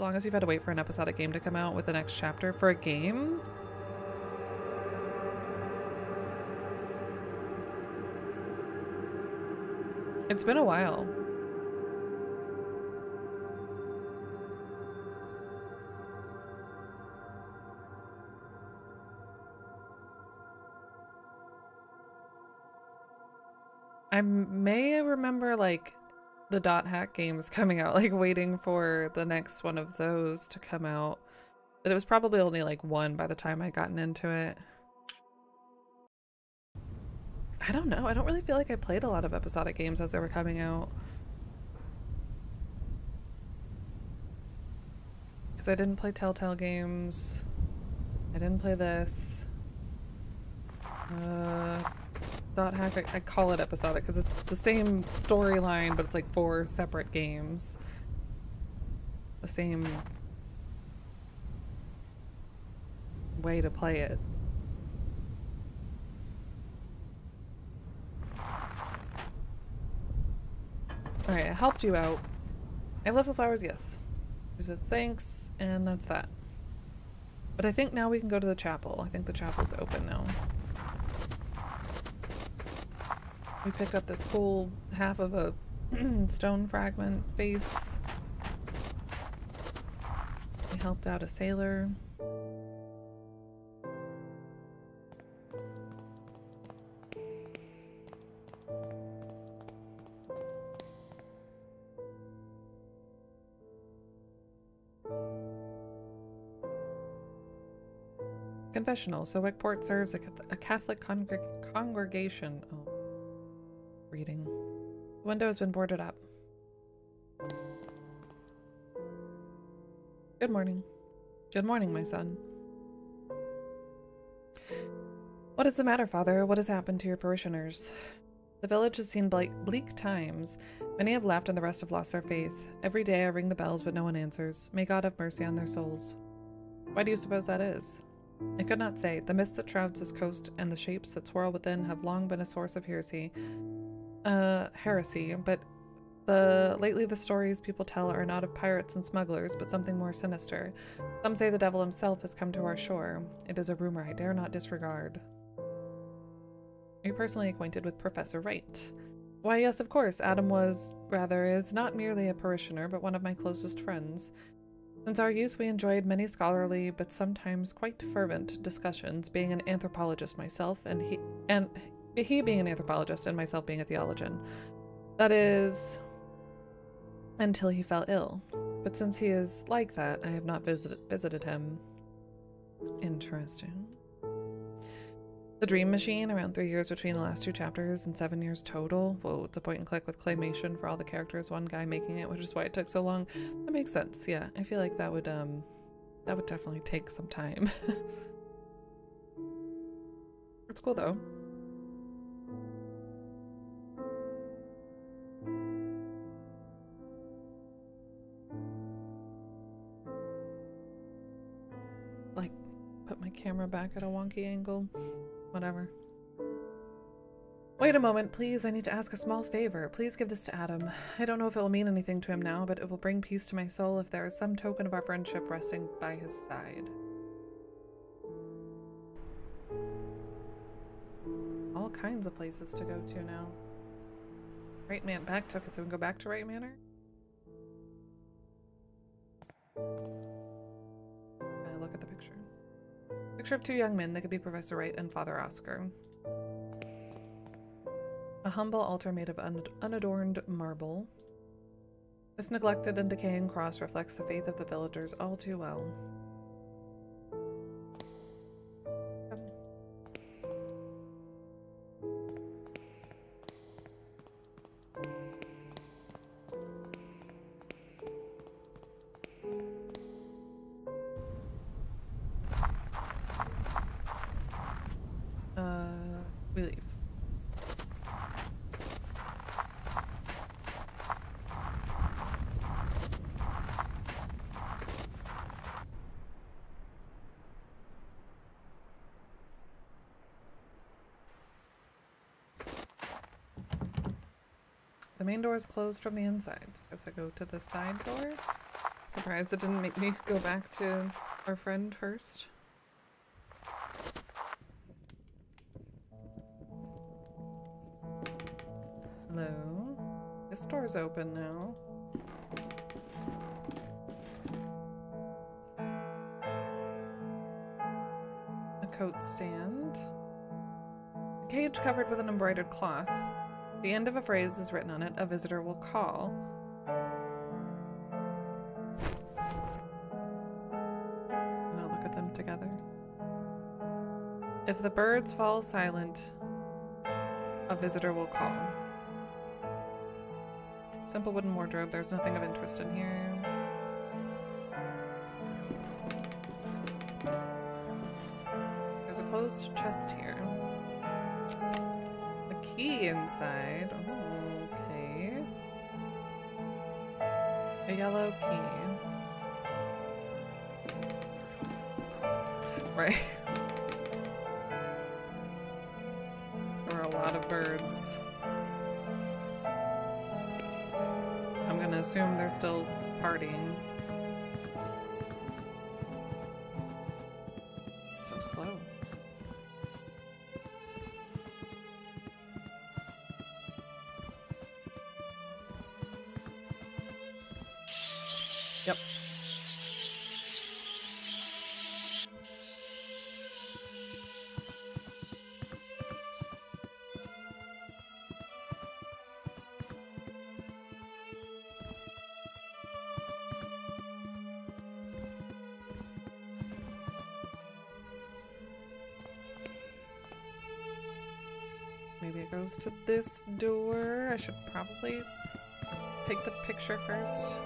As long as you've had to wait for an episodic game to come out with the next chapter for a game? It's been a while. I may remember like the dot hack games coming out, like waiting for the next one of those to come out. But it was probably only like one by the time I'd gotten into it. I don't know. I don't really feel like I played a lot of episodic games as they were coming out. Because I didn't play Telltale games. I didn't play this. Dot hack, I call it episodic because it's the same storyline, but it's like 4 separate games. The same way to play it. Alright, I helped you out. I left the flowers, yes. She says thanks, and that's that. But I think now we can go to the chapel. I think the chapel's open now. We picked up this cool half of a stone fragment face. We helped out a sailor. Confessional. So Wickport serves a Catholic congregation. Oh. Reading. The window has been boarded up. Good morning. Good morning, my son. What is the matter, Father? What has happened to your parishioners? The village has seen bleak times. Many have left and the rest have lost their faith. Every day I ring the bells, but no one answers. May God have mercy on their souls. Why do you suppose that is? I could not say. The mist that shrouds this coast and the shapes that swirl within have long been a source of heresy, but lately the stories people tell are not of pirates and smugglers, but something more sinister. Some say the devil himself has come to our shore. It is a rumor I dare not disregard. Are you personally acquainted with Professor Wright? Why, yes, of course. Adam is not merely a parishioner, but one of my closest friends. Since our youth, we enjoyed many scholarly, but sometimes quite fervent discussions, being an anthropologist myself, and he being an anthropologist and myself being a theologian. That is, until he fell ill. But since he is like that, I have not visited him. Interesting. The Dream Machine, around 3 years between the last 2 chapters and 7 years total. Whoa, it's a point and click with claymation for all the characters, one guy making it, which is why it took so long. That makes sense, yeah. I feel like that would definitely take some time. It's cool though. Like, put my camera back at a wonky angle. Whatever. Wait a moment, please. I need to ask a small favor. Please give this to Adam. I don't know if it will mean anything to him now, but it will bring peace to my soul if there is some token of our friendship resting by his side. All kinds of places to go to now. Right Man back to, okay, so we can go back to Right Manor. Look at the picture. Picture of 2 young men. They could be Professor Wright and Father Oscar. A humble altar made of unadorned marble. This neglected and decaying cross reflects the faith of the villagers all too well. We leave. The main door is closed from the inside. Guess I go to the side door. Surprised it didn't make me go back to our friend first. Hello? This door's open now. A coat stand. A cage covered with an embroidered cloth. The end of a phrase is written on it, "A visitor will call." And I'll look at them together. If the birds fall silent, a visitor will call. Simple wooden wardrobe. There's nothing of interest in here. There's a closed chest here. A key inside. Oh, okay. A yellow key. Right. There are a lot of birds. I'm gonna assume they're still partying. So slow. Yep. Maybe it goes to this door. I should probably take the picture first.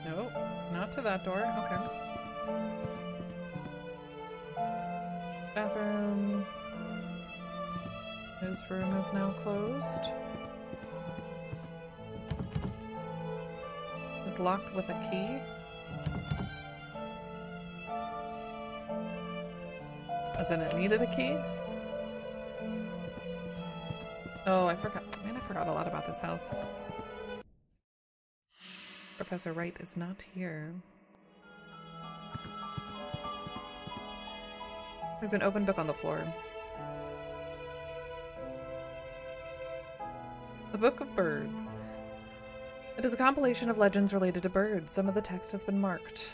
No, not to that door. Okay. Bathroom. His room is now closed. Is locked with a key. As in it needed a key? Oh, I forgot. Man, I forgot a lot about this house. Professor Wright is not here. There's an open book on the floor. The Book of Birds. It is a compilation of legends related to birds. Some of the text has been marked.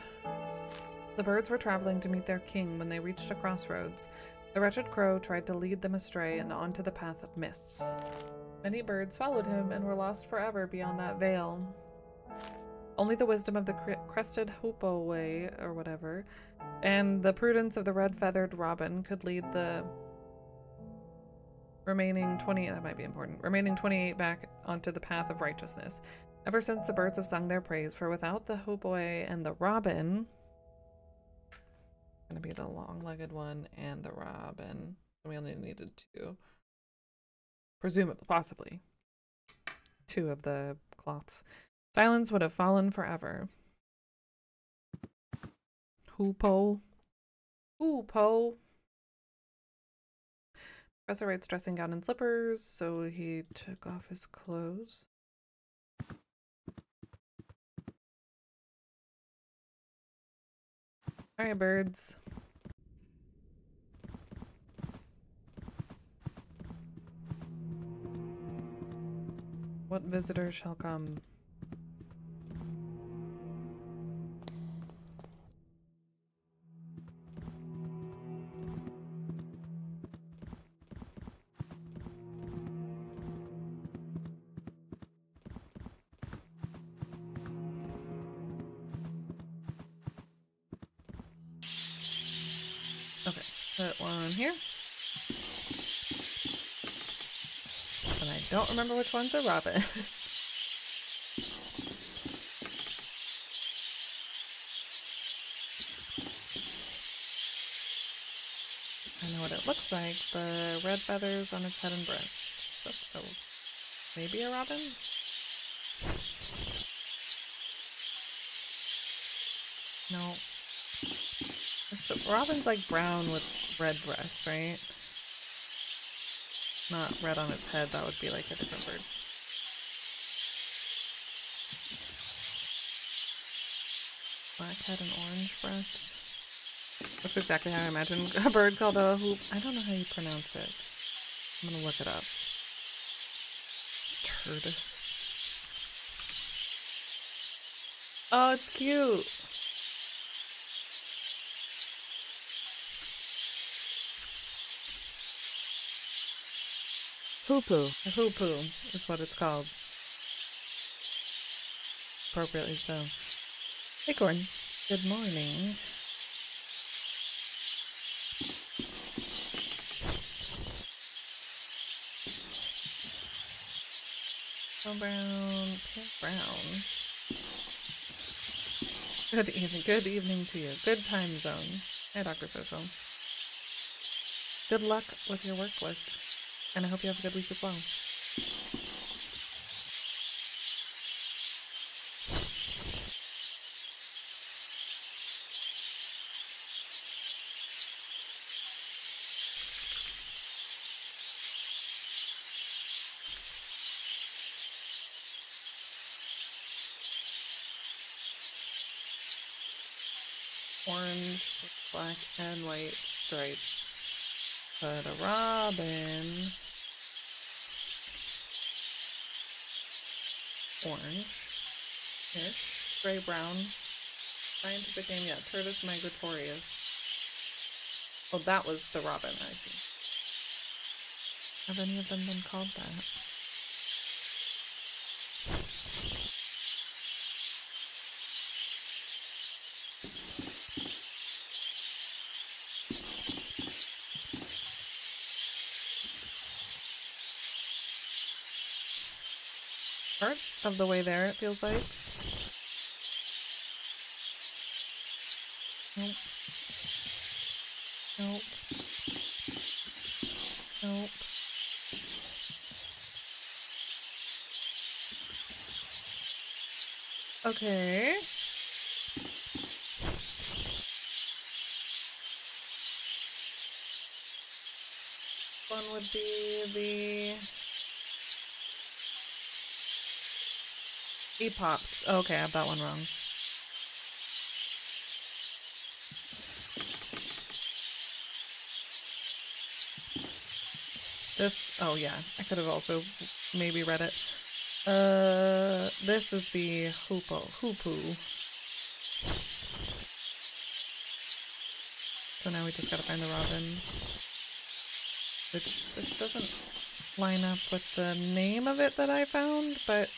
The birds were traveling to meet their king when they reached a crossroads. The wretched crow tried to lead them astray and onto the path of mists. Many birds followed him and were lost forever beyond that veil. Only the wisdom of the crested hoopaway, or whatever, and the prudence of the red-feathered robin could lead the remaining 28 back onto the path of righteousness. Ever since the birds have sung their praise, for without the hoopaway and the robin, gonna be the long-legged one and the robin. We only needed two. Presumably, possibly. Two of the cloths. Silence would have fallen forever. Hoopo. Hoopo. Professor Wright's dressing gown and slippers, so he took off his clothes. Alright, birds. What visitor shall come? Okay, put one here. And I don't remember which one's a robin. I know what it looks like. The red feathers on its head and breast. So maybe a robin? No. Robin's like brown with red breast, right? not red on its head, that would be like a different bird. Black head and orange breast. Looks exactly how I imagine a bird called a hoop. I don't know how you pronounce it. I'm gonna look it up. Tortoise. Oh, it's cute. Poo-poo. A hoopoo is what it's called. Appropriately so. Acorn. Good morning. Brown, pink brown. Good evening to you. Good time zone. Hi, Dr. Social. Good luck with your work, and I hope you have a good week as well. Orange with black and white stripes. But a robin. Orange-ish. Gray-brown. Scientific name, yeah. Turdus migratorius. Oh, that was the robin, I see. Have any of them been called that? Part of the way there, it feels like. Nope. Nope. Nope. Okay. One would be the E-pops. Oh, okay, I have that one wrong. This, oh yeah, I could have also maybe read it. This is the hoopoo. So now we just gotta find the robin. Which, this doesn't line up with the name of it that I found, but...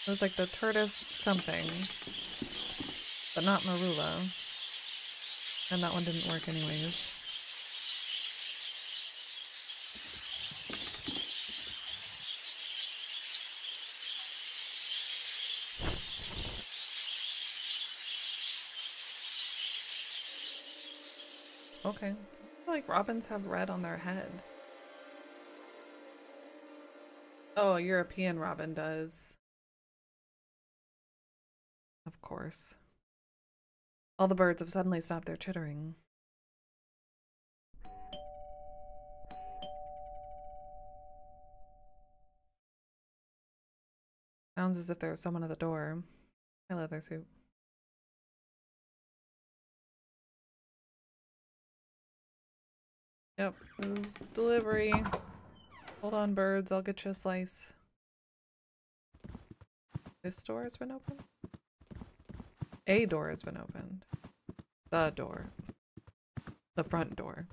It was like the tortoise something, but not Marula. And that one didn't work anyways. Okay. I feel like robins have red on their head. Oh, a European robin does. Of course. All the birds have suddenly stopped their chittering. Sounds as if there was someone at the door. Hi, leather suit. Yep, it was delivery. Hold on, birds, I'll get you a slice. This door has been opened? A door has been opened. The door. The front door.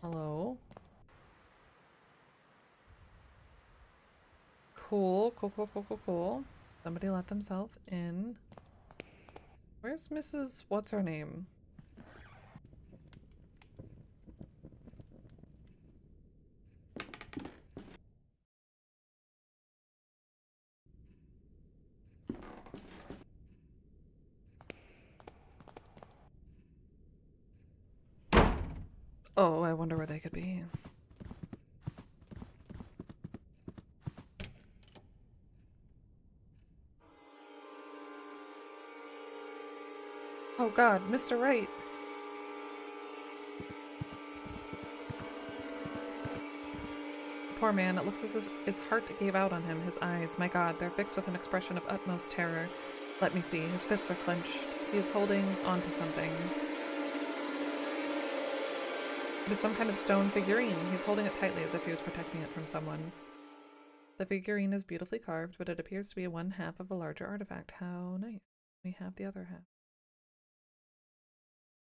Hello? Cool, cool. Somebody let themselves in. Where's Mrs. What's her name? Oh, I wonder where they could be. Oh god, Mr. Wright! Poor man, it looks as if his heart gave out on him, his eyes, my god, they're fixed with an expression of utmost terror. Let me see, his fists are clenched. He is holding onto something. It is some kind of stone figurine. He's holding it tightly as if he was protecting it from someone. The figurine is beautifully carved, but it appears to be one half of a larger artifact. How nice. We have the other half.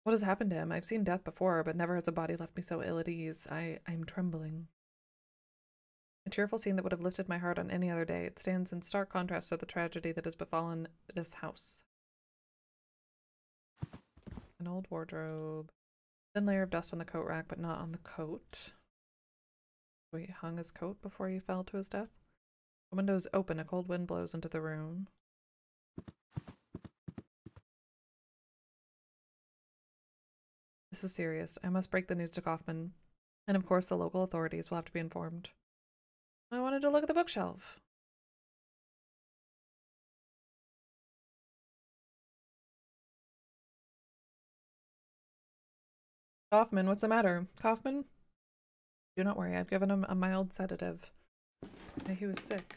What has happened to him? I've seen death before, but never has a body left me so ill at ease. I'm trembling. A cheerful scene that would have lifted my heart on any other day. It stands in stark contrast to the tragedy that has befallen this house. An old wardrobe. Thin layer of dust on the coat rack, but not on the coat. So he hung his coat before he fell to his death. The window is open. A cold wind blows into the room. This is serious. I must break the news to Kaufman. And of course the local authorities will have to be informed. I wanted to look at the bookshelf. Kaufman, what's the matter? Kaufman? Do not worry, I've given him a mild sedative. He was sick.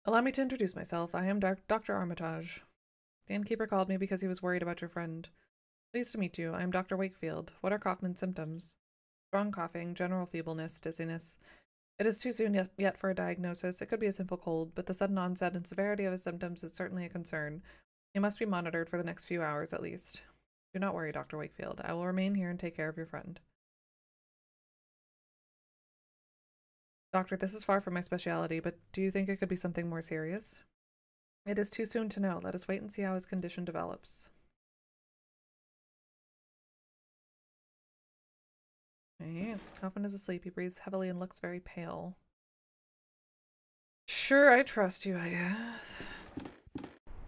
Allow me to introduce myself. I am Dr. Armitage. The innkeeper called me because he was worried about your friend. Pleased to meet you. I am Dr. Wakefield. What are Kaufman's symptoms? Strong coughing, general feebleness, dizziness. It is too soon yet for a diagnosis. It could be a simple cold, but the sudden onset and severity of his symptoms is certainly a concern. He must be monitored for the next few hours at least. Do not worry, Dr. Wakefield. I will remain here and take care of your friend. Doctor, this is far from my specialty, but do you think it could be something more serious? It is too soon to know. Let us wait and see how his condition develops. Okay. Kaufman is asleep. He breathes heavily and looks very pale. Sure, I trust you, I guess.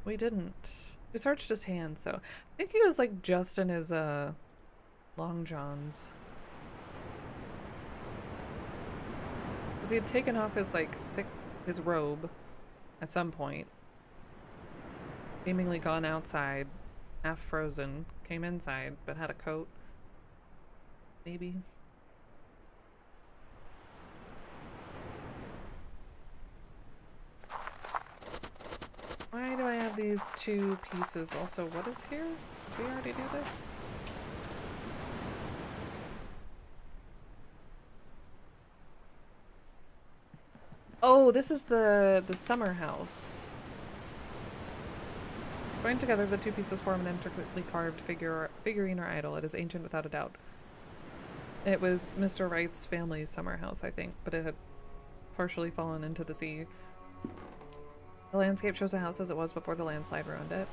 We didn't. We searched his hands, though. I think he was, like, just in his, long johns. Because he had taken off his, like, his robe at some point. Seemingly gone outside, half frozen, came inside, but had a coat. Maybe. Why do I have these two pieces? Also, what is here? Did we already do this? Oh, this is the summer house. Joined together, the two pieces form an intricately carved figurine or idol. It is ancient without a doubt. It was Mr. Wright's family's summer house, I think, but it had partially fallen into the sea. The landscape shows the house as it was before the landslide ruined it.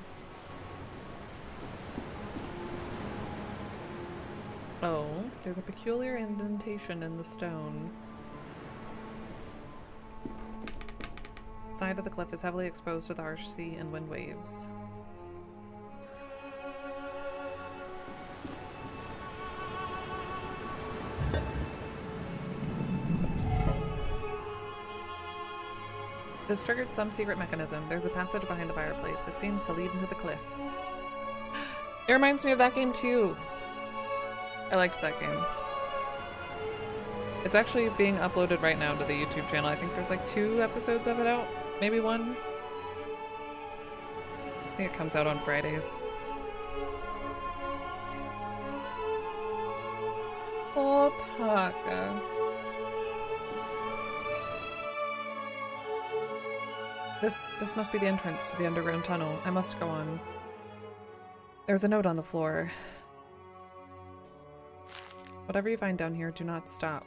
Oh, there's a peculiar indentation in the stone. The side of the cliff is heavily exposed to the harsh sea and wind waves. This triggered some secret mechanism. There's a passage behind the fireplace. It seems to lead into the cliff. It reminds me of that game too. I liked that game. It's actually being uploaded right now to the YouTube channel. I think there's like 2 episodes of it out. Maybe 1. I think it comes out on Fridays. Oh, Paka. This must be the entrance to the underground tunnel. I must go on. There's a note on the floor. Whatever you find down here, do not stop.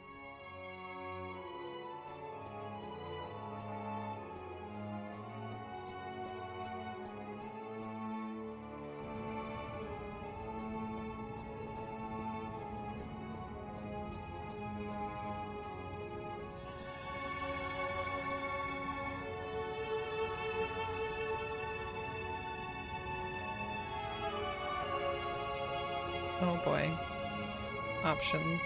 Oh boy. options.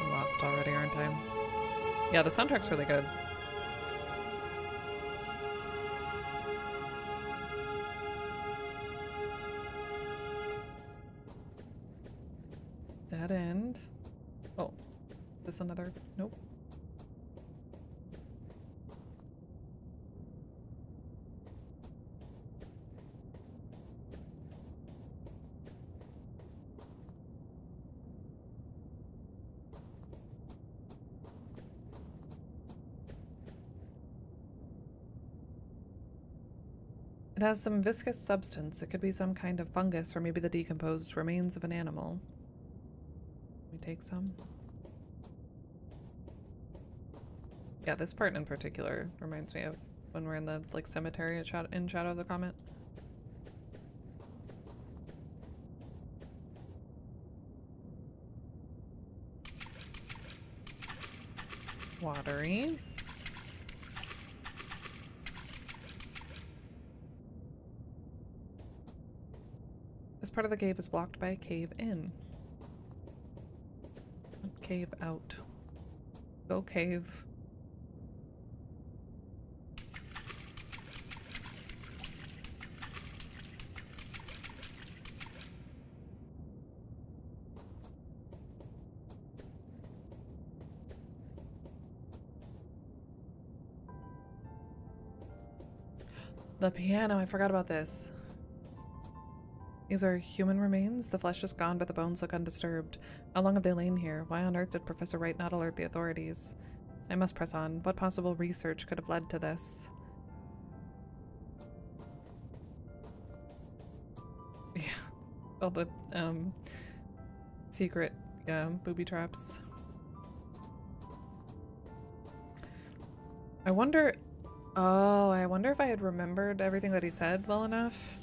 I'm lost already, aren't I? Yeah, the soundtrack's really good. Dead end. Oh, this another? Nope. It has some viscous substance. It could be some kind of fungus or maybe the decomposed remains of an animal. We take some. Yeah, this part in particular reminds me of when we're in the like cemetery at in Shadow of the Comet. Watery. This part of the cave is blocked by a cave in. Cave out. Go cave. The piano, I forgot about this. These are human remains. The flesh is gone, but the bones look undisturbed. How long have they lain here? Why on earth did Professor Wright not alert the authorities? I must press on. What possible research could have led to this? Yeah. All the, secret, booby traps. I wonder... Oh, I wonder if I had remembered everything that he said well enough.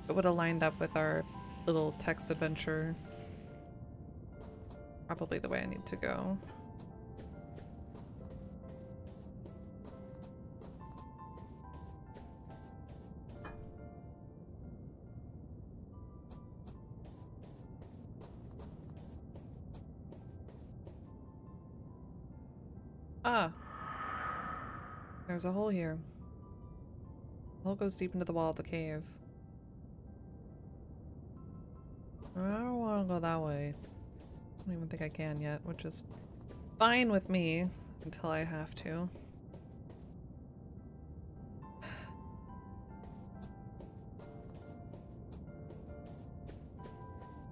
It would have lined up with our little text adventure. Probably the way I need to go. Ah. There's a hole here. The hole goes deep into the wall of the cave. I don't want to go that way. I don't even think I can yet, which is fine with me until I have to.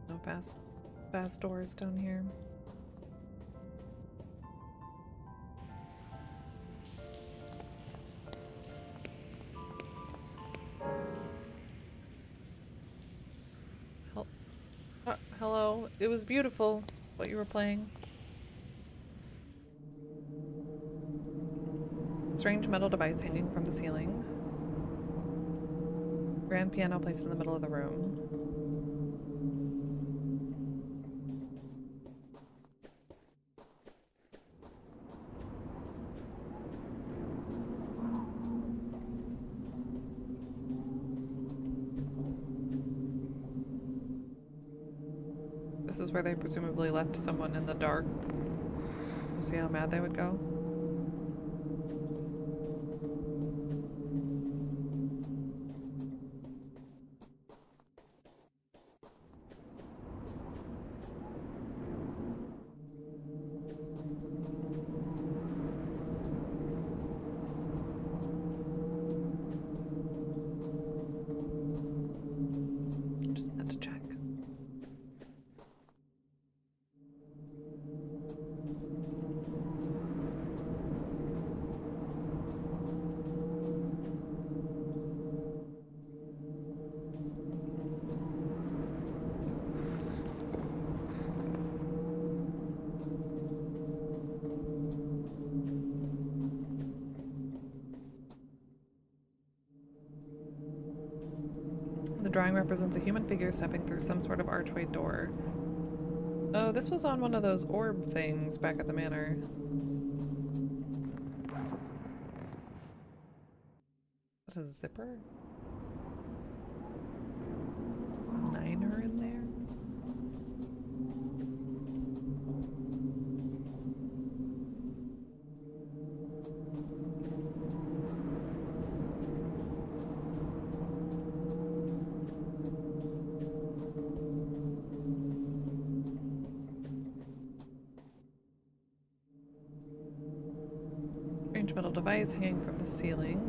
No fast doors down here. Hello. It was beautiful what you were playing. Strange metal device hanging from the ceiling. Grand piano placed in the middle of the room. This is where they presumably left someone in the dark. See how mad they would go. Just had to check. The drawing represents a human figure stepping through some sort of archway door. Oh, this was on one of those orb things back at the manor. Is that a zipper? niner in there? Strange metal device hanging from the ceiling.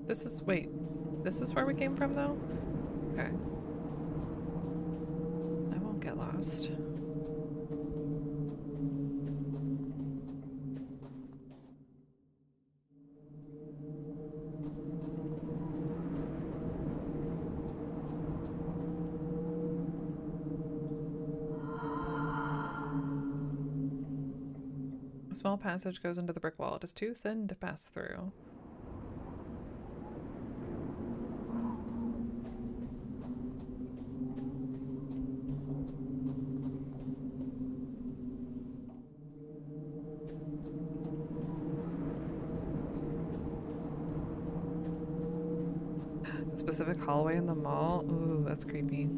This is, wait, this is where we came from though? Okay. I won't get lost. A small passage goes into the brick wall. It is too thin to pass through. A specific hallway in the mall? Ooh, that's creepy.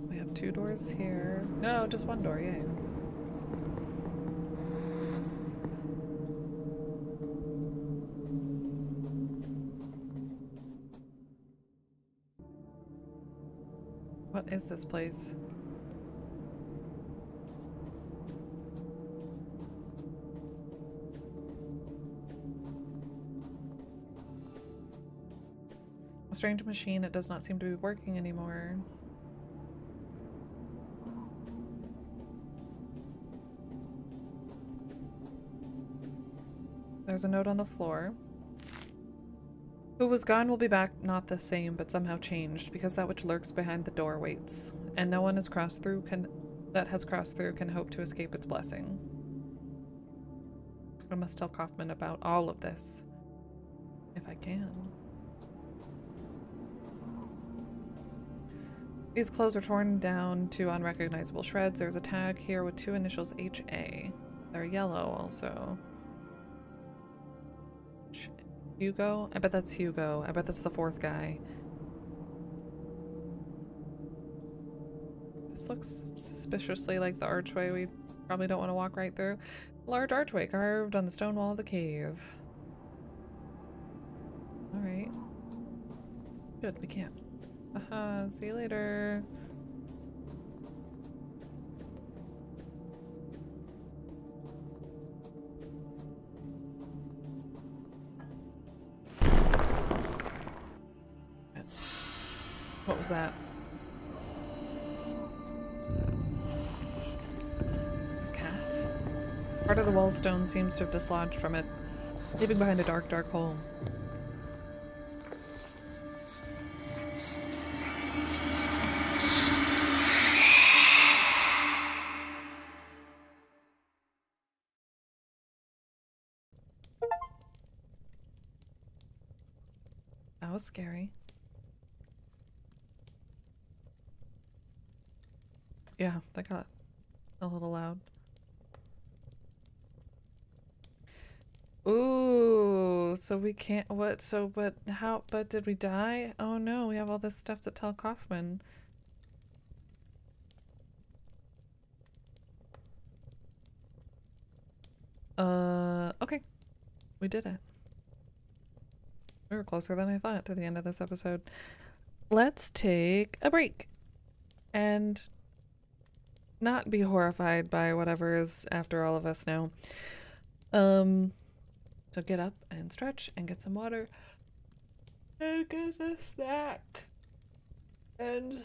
We have 2 doors here. No, just 1 door, yay. What is this place? A strange machine. It does not seem to be working anymore. There's a note on the floor. Who was gone will be back, not the same, but somehow changed, because that which lurks behind the door waits, and no one has crossed through that has crossed through can hope to escape its blessing. I must tell Kaufman about all of this, if I can. These clothes are torn down to unrecognizable shreds. There's a tag here with 2 initials HA. They're yellow also. Hugo? I bet that's Hugo. I bet that's the 4th guy. This looks suspiciously like the archway we probably don't want to walk right through. A large archway carved on the stone wall of the cave. Alright. Good, we can't. Haha, see you later. What was that? A cat? Part of the wall stone seems to have dislodged from it, leaving behind a dark, dark hole. That was scary. Yeah, that got a little loud. Ooh, so we can't, what, so, but how, but did we die? Oh no, we have all this stuff to tell Kaufman. Okay. We did it. We were closer than I thought to the end of this episode. Let's take a break and not be horrified by whatever is after all of us now. So get up and stretch and get some water and get a snack and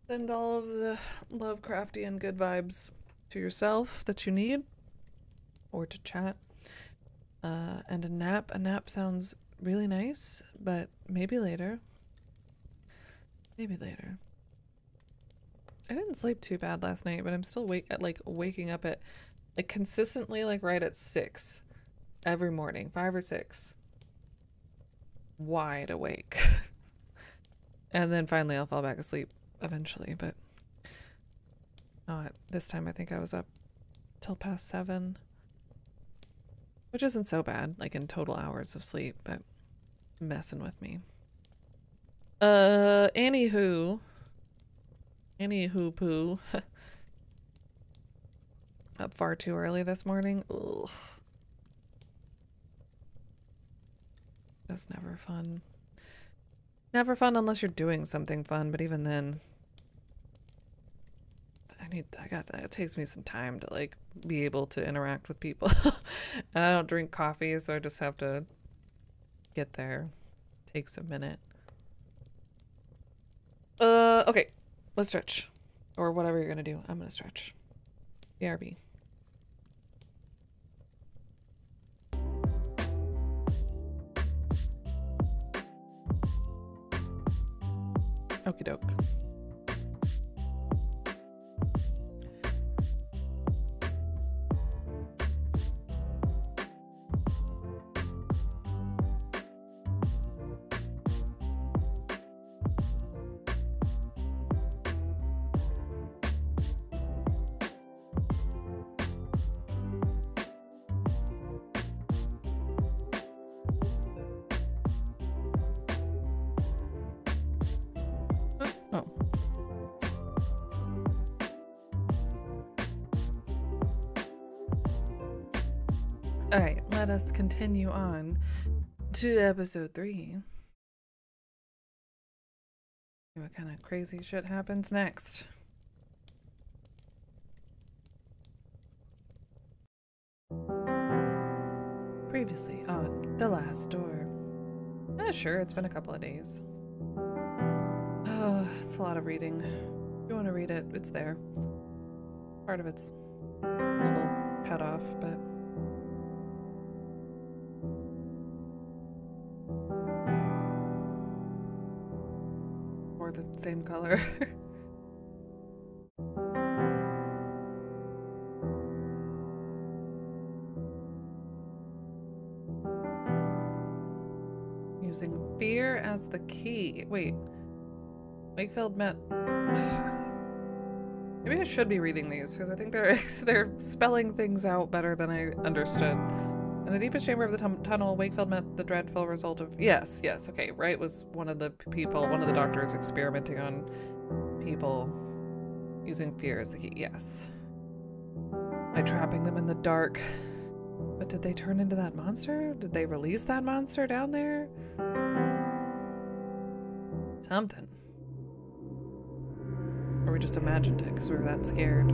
send all of the Lovecraftian good vibes to yourself that you need, or to chat. And a nap. A nap sounds really nice, but maybe later. Maybe later. I didn't sleep too bad last night, but I'm still waking up at like consistently like right at 6 every morning, 5 or 6. Wide awake. And then finally I'll fall back asleep eventually, but not this time. I think I was up till past 7, which isn't so bad, like in total hours of sleep, but messing with me. Anywho poo. Up far too early this morning. Ugh. That's never fun. Never fun unless you're doing something fun, but even then, it takes me some time to like be able to interact with people. And I don't drink coffee, so I just have to get there. Takes a minute. Okay, let's stretch. Or whatever you're gonna do. I'm gonna stretch. BRB. Okie doke. Alright, let us continue on to episode 3. See what kind of crazy shit happens next. Previously on The Last Door. Sure, it's been a couple of days. Oh, it's a lot of reading. If you want to read it, it's there. Part of it's a little cut off, but the same color. Using fear as the key. Wait. Wakefield met... Maybe I should be reading these, because I think they're spelling things out better than I understood. In the deepest chamber of the tunnel, Wakefield met the dreadful result of... Yes, okay. Wright was one of the doctors experimenting on people using fear as the key. Yes. By trapping them in the dark. But did they turn into that monster? Did they release that monster down there? Something. Or we just imagined it because we were that scared.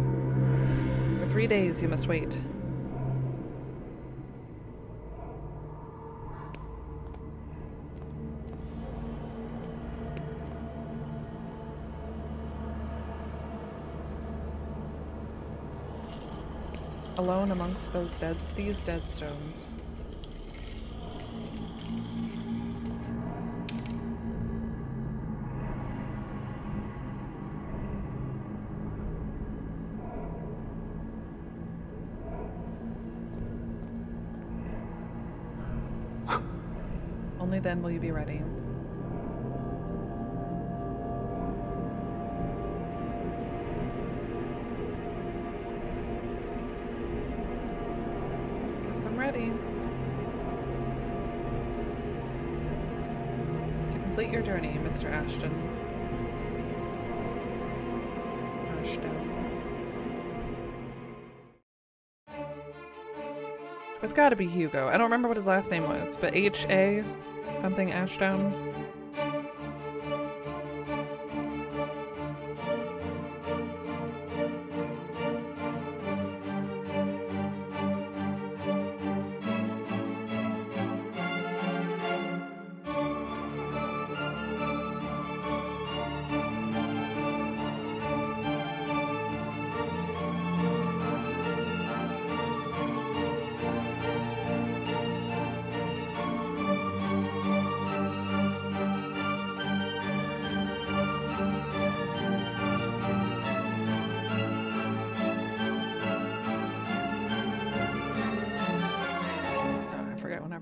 For 3 days you must wait. Alone amongst these dead stones. Only then will you be ready. I'm ready. To complete your journey, Mr. Ashton. It's gotta be Hugo. I don't remember what his last name was, but H.A. something Ashdown.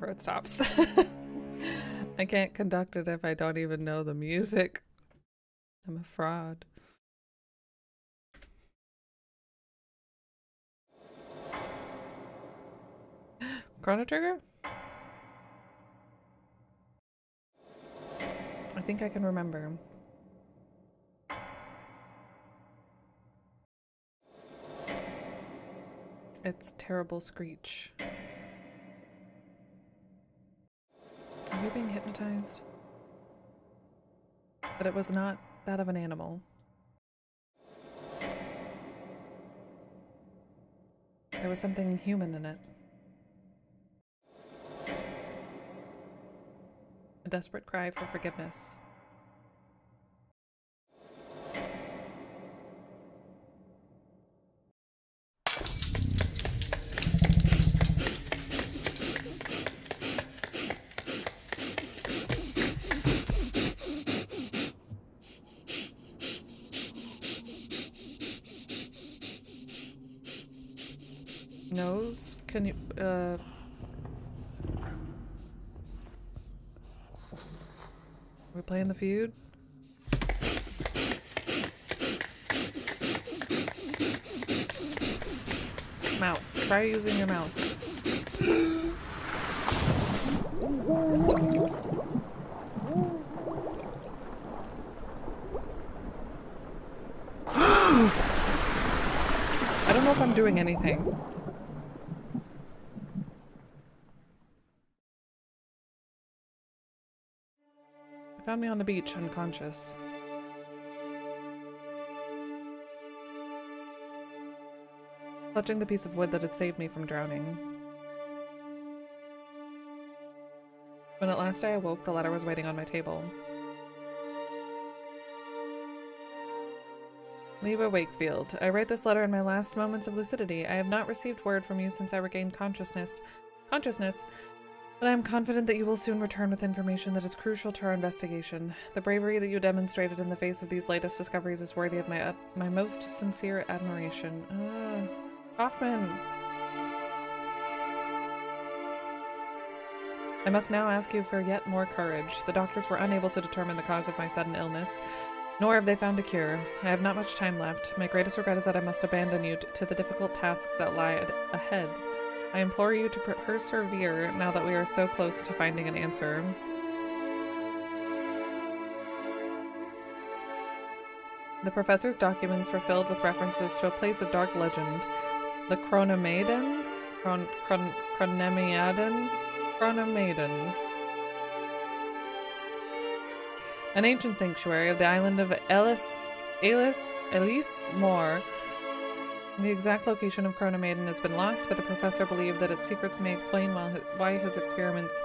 It stops. I can't conduct it if I don't even know the music. I'm a fraud. Chrono Trigger? I think I can remember. It's terrible screech. Are you being hypnotized? But it was not that of an animal. There was something human in it. A desperate cry for forgiveness. Nose? Can you, we playing the feud? Mouth. Try using your mouth. I don't know if I'm doing anything. They found me on the beach, unconscious. Clutching the piece of wood that had saved me from drowning. When at last I awoke, the letter was waiting on my table. Leva Wakefield, I write this letter in my last moments of lucidity. I have not received word from you since I regained consciousness, but I am confident that you will soon return with information that is crucial to our investigation. The bravery that you demonstrated in the face of these latest discoveries is worthy of my most sincere admiration. Hoffman! I must now ask you for yet more courage. The doctors were unable to determine the cause of my sudden illness, nor have they found a cure. I have not much time left. My greatest regret is that I must abandon you to the difficult tasks that lie ahead. I implore you to persevere now that we are so close to finding an answer. The professor's documents were filled with references to a place of dark legend. The Chronomaden? Chronomaden. An ancient sanctuary of the island of Ellis Moor. The exact location of Chronomaden has been lost, but the professor believed that its secrets may explain why his experiments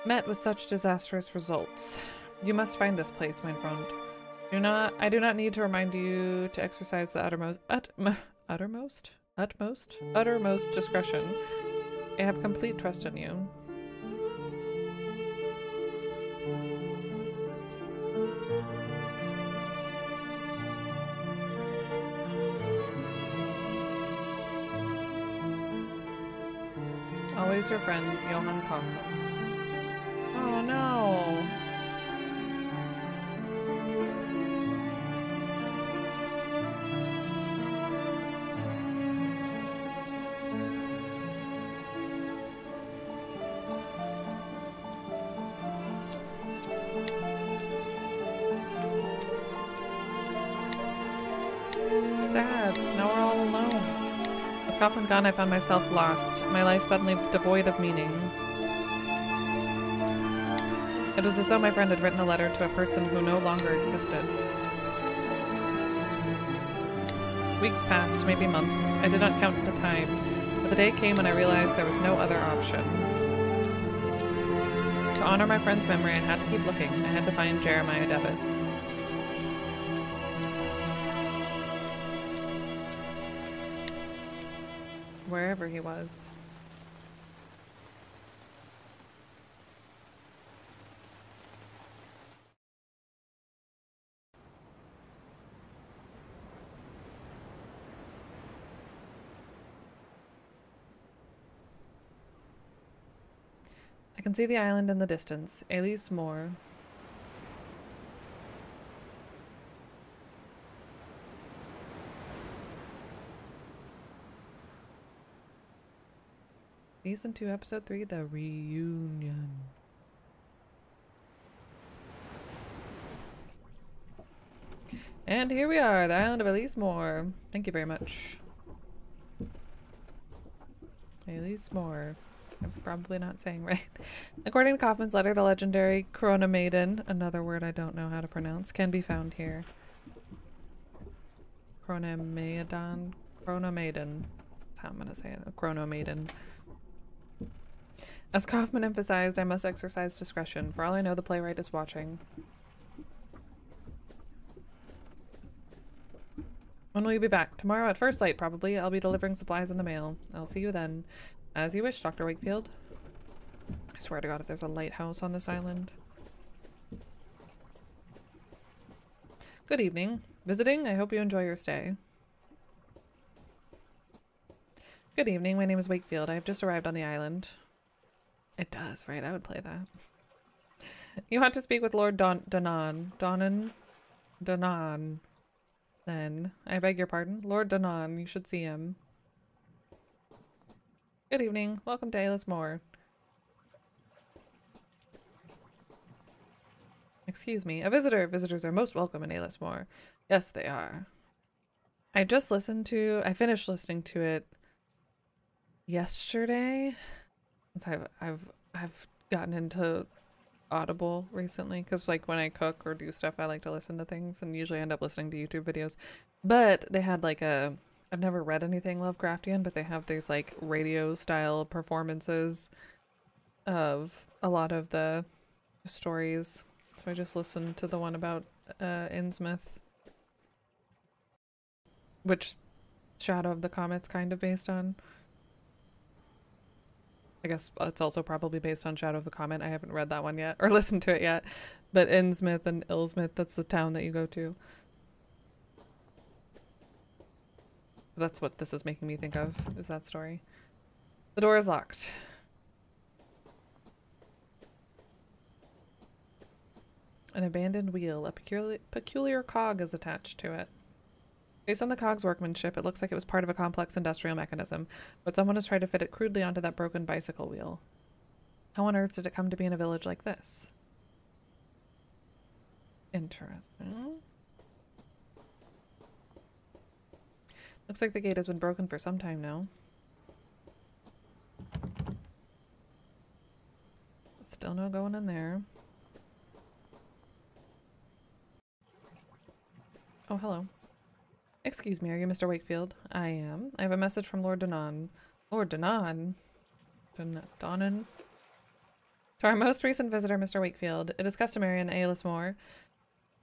met with such disastrous results. You must find this place, my friend. I do not need to remind you to exercise the uttermost discretion. I have complete trust in you. Always your friend, Johann Kaufmann. Oh no! Sad. Now we're all alone. With Kaufmann gone, I found myself lost, my life suddenly devoid of meaning. It was as though my friend had written a letter to a person who no longer existed. Weeks passed, maybe months. I did not count the time, but the day came when I realized there was no other option. To honor my friend's memory, I had to keep looking. I had to find Jeremiah Devitt. Wherever he was. I can see the island in the distance. Elise Moore. Season 2, Episode 3, The Reunion. And here we are, the island of Elise Moore. Thank you very much. Elise Moore. I'm probably not saying right. According to Kaufman's letter, the legendary Chronomaiden, another word I don't know how to pronounce, can be found here. Chronomaiden. That's how I'm gonna say it. A Chronomaiden. As Kaufman emphasized, I must exercise discretion. For all I know, the playwright is watching. When will you be back? Tomorrow at first light, probably. I'll be delivering supplies in the mail. I'll see you then. As you wish, Dr. Wakefield. I swear to God, if there's a lighthouse on this island. Good evening. Visiting? I hope you enjoy your stay. Good evening. My name is Wakefield. I have just arrived on the island. It does, right? I would play that. You want to speak with Lord Danan. Then. I beg your pardon. Lord Danan. You should see him. Good evening. Welcome to Alice Moore. Excuse me. A visitor. Visitors are most welcome in Alice Moore. Yes, they are. I finished listening to it yesterday. I've gotten into Audible recently because like when I cook or do stuff I like to listen to things and usually end up listening to YouTube videos. But they had like I've never read anything Lovecraftian, but they have these like radio style performances of a lot of the stories. So I just listened to the one about Innsmouth, which Shadow of the Comet's kind of based on. I guess it's also probably based on Shadow of the Comet. I haven't read that one yet or listened to it yet. But Innsmouth and Illsmouth, that's the town that you go to. That's what this is making me think of, is that story. The door is locked. An abandoned wheel. A peculiar cog is attached to it. Based on the cog's workmanship, it looks like it was part of a complex industrial mechanism, but someone has tried to fit it crudely onto that broken bicycle wheel. How on earth did it come to be in a village like this? Interesting. Looks like the gate has been broken for some time now. Still no going in there. Oh, hello. Excuse me, are you Mr. Wakefield? I am. I have a message from Lord Danan. Lord Danan? Danan? To our most recent visitor, Mr. Wakefield, it is customary in Alice Moore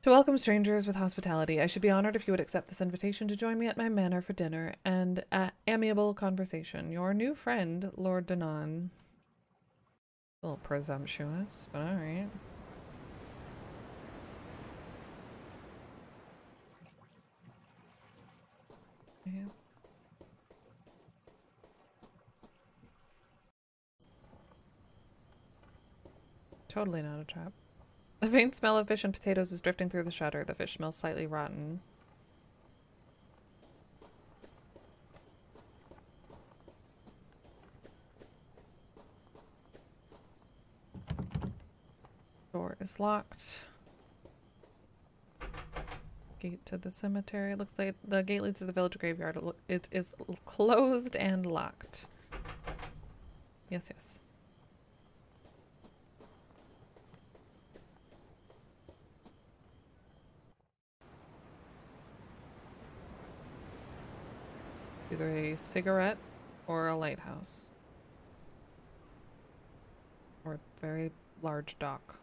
to welcome strangers with hospitality. I should be honored if you would accept this invitation to join me at my manor for dinner and amiable conversation. Your new friend, Lord Danan. A little presumptuous, but alright. Yeah. Totally not a trap. A faint smell of fish and potatoes is drifting through the shutter. The fish smells slightly rotten. Door is locked. Gate to the cemetery. Looks like the gate leads to the village graveyard. It is closed and locked. Yes, yes. Either a cigarette or a lighthouse. Or a very large dock.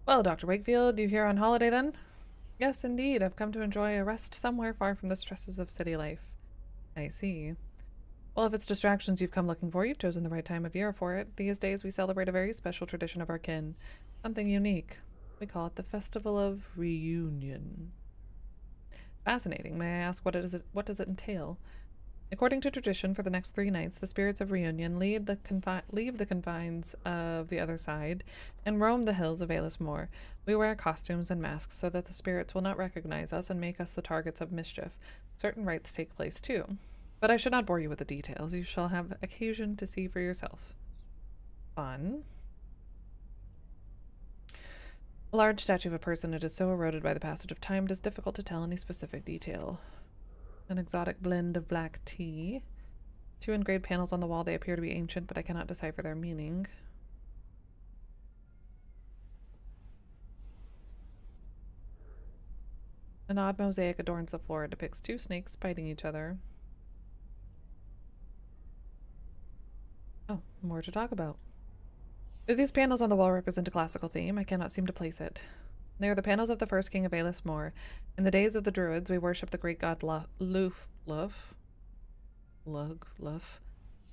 Well, Dr. Wakefield, you here on holiday then? Yes, indeed. I've come to enjoy a rest somewhere far from the stresses of city life. I see. Well, if it's distractions you've come looking for, you've chosen the right time of year for it. These days we celebrate a very special tradition of our kin. Something unique. We call it the Festival of Reunion. Fascinating. May I ask what does it entail? According to tradition, for the next 3 nights, the spirits of reunion leave the confines of the other side and roam the hills of Alis Moor. We wear costumes and masks so that the spirits will not recognize us and make us the targets of mischief. Certain rites take place too. But I should not bore you with the details. You shall have occasion to see for yourself. Fun. A large statue of a person, it is so eroded by the passage of time, it is difficult to tell any specific detail. An exotic blend of black tea. 2 engraved panels on the wall. They appear to be ancient, but I cannot decipher their meaning. An odd mosaic adorns the floor. It depicts 2 snakes fighting each other. Oh, more to talk about. If these panels on the wall represent a classical theme, I cannot seem to place it. They are the panels of the first king of Alis Moor. In the days of the Druids, we worshipped the great god Lugh,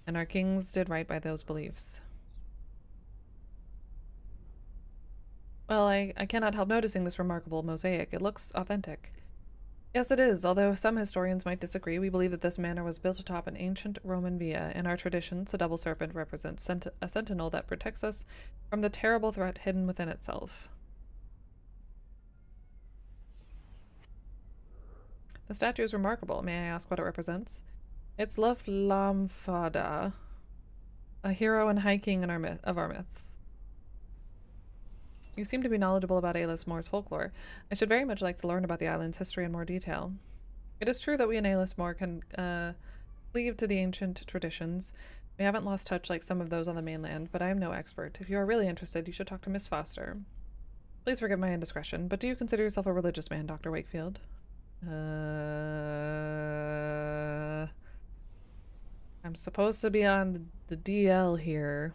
and our kings did right by those beliefs. Well, I cannot help noticing this remarkable mosaic. It looks authentic. Yes, it is. Although some historians might disagree, we believe that this manor was built atop an ancient Roman via. In our traditions, a double serpent represents a sentinel that protects us from the terrible threat hidden within itself. The statue is remarkable. May I ask what it represents? It's Lovecraftian, a hero and high king in of our myths. You seem to be knowledgeable about Alis Moor's folklore. I should very much like to learn about the island's history in more detail. It is true that we in Alis Moor can cleave to the ancient traditions. We haven't lost touch like some of those on the mainland, but I am no expert. If you are really interested, you should talk to Miss Foster. Please forgive my indiscretion, but do you consider yourself a religious man, Dr. Wakefield? I'm supposed to be on the DL here.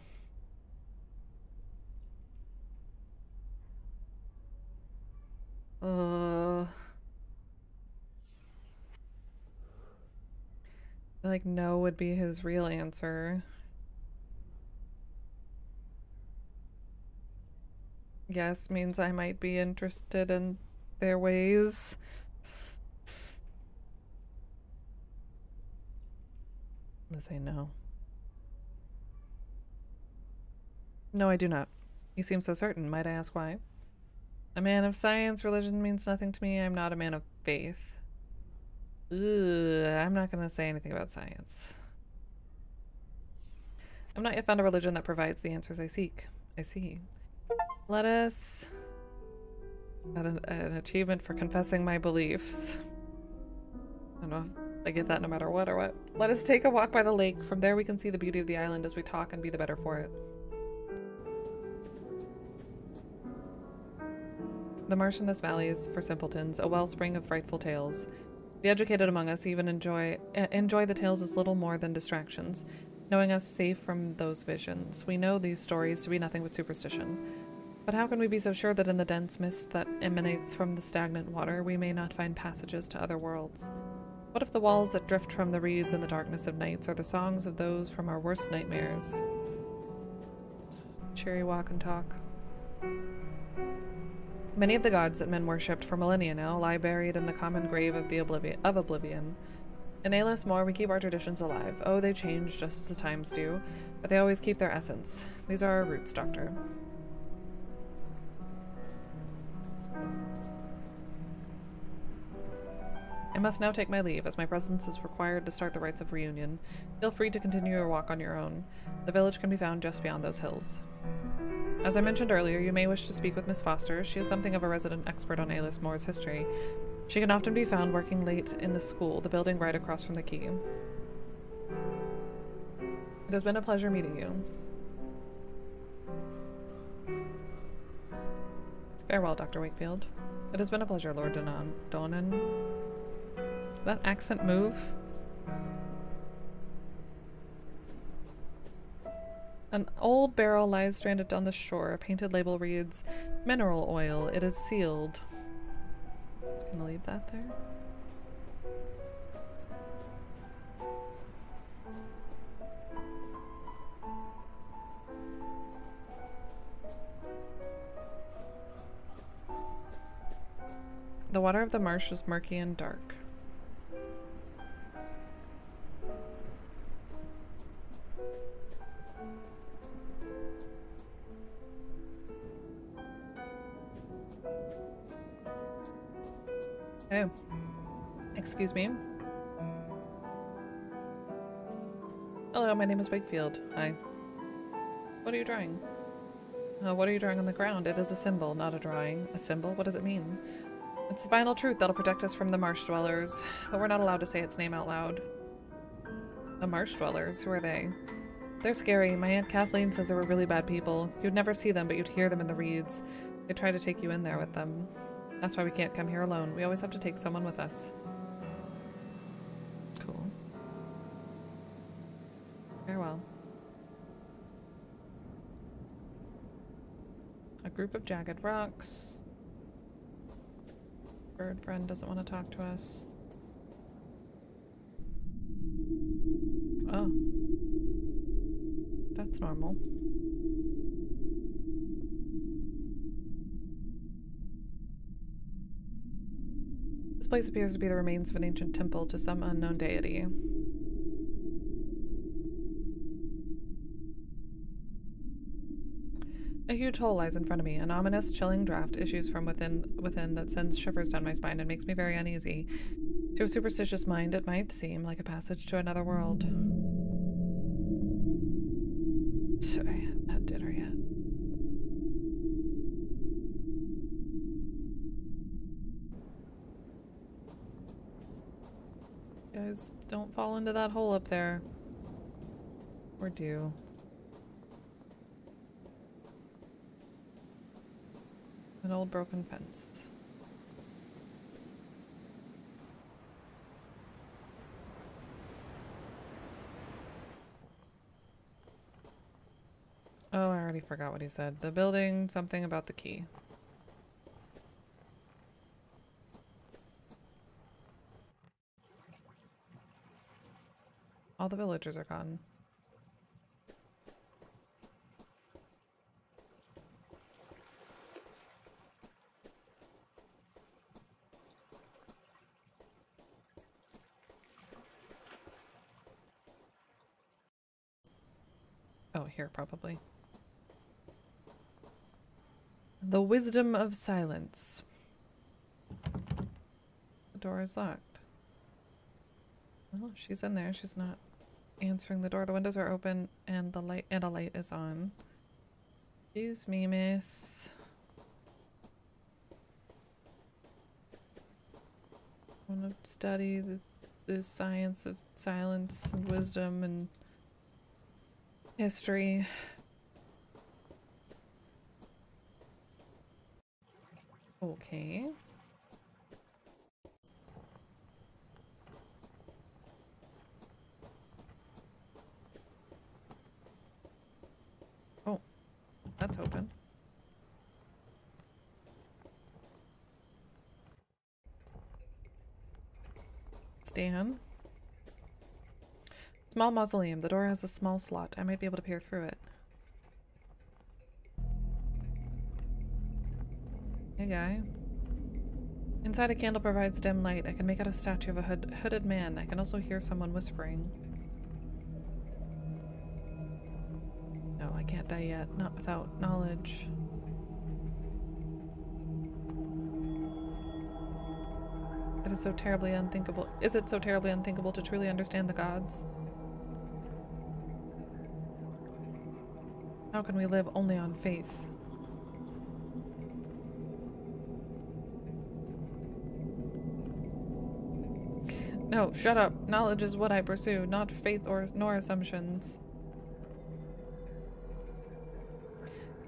Like, no would be his real answer. Yes means I might be interested in their ways. I'm gonna say no. No, I do not. You seem so certain. Might I ask why? A man of science, religion means nothing to me. I'm not a man of faith. Ugh, I'm not gonna say anything about science. I've not yet found a religion that provides the answers I seek. I see. Let us... an achievement for confessing my beliefs. I don't know if I get that no matter what or what. Let us take a walk by the lake. From there we can see the beauty of the island as we talk and be the better for it. The marsh in this valley is for simpletons, a wellspring of frightful tales. The educated among us even enjoy the tales as little more than distractions, knowing us safe from those visions. We know these stories to be nothing but superstition. But how can we be so sure that in the dense mist that emanates from the stagnant water, we may not find passages to other worlds? What if the walls that drift from the reeds in the darkness of nights are the songs of those from our worst nightmares? Cheery walk and talk. Many of the gods that men worshipped for millennia now lie buried in the common grave of the oblivion. In Alis Moor, we keep our traditions alive. Oh, they change just as the times do, but they always keep their essence. These are our roots, Doctor. I must now take my leave, as my presence is required to start the rites of reunion. Feel free to continue your walk on your own. The village can be found just beyond those hills. As I mentioned earlier, you may wish to speak with Miss Foster. She is something of a resident expert on Alis Moor's history. She can often be found working late in the school, the building right across from the quay. It has been a pleasure meeting you. Farewell, Dr. Wakefield. It has been a pleasure, Lord Donan. Did that accent move? An old barrel lies stranded on the shore. A painted label reads, "Mineral oil. It is sealed." Just gonna leave that there. The water of the marsh is murky and dark. Okay. Excuse me. Hello, my name is Wakefield. Hi. What are you drawing? What are you drawing on the ground? It is a symbol, not a drawing. A symbol? What does it mean? It's the final truth that'll protect us from the marsh dwellers, but we're not allowed to say its name out loud. The marsh dwellers? Who are they? They're scary. My Aunt Kathleen says they were really bad people. You'd never see them, but you'd hear them in the reeds. They try to take you in there with them. That's why we can't come here alone. We always have to take someone with us. Cool. Farewell. A group of jagged rocks. Bird friend doesn't want to talk to us. Oh. That's normal. This place appears to be the remains of an ancient temple to some unknown deity. A huge hole lies in front of me. An ominous, chilling draft issues from within that sends shivers down my spine and makes me very uneasy. To a superstitious mind, it might seem like a passage to another world. Sorry, I haven't had dinner yet. Guys, don't fall into that hole up there. We're due. An old broken fence. Oh, I already forgot what he said. The building, something about the key. All the villagers are gone. Oh, here, probably. The wisdom of silence. The door is locked. Oh, she's in there. She's not answering the door. The windows are open and a light is on. Excuse me, miss. I want to study the science of silence and wisdom and history. Okay. Oh, that's open. Stan. Small mausoleum. The door has a small slot. I might be able to peer through it. Hey, guy. Inside, a candle provides dim light. I can make out a statue of a hooded man. I can also hear someone whispering. No, I can't die yet. Not without knowledge. It is so terribly unthinkable. Is it so terribly unthinkable to truly understand the gods? How can we live only on faith? No, shut up. Knowledge is what I pursue, not faith nor assumptions.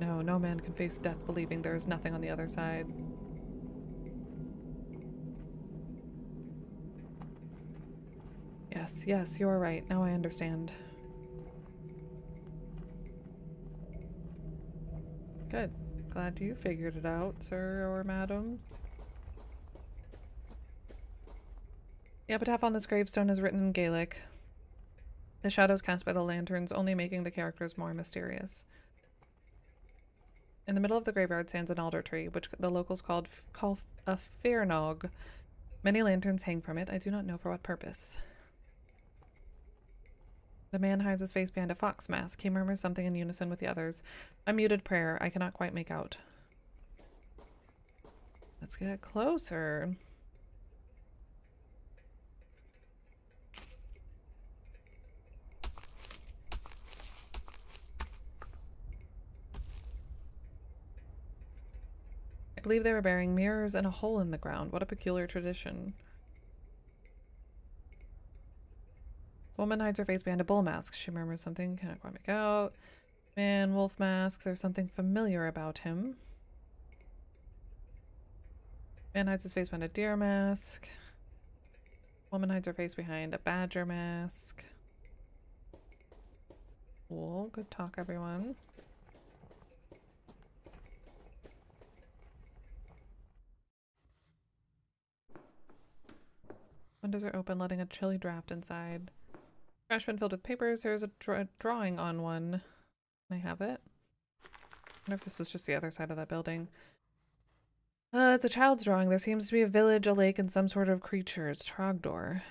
No, no man can face death believing there is nothing on the other side. Yes, yes, you're right. Now I understand. Good. Glad you figured it out, sir or madam. The epitaph on this gravestone is written in Gaelic. The shadows cast by the lanterns only making the characters more mysterious. In the middle of the graveyard stands an alder tree, which the locals call a fearnog. Many lanterns hang from it. I do not know for what purpose. The man hides his face behind a fox mask. He murmurs something in unison with the others. A muted prayer I cannot quite make out. Let's get closer. believe they were burying mirrors in a hole in the ground. What a peculiar tradition. The woman hides her face behind a bull mask. She murmurs something. Cannot quite make out. Man, wolf mask. There's something familiar about him. Man hides his face behind a deer mask. Woman hides her face behind a badger mask. Cool. Good talk, everyone. Windows are open, letting a chilly draft inside. Trash bin filled with papers. There's a drawing on one. Can I have it? I wonder if this is just the other side of that building. It's a child's drawing. There seems to be a village, a lake, and some sort of creature. It's Trogdor.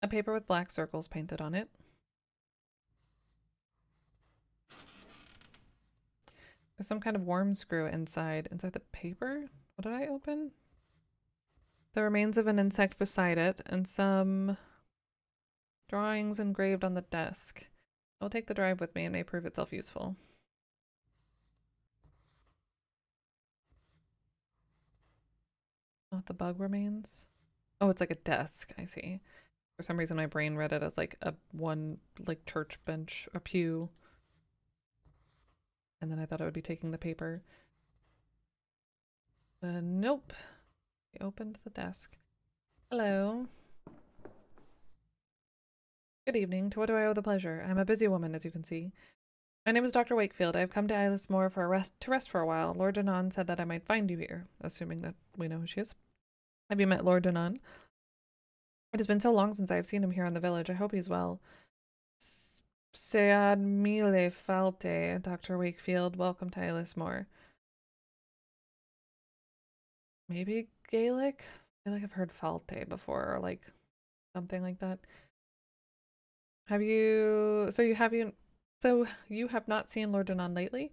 A paper with black circles painted on it. There's some kind of worm screw inside the paper. What did I open? The remains of an insect beside it and some drawings engraved on the desk. I'll take the drive with me and may prove itself useful. Not the bug remains. Oh, it's like a desk. I see. For some reason my brain read it as like a like church bench, a pew. And then I thought I would be taking the paper. Nope. We opened the desk. Hello. Good evening. To what do I owe the pleasure? I'm a busy woman, as you can see. My name is Dr. Wakefield. I have come to Eyeless Moor to rest for a while. Lord Danon said that I might find you here, assuming that we know who she is. Have you met Lord Danon? It has been so long since I have seen him here in the village. I hope he's well. Sead mille falte, Dr. Wakefield. Welcome to Eyeless Moor. Maybe Gaelic? I feel like I've heard falte before, or like something like that. So you have not seen Lord Danon lately?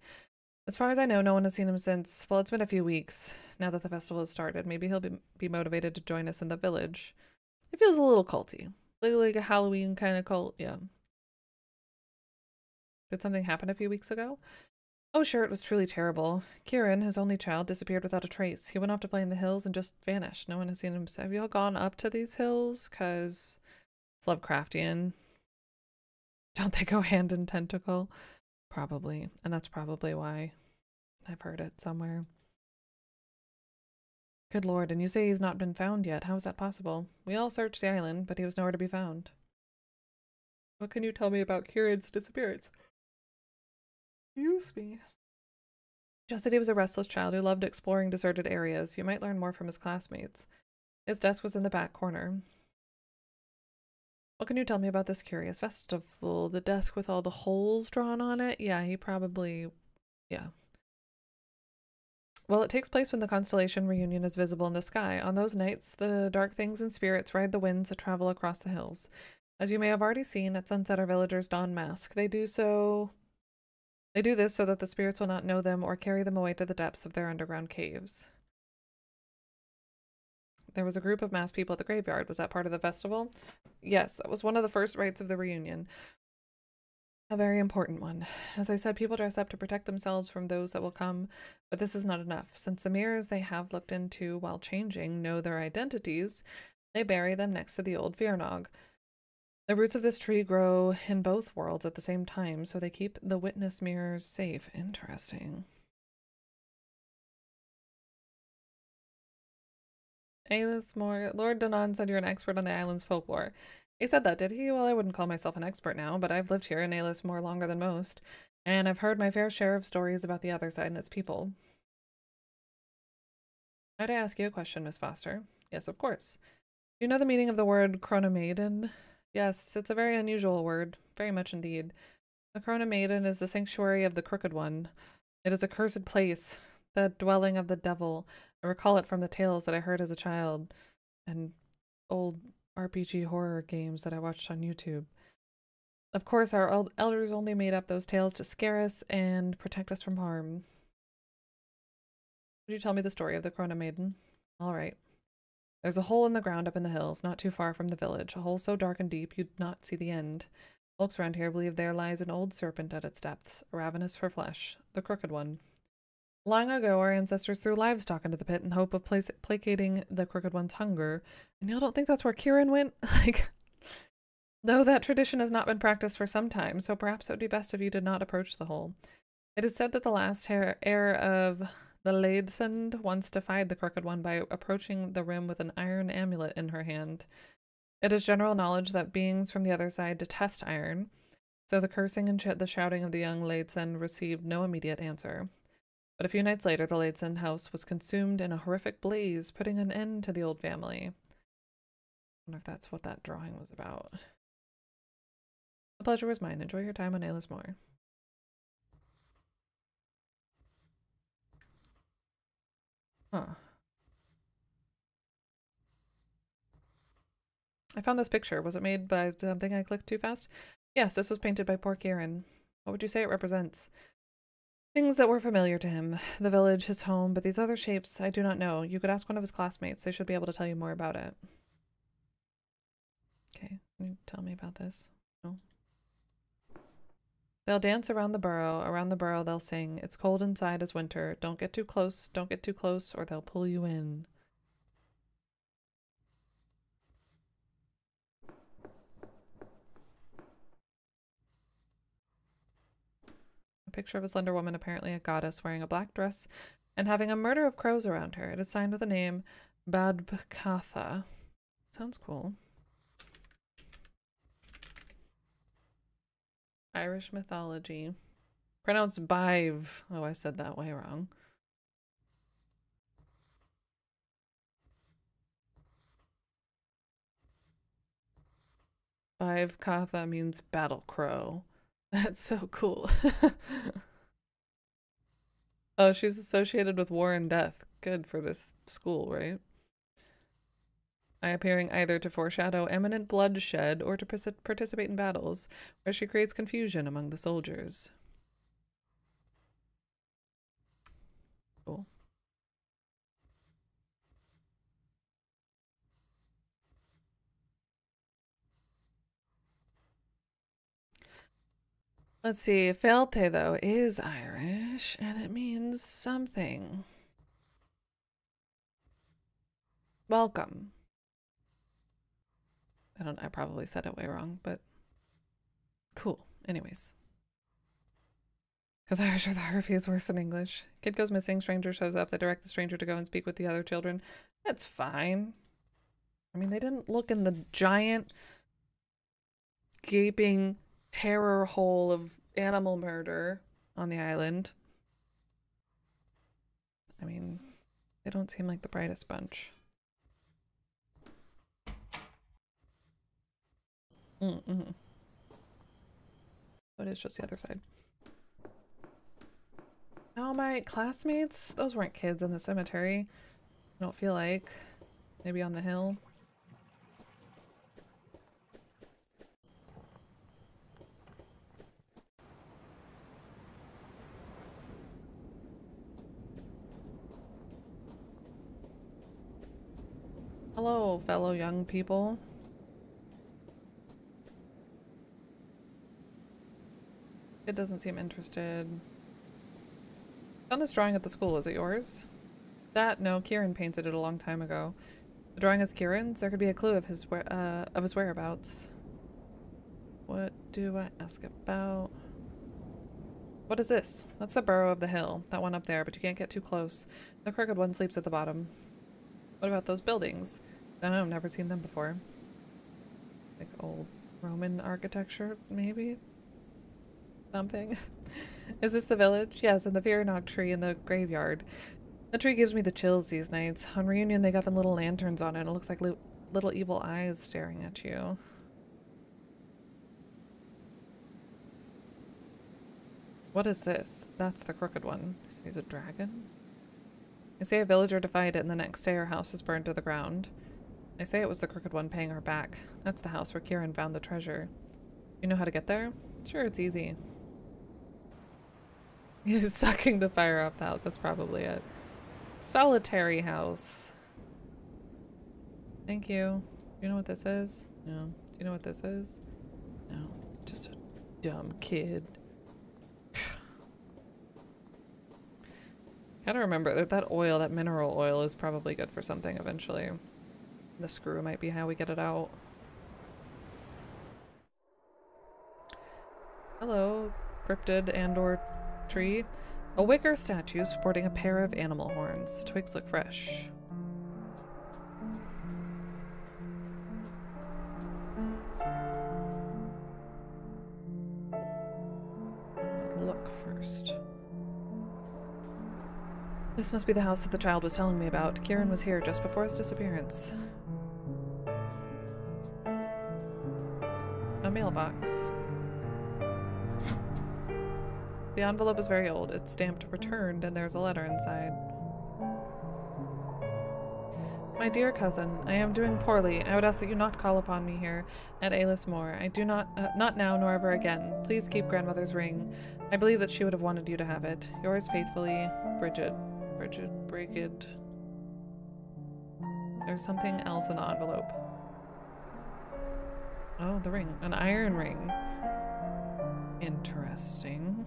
As far as I know, no one has seen him since, well, it's been a few weeks now that the festival has started. Maybe he'll be motivated to join us in the village. It feels a little culty. Like a Halloween kind of cult, yeah. Did something happen a few weeks ago? Oh, sure, it was truly terrible. Kieran, his only child, disappeared without a trace. He went off to play in the hills and just vanished. No one has seen him. Have you all gone up to these hills? Because it's Lovecraftian. Don't they go hand in tentacle? Probably. And that's probably why I've heard it somewhere. Good lord, and you say he's not been found yet. How is that possible? We all searched the island, but he was nowhere to be found. What can you tell me about Kieran's disappearance? Excuse me. Just that he was a restless child who loved exploring deserted areas. You might learn more from his classmates. His desk was in the back corner. What can you tell me about this curious festival? The desk with all the holes drawn on it? Yeah, yeah. Well, it takes place when the constellation reunion is visible in the sky. On those nights, the dark things and spirits ride the winds that travel across the hills. As you may have already seen, at sunset our villagers don masks. They do this so that the spirits will not know them or carry them away to the depths of their underground caves. There was a group of masked people at the graveyard. Was that part of the festival? Yes, that was one of the first rites of the reunion. A very important one. As I said, people dress up to protect themselves from those that will come, but this is not enough. Since the mirrors they have looked into while changing know their identities, they bury them next to the old Virnog. The roots of this tree grow in both worlds at the same time, so they keep the witness mirrors safe. Interesting. Aylis Moore. Lord Danon said you're an expert on the island's folklore. He said that, did he? Well, I wouldn't call myself an expert now, but I've lived here in Aylis Moore longer than most, and I've heard my fair share of stories about the other side and its people. Might I ask you a question, Miss Foster? Yes, of course. Do you know the meaning of the word chronomaiden? Yes, it's a very unusual word. Very much indeed. The chronomaiden is the sanctuary of the Crooked One. It is a cursed place, the dwelling of the devil. I recall it from the tales that I heard as a child and old RPG horror games that I watched on YouTube. Of course, our elders only made up those tales to scare us and protect us from harm. Would you tell me the story of the Chronomaiden? All right. There's a hole in the ground up in the hills, not too far from the village. A hole so dark and deep you'd not see the end. Folks around here believe there lies an old serpent at its depths, ravenous for flesh, the crooked one. Long ago, our ancestors threw livestock into the pit in hope of placating the crooked one's hunger. And y'all don't think that's where Kieran went? Like, though that tradition has not been practiced for some time, so perhaps it would be best if you did not approach the hole. It is said that the last heir of the Ladesund once defied the crooked one by approaching the rim with an iron amulet in her hand. It is general knowledge that beings from the other side detest iron, so the cursing and the shouting of the young Ladesund received no immediate answer. But a few nights later, the Ladesund house was consumed in a horrific blaze, putting an end to the old family. I wonder if that's what that drawing was about. The pleasure was mine. Enjoy your time on Ayla's Moor. Huh. I found this picture. Was it made by something I clicked too fast? Yes, this was painted by poor Kieran. What would you say it represents? Things that were familiar to him. The village, his home, but these other shapes I do not know. You could ask one of his classmates. They should be able to tell you more about it. Okay, can you tell me about this? No. They'll dance around the burrow. Around the burrow they'll sing. It's cold inside as winter. Don't get too close. Don't get too close or they'll pull you in. A picture of a slender woman, apparently a goddess, wearing a black dress and having a murder of crows around her. It is signed with the name Badbkatha. Sounds cool. Irish mythology. Pronounced Bive. Oh, I said that way wrong. Badbkatha means battle crow. That's so cool. Oh, she's associated with war and death. Good for this school, right? Appearing either to foreshadow imminent bloodshed or to participate in battles, where she creates confusion among the soldiers. Cool. Let's see. Felte, though, is Irish, and it means something. Welcome. I probably said it way wrong, but cool. Anyways. Because Irish orthography is worse than English. Kid goes missing, stranger shows up, they direct the stranger to go and speak with the other children. That's fine. I mean, they didn't look in the giant, gaping terror hole of animal murder on the island. I mean, they don't seem like the brightest bunch. But it's just the other side. Oh, my classmates? Those weren't kids in the cemetery. I don't feel like. Maybe on the hill. Hello, fellow young people. It doesn't seem interested. Found this drawing at the school. Is it yours? That? No, Kieran painted it a long time ago. The drawing is Kieran's? There could be a clue of his whereabouts. What do I ask about? What is this? That's the burrow of the hill. That one up there, but you can't get too close. The crooked one sleeps at the bottom. What about those buildings? I don't know, I've never seen them before. Like old Roman architecture, maybe? Something. Is this the village? Yes, and the Viranog tree in the graveyard. The tree gives me the chills these nights. On reunion, they got them little lanterns on it. It looks like little evil eyes staring at you. What is this? That's the crooked one. So he's a dragon? They say a villager defied it and the next day our house is burned to the ground. They say it was the crooked one paying her back. That's the house where Kieran found the treasure. You know how to get there? Sure, it's easy. He's sucking the fire off the house. That's probably it. Solitary house. Thank you. Do you know what this is? No. Do you know what this is? No. Just a dumb kid. Gotta remember that that oil, that mineral oil, is probably good for something eventually. The screw might be how we get it out. Hello, cryptid and/or tree. A wicker statue sporting a pair of animal horns. The twigs look fresh. Look first. This must be the house that the child was telling me about. Kieran was here just before his disappearance. A mailbox. The envelope is very old. It's stamped returned and there's a letter inside. My dear cousin, I am doing poorly. I would ask that you not call upon me here at Alis more. I do not now nor ever again. Please keep grandmother's ring. I believe that she would have wanted you to have it. Yours faithfully, Bridget. Brigid. There's something else in the envelope. Oh, the ring. An iron ring. Interesting.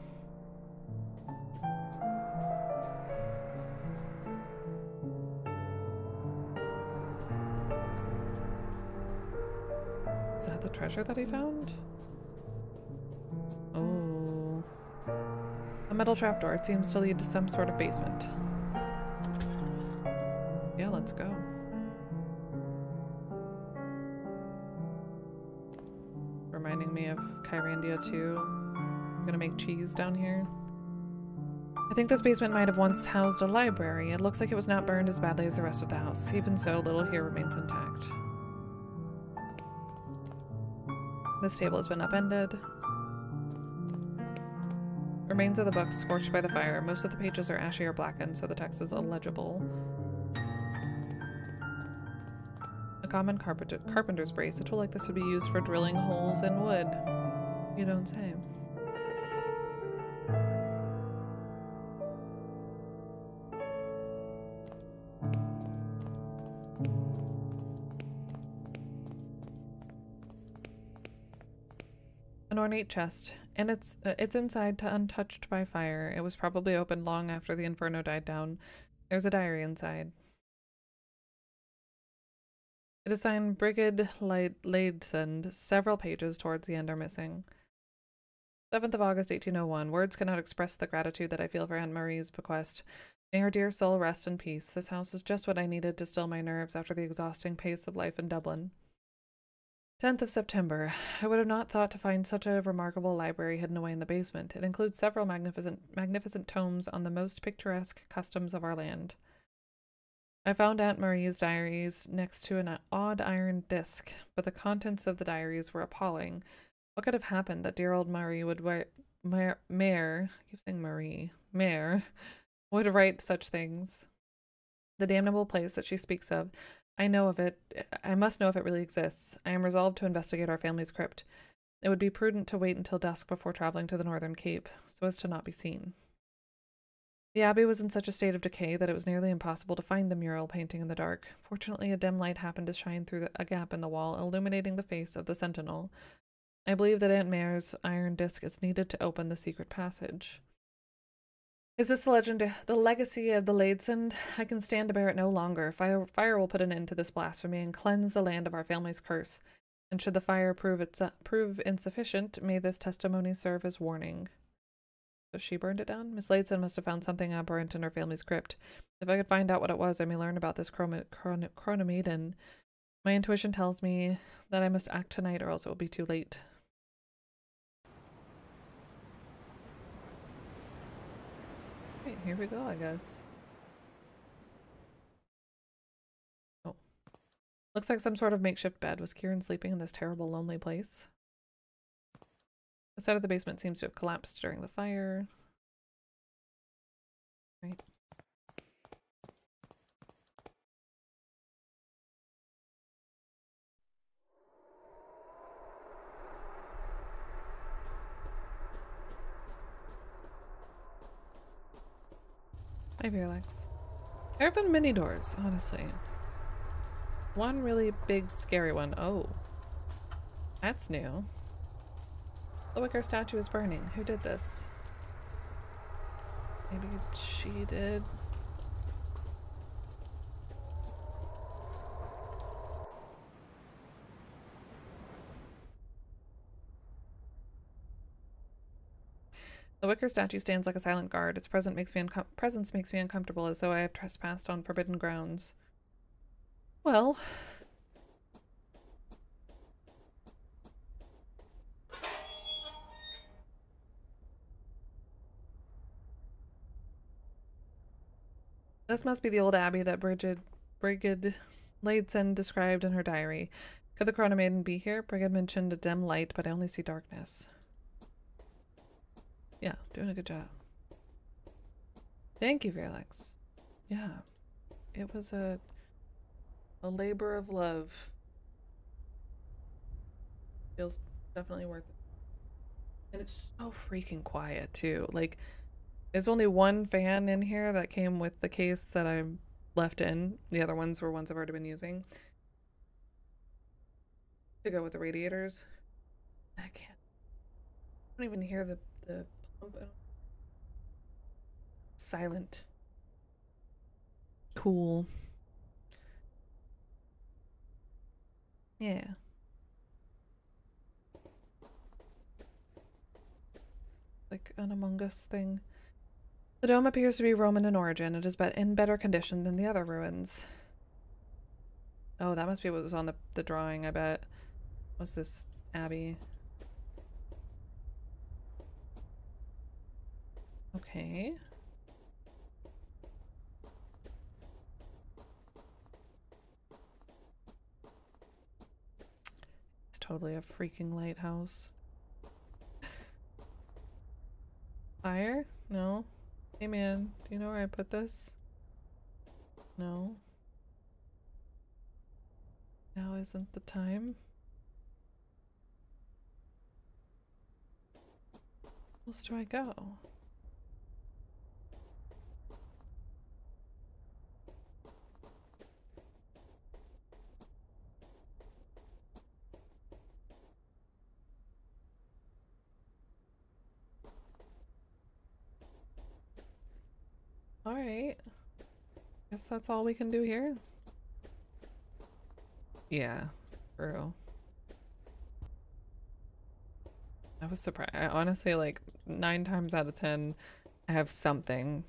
Is that the treasure that he found? Oh. A metal trapdoor. It seems to lead to some sort of basement. Yeah, let's go. Reminding me of Kyrandia too. I'm gonna make cheese down here. I think this basement might have once housed a library. It looks like it was not burned as badly as the rest of the house. Even so, little here remains intact. This table has been upended. Remains of the book scorched by the fire. Most of the pages are ashy or blackened, so the text is illegible. A common carpenter's brace. A tool like this would be used for drilling holes in wood. You don't say. An ornate chest, and it's inside untouched by fire. It was probably opened long after the inferno died down. There's a diary inside. It is signed Brigid Ladesund. Several pages towards the end are missing. 7th of August, 1801. Words cannot express the gratitude that I feel for Aunt Marie's bequest. May her dear soul rest in peace. This house is just what I needed to still my nerves after the exhausting pace of life in Dublin. 10th of September. I would have not thought to find such a remarkable library hidden away in the basement. It includes several magnificent tomes on the most picturesque customs of our land. I found Aunt Marie's diaries next to an odd iron disc, but the contents of the diaries were appalling. What could have happened that dear old Marie would Mare, I keep saying Marie, Mare, would write such things? The damnable place that she speaks of, I know of it. I must know if it really exists. I am resolved to investigate our family's crypt. It would be prudent to wait until dusk before traveling to the Northern Cape, so as to not be seen. The abbey was in such a state of decay that it was nearly impossible to find the mural painting in the dark. Fortunately, a dim light happened to shine through a gap in the wall, illuminating the face of the sentinel. I believe that Aunt Mare's iron disc is needed to open the secret passage. Is this the legend, the legacy of the Ladesund? I can stand to bear it no longer. Fire will put an end to this blasphemy and cleanse the land of our family's curse. And should the fire prove insufficient, may this testimony serve as warning. So she burned it down? Miss Ladesund must have found something abhorrent in her family's crypt. If I could find out what it was, I may learn about this chronomaiden. My intuition tells me that I must act tonight or else it will be too late. Right, here we go, I guess. Oh. Looks like some sort of makeshift bed. Was Kieran sleeping in this terrible, lonely place? The side of the basement seems to have collapsed during the fire. Right. Hi, Verlex. There have been many doors, honestly. One really big scary one. Oh. That's new. The wicker statue is burning. Who did this? Maybe she did. The wicker statue stands like a silent guard. Its presence makes me uncomfortable, as though I have trespassed on forbidden grounds. Well. This must be the old abbey that Brigid Laidson described in her diary. Could the Corona Maiden be here? Brigid mentioned a dim light, but I only see darkness. Yeah, doing a good job. Thank you, Verlex. Yeah, it was a labor of love. Feels definitely worth it. And it's so freaking quiet, too. Like, there's only one fan in here that came with the case that I left in. The other ones were ones I've already been using to go with the radiators. I don't even hear the pump. Silent. Cool. Yeah. Like an Among Us thing. The dome appears to be Roman in origin. It is in better condition than the other ruins. Oh, that must be what was on the drawing, I bet. What's this abbey? Okay. It's totally a freaking lighthouse. Fire? No. Hey man, do you know where I put this? No. Now isn't the time. Where else do I go? Alright. Guess that's all we can do here. Yeah, true. I was surprised. I honestly, like, 9 times out of 10, I have something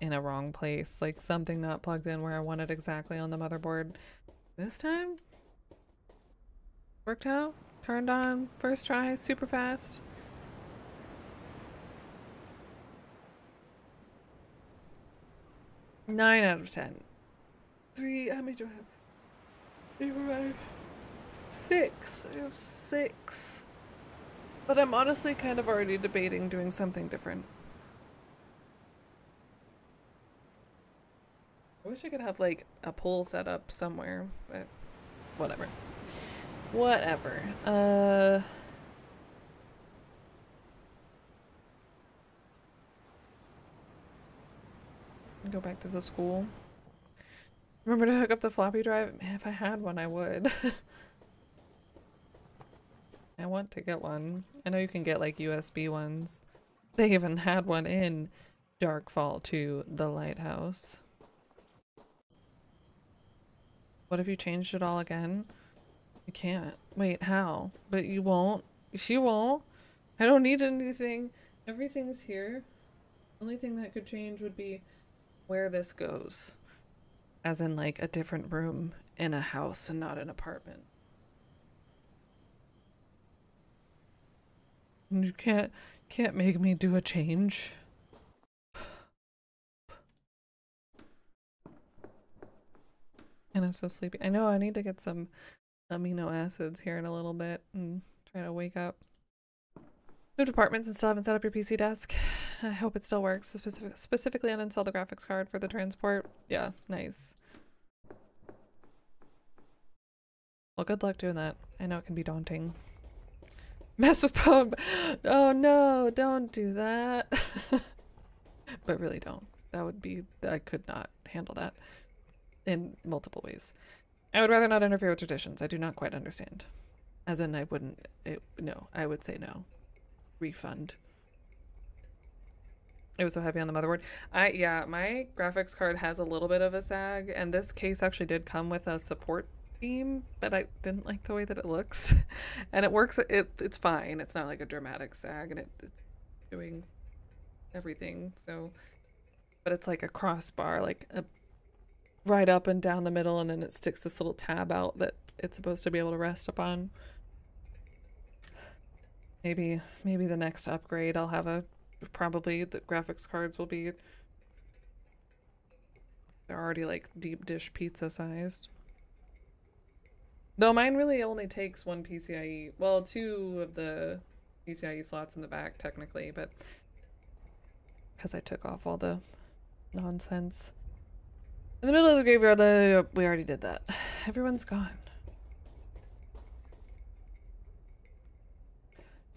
in a wrong place. Like, something not plugged in where I want it exactly on the motherboard. This time? Worked out. Turned on. First try. Super fast. Nine out of 10. 3. How many do I have? 8, 5, 6. I have 6. But I'm honestly kind of already debating doing something different. I wish I could have like a pool set up somewhere, but whatever. Whatever. Go back to the school. Remember to hook up the floppy drive? Man, if I had one, I would. I want to get one. I know you can get like USB ones. They even had one in Darkfall 2, the lighthouse. What if you changed it all again? You can't. Wait, how? But you won't. She won't. I don't need anything. Everything's here. The only thing that could change would be where this goes. As in like a different room in a house and not an apartment. You can't make me do a change. And I'm so sleepy. I know I need to get some amino acids here in a little bit and try to wake up. Moved apartments and still haven't set up your PC desk. I hope it still works. Specifically uninstall the graphics card for the transport. Yeah, nice. Well, good luck doing that. I know it can be daunting. Mess with poem. Oh no, don't do that. But really don't. That would be, I could not handle that in multiple ways. I would rather not interfere with traditions. I do not quite understand. As in, I wouldn't. No, I would say no. Refund. It was so heavy on the motherboard. Yeah, my graphics card has a little bit of a sag, and this case actually did come with a support theme, but I didn't like the way that it looks. And it works. It's fine. It's not like a dramatic sag, and it's doing everything. So, but it's like a crossbar, like a right up and down the middle, and then it sticks this little tab out that it's supposed to be able to rest upon. Maybe the next upgrade I'll have probably the graphics cards will be, they're already like deep dish pizza sized. Though mine really only takes one PCIe, well, 2 of the PCIe slots in the back technically, but because I took off all the nonsense. In the middle of the graveyard, we already did that. Everyone's gone.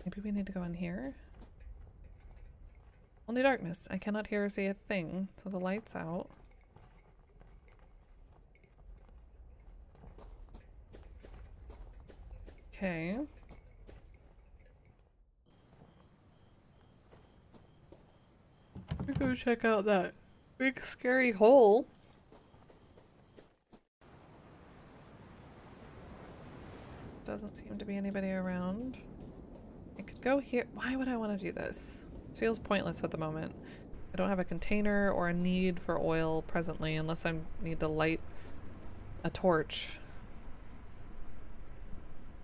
Maybe we need to go in here? Only darkness. I cannot hear or see a thing, so the light's out. Okay. We're gonna check out that big scary hole. Doesn't seem to be anybody around. I could go here. Why would I want to do this? It feels pointless at the moment. I don't have a container or a need for oil presently unless I need to light a torch.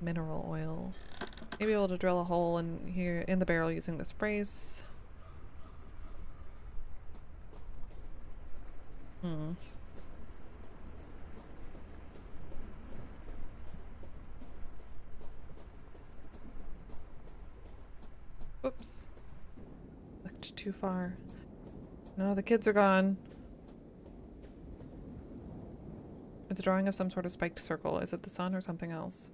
Mineral oil. Maybe able to drill a hole in here in the barrel using this brace. Whoops. Looked too far. No, the kids are gone. It's a drawing of some sort of spiked circle. Is it the sun or something else?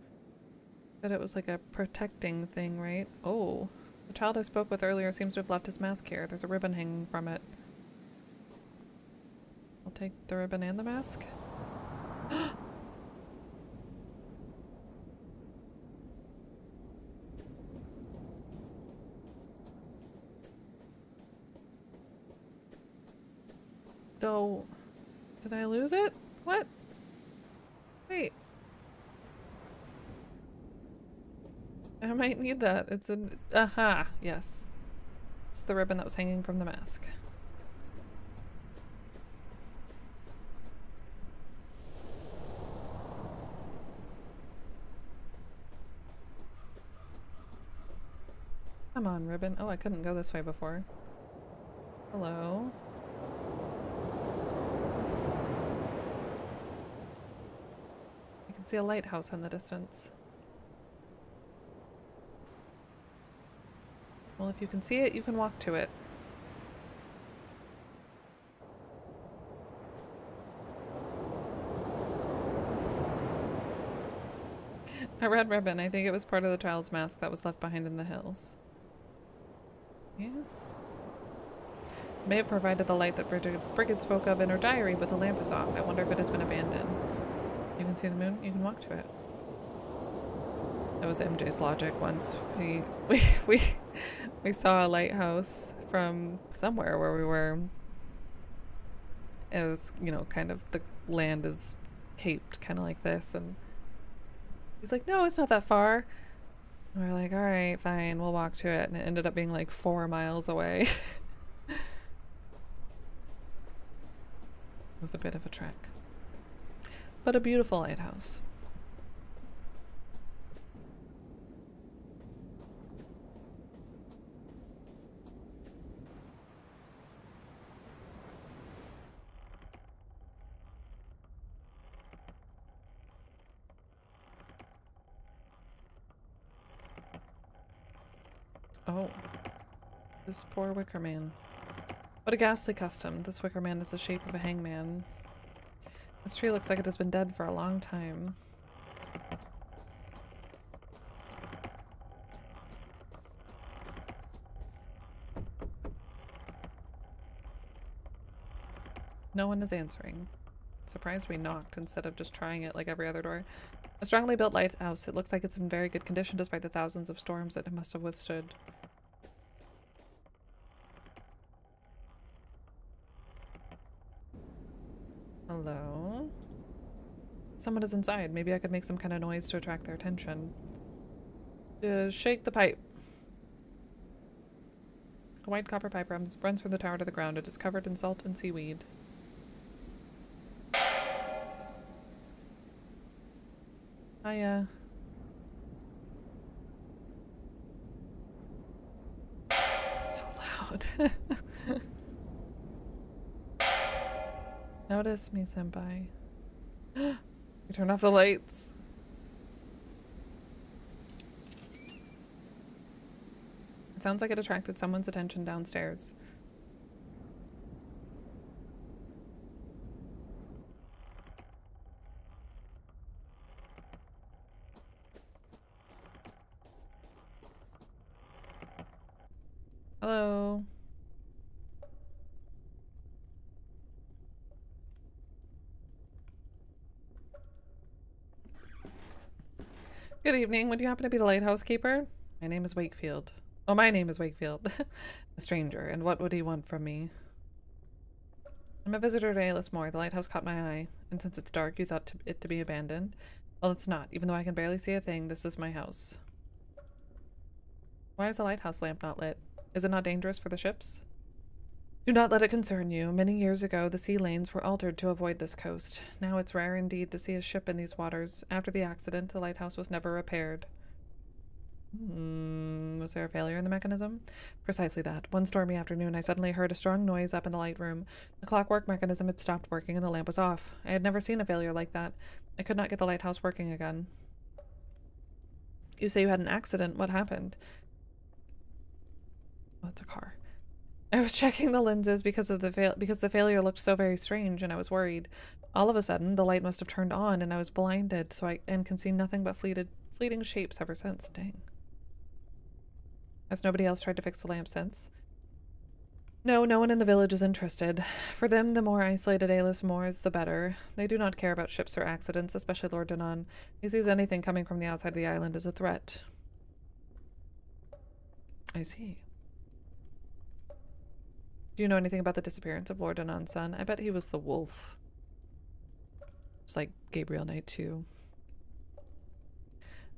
Said it was like a protecting thing, right? Oh. The child I spoke with earlier seems to have left his mask here. There's a ribbon hanging from it. I'll take the ribbon and the mask. No. Did I lose it? What? Wait. I might need that. It's an... Aha! Yes. It's the ribbon that was hanging from the mask. Come on, ribbon. Oh, I couldn't go this way before. Hello? I can see a lighthouse in the distance. Well, if you can see it, you can walk to it. A red ribbon. I think it was part of the child's mask that was left behind in the hills. Yeah. May have provided the light that Brigid spoke of in her diary, but the lamp is off. I wonder if it has been abandoned. You can see the moon? You can walk to it. That was MJ's logic once. We saw a lighthouse from somewhere where we were. It was, you know, kind of the land is caped kind of like this, and he's like, no, it's not that far. And we're like, all right, fine, we'll walk to it. And it ended up being like 4 miles away. It was a bit of a trek. But a beautiful lighthouse. Oh, this poor wicker man. What a ghastly custom. This wicker man is the shape of a hangman. This tree looks like it has been dead for a long time. No one is answering. Surprised we knocked instead of just trying it like every other door. A strongly built lighthouse. It looks like it's in very good condition despite the thousands of storms that it must have withstood. Hello? Someone is inside. Maybe I could make some kind of noise to attract their attention. Shake the pipe. A white copper pipe runs from the tower to the ground. It is covered in salt and seaweed. Hiya. It's so loud. Notice me, senpai. You turn off the lights. It sounds like it attracted someone's attention downstairs. Hello. Good evening. Would you happen to be the lighthouse keeper? My name is Wakefield. Oh, my name is Wakefield. A stranger. And what would he want from me? I'm a visitor to Aylesmore. Moor. The lighthouse caught my eye. And since it's dark, you thought it to be abandoned? Well, it's not. Even though I can barely see a thing, this is my house. Why is the lighthouse lamp not lit? Is it not dangerous for the ships? Do not let it concern you. Many years ago, the sea lanes were altered to avoid this coast. Now it's rare indeed to see a ship in these waters. After the accident, the lighthouse was never repaired. Was there a failure in the mechanism? Precisely that. One stormy afternoon, I suddenly heard a strong noise up in the light room. The clockwork mechanism had stopped working and the lamp was off. I had never seen a failure like that. I could not get the lighthouse working again. You say you had an accident. What happened? Oh, that's a car. I was checking the lenses because the failure looked so very strange, and I was worried. All of a sudden, the light must have turned on, and I was blinded, and can see nothing but fleeting shapes ever since. Dang. Has nobody else tried to fix the lamp since? No, no one in the village is interested. For them, the more isolated Aylesmore is, the better. They do not care about ships or accidents, especially Lord Danan. He sees anything coming from the outside of the island as a threat. I see. Do you know anything about the disappearance of Lord Danan's son? I bet he was the wolf. It's like Gabriel Knight too.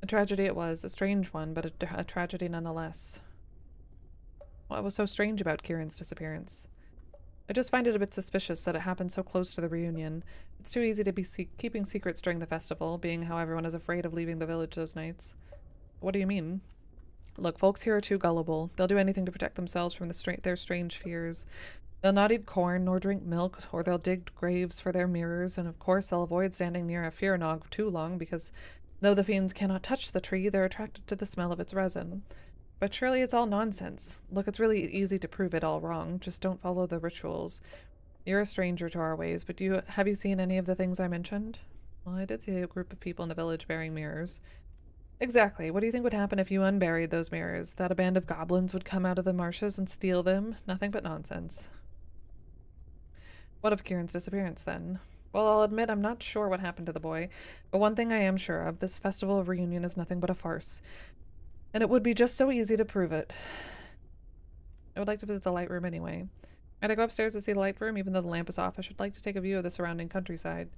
A tragedy it was, a strange one, but a tragedy nonetheless. What was so strange about Kieran's disappearance? I just find it a bit suspicious that it happened so close to the reunion. It's too easy to be keeping secrets during the festival, being how everyone is afraid of leaving the village those nights. What do you mean? Look, folks here are too gullible. They'll do anything to protect themselves from their strange fears. They'll not eat corn nor drink milk, or they'll dig graves for their mirrors, and of course they'll avoid standing near a fearnog too long because though the fiends cannot touch the tree, they're attracted to the smell of its resin. But surely it's all nonsense. Look, it's really easy to prove it all wrong. Just don't follow the rituals. You're a stranger to our ways, but have you seen any of the things I mentioned? Well, I did see a group of people in the village bearing mirrors. Exactly. What do you think would happen if you unburied those mirrors? That a band of goblins would come out of the marshes and steal them? Nothing but nonsense. What of Kieran's disappearance, then? Well, I'll admit I'm not sure what happened to the boy, but one thing I am sure of, this festival of reunion is nothing but a farce. And it would be just so easy to prove it. I would like to visit the light room anyway. Might I go upstairs to see the light room? Even though the lamp is off, I should like to take a view of the surrounding countryside.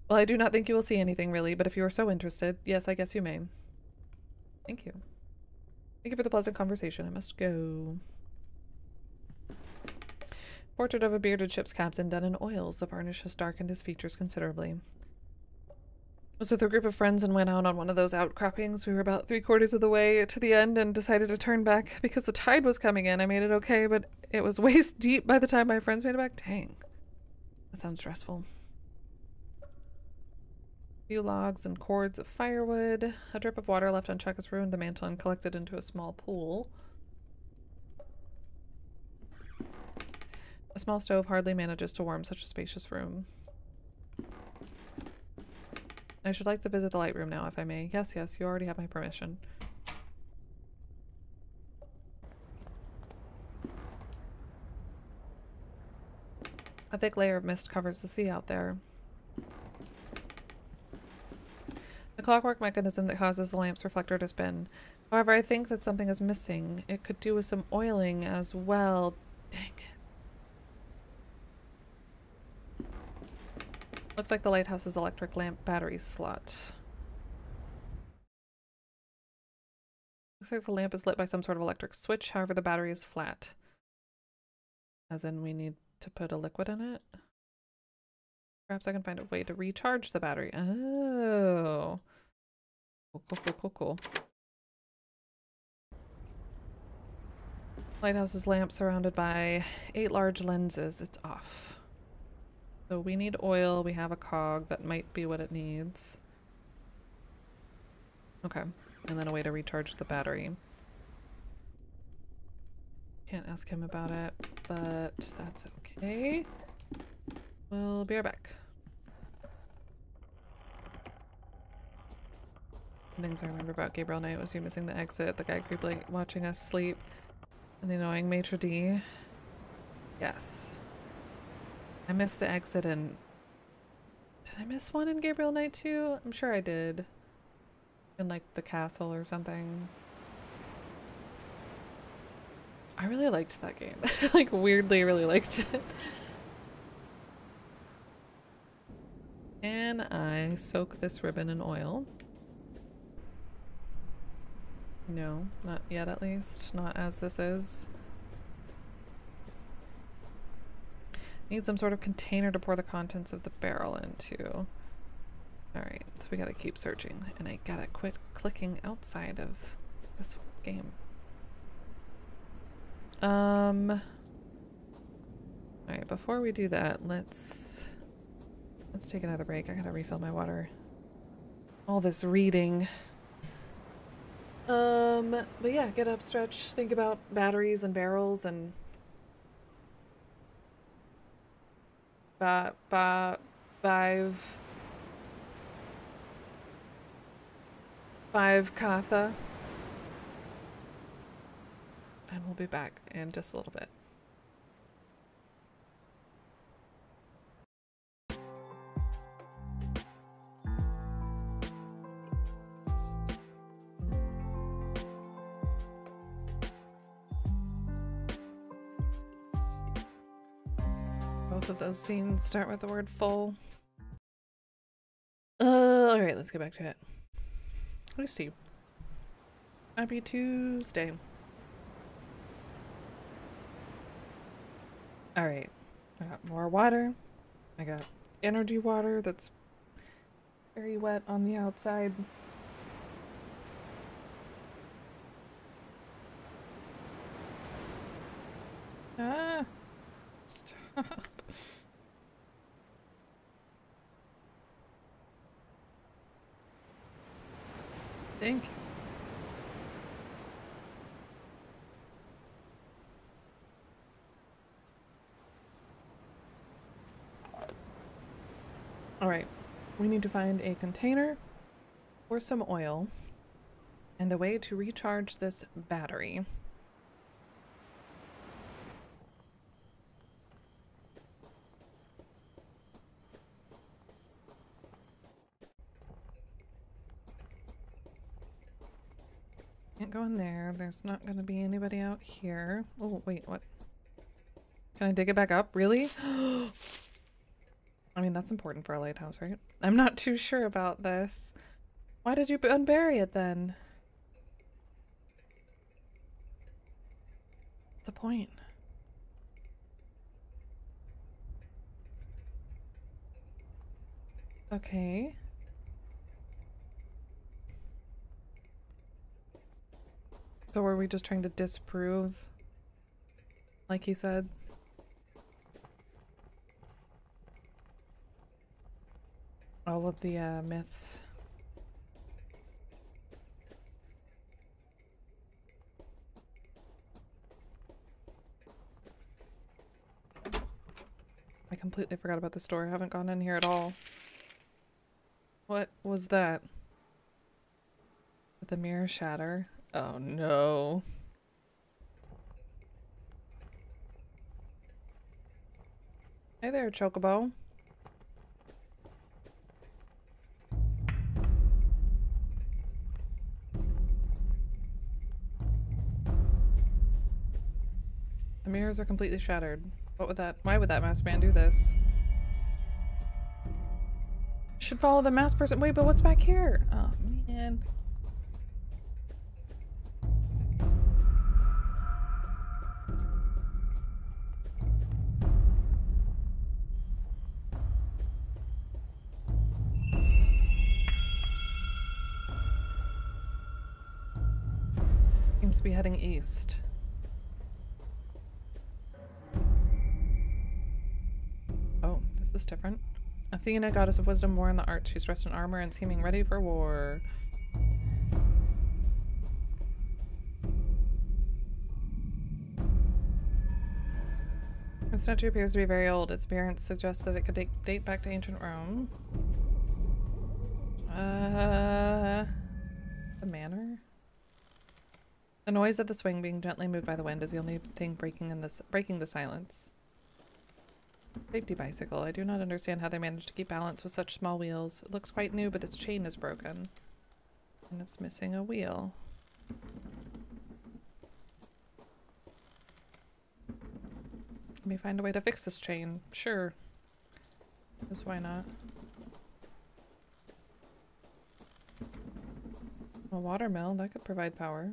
Well, I do not think you will see anything, really, but if you are so interested, yes, I guess you may. Thank you. Thank you for the pleasant conversation. I must go. Portrait of a bearded ship's captain done in oils. The varnish has darkened his features considerably. I was with a group of friends and went out on one of those outcroppings. We were about 3/4 of the way to the end and decided to turn back because the tide was coming in. I made it okay, but it was waist deep by the time my friends made it back. Dang. That sounds stressful. Few logs and cords of firewood. A drip of water left unchecked has ruined the mantle and collected into a small pool. A small stove hardly manages to warm such a spacious room. I should like to visit the light room now, if I may. Yes, yes, you already have my permission. A thick layer of mist covers the sea out there. The clockwork mechanism that causes the lamp's reflector to spin. However, I think that something is missing. It could do with some oiling as well. Dang it. Looks like the lighthouse's electric lamp battery slot. Looks like the lamp is lit by some sort of electric switch, however the battery is flat. As in we need to put a liquid in it? Perhaps I can find a way to recharge the battery. Oh. Cool. Lighthouse's lamp surrounded by 8 large lenses. It's off. So we need oil. We have a cog. That might be what it needs. Okay. And then a way to recharge the battery. Can't ask him about it, but that's okay. We'll be right back. Things I remember about Gabriel Knight was you missing the exit, the guy creepily watching us sleep, and the annoying maitre d'. Yes. I missed the exit in... Did I miss one in Gabriel Knight too? I'm sure I did. In like the castle or something. I really liked that game. Like weirdly really liked it. And I soak this ribbon in oil. No, not yet at least. Not as this is. Need some sort of container to pour the contents of the barrel into. Alright, so we gotta keep searching. And I gotta quit clicking outside of this game. Alright, before we do that, let's take another break. I gotta refill my water. All this reading. But yeah, get up, stretch, think about batteries and barrels and five Katha. And we'll be back in just a little bit. Both of those scenes start with the word full. Alright, let's get back to it. Hey, Steve. Happy Tuesday. Alright. I got more water. I got energy water that's very wet on the outside. Ah! Stop. Thank you. Alright, we need to find a container or some oil and a way to recharge this battery. Can't go in there. There's not going to be anybody out here. Oh, wait, what? Can I dig it back up? Really? I mean, that's important for a lighthouse, right? I'm not too sure about this. Why did you unbury it then? The point. Okay. So were we just trying to disprove, like he said? All of the myths. I completely forgot about the store. I haven't gone in here at all. What was that? Did the mirror shatter? Oh no. Hey there, Chocobo. The mirrors are completely shattered. Why would that masked man do this? Should follow the masked person. Wait, but what's back here? Oh, man. Seems to be heading east. Oh, this is different. Athena, goddess of wisdom, war in the arts. She's dressed in armor and seeming ready for war. The statue appears to be very old. Its appearance suggests that it could date back to ancient Rome. The manor? The noise of the swing being gently moved by the wind is the only thing breaking the silence. Safety bicycle. I do not understand how they managed to keep balance with such small wheels. It looks quite new, but its chain is broken. And it's missing a wheel. Let me find a way to fix this chain. Sure. Because why not? A water mill, that could provide power.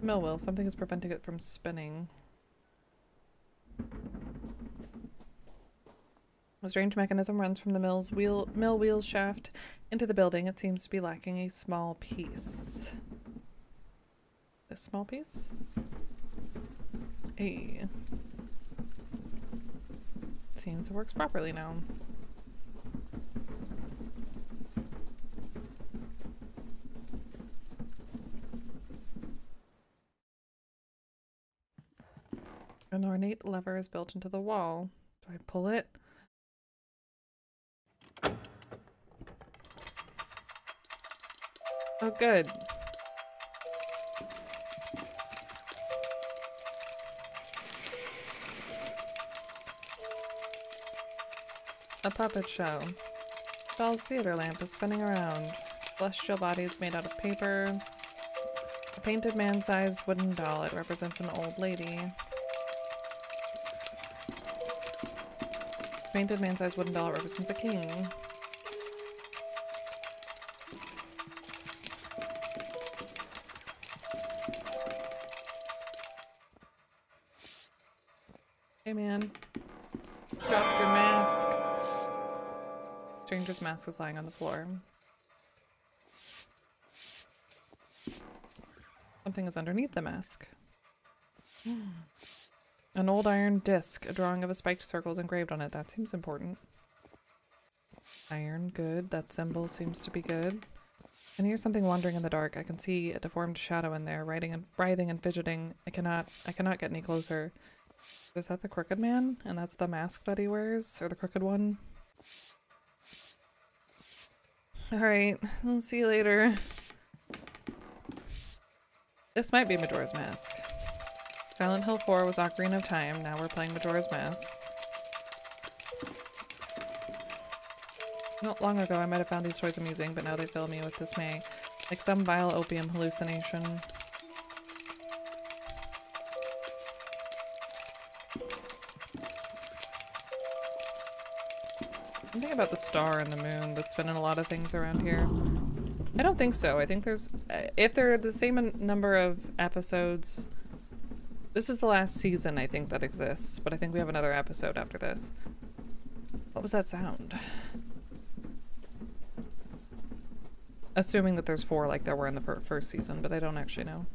Mill wheel, something is preventing it from spinning. A strange mechanism runs from the mill wheel shaft into the building. It seems to be lacking a small piece. This small piece? Hey. Seems it works properly now. An ornate lever is built into the wall. Do I pull it? Oh, good. A puppet show. Doll's theater lamp is spinning around. Celestial bodies made out of paper. A painted man-sized wooden doll. It represents an old lady. Painted man-sized wooden doll represents a king. Hey man, drop your mask. Stranger's mask is lying on the floor. Something is underneath the mask. An old iron disc. A drawing of a spiked circle is engraved on it. That seems important. Iron, good. That symbol seems to be good. And here's something wandering in the dark. I can see a deformed shadow in there, writhing and fidgeting. I cannot get any closer. Is that the crooked man? And that's the mask that he wears? Or the crooked one? Alright, I'll see you later. This might be Majora's Mask. Silent Hill 4 was Ocarina of Time, now we're playing Majora's Mask. Not long ago I might have found these toys amusing, but now they fill me with dismay. Like some vile opium hallucination. Something about the star and the moon that's been in a lot of things around here. I don't think so. I think there's... if they're the same number of episodes... This is the last season, I think, that exists, but I think we have another episode after this. What was that sound? Assuming that there's 4 like there were in the first season, but I don't actually know.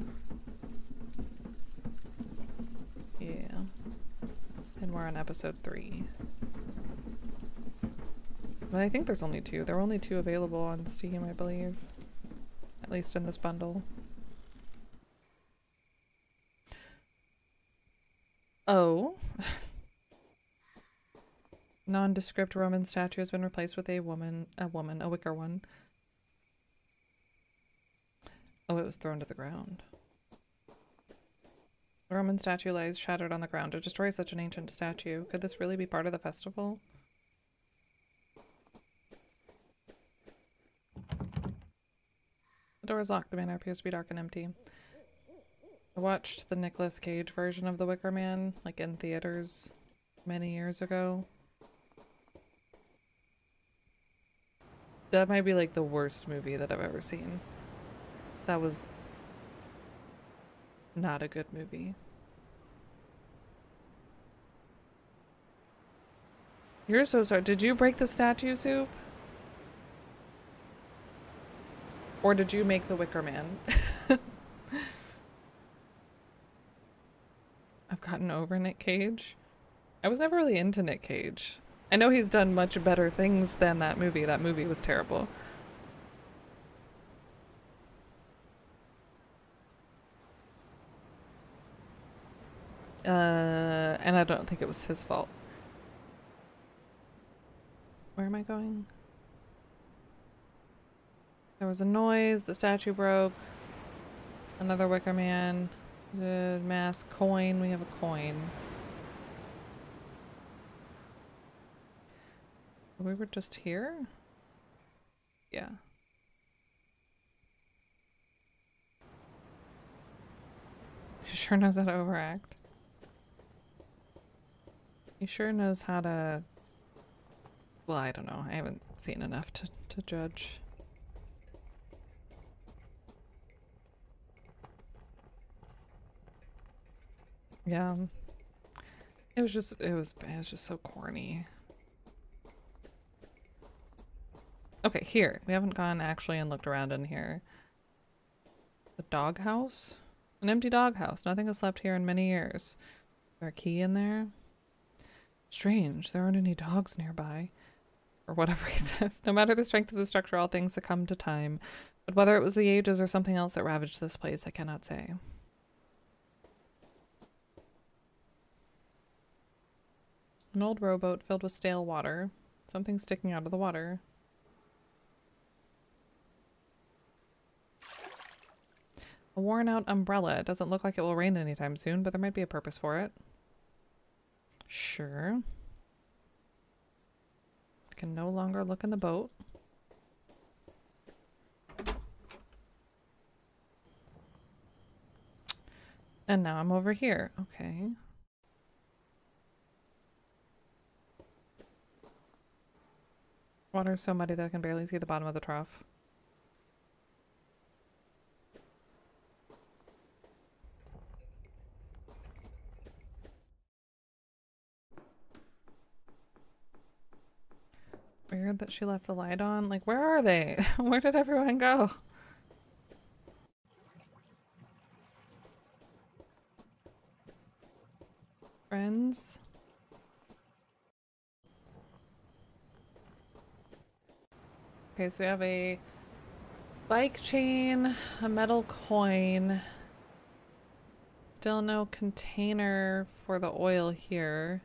Yeah. And we're on episode 3. But I think there's only 2. There were only 2 available on Steam, I believe. At least in this bundle. Oh. Nondescript Roman statue has been replaced with a wicker one. Oh, it was thrown to the ground. The Roman statue lies shattered on the ground. To destroy such an ancient statue. Could this really be part of the festival? The door is locked. The manor appears to be dark and empty. I watched the Nicolas Cage version of The Wicker Man, like in theaters many years ago. That might be like the worst movie that I've ever seen. That was not a good movie. You're so sorry. Did you break the statue, Soup? Or did you make the Wicker Man? I've gotten over Nick Cage. I was never really into Nick Cage. I know he's done much better things than that movie. That movie was terrible. And I don't think it was his fault. Where am I going? There was a noise, the statue broke. Another Wicker Man. Good mask, coin, we have a coin. We were just here? Yeah. He sure knows how to overact. He sure knows how to... Well, I don't know. I haven't seen enough to judge. Yeah. It was just so corny. Okay, here. We haven't gone actually and looked around in here. The doghouse? An empty doghouse. Nothing has slept here in many years. Is there a key in there? Strange. There aren't any dogs nearby. Or whatever he says. No matter the strength of the structure, all things succumb to time. But whether it was the ages or something else that ravaged this place, I cannot say. An old rowboat filled with stale water. Something sticking out of the water. A worn out umbrella. It doesn't look like it will rain anytime soon, but there might be a purpose for it. Sure. I can no longer look in the boat. And now I'm over here. Okay. Water is so muddy that I can barely see the bottom of the trough. Weird that she left the light on. Like, where are they? Where did everyone go? Friends? Okay, so we have a bike chain, a metal coin. Still no container for the oil here.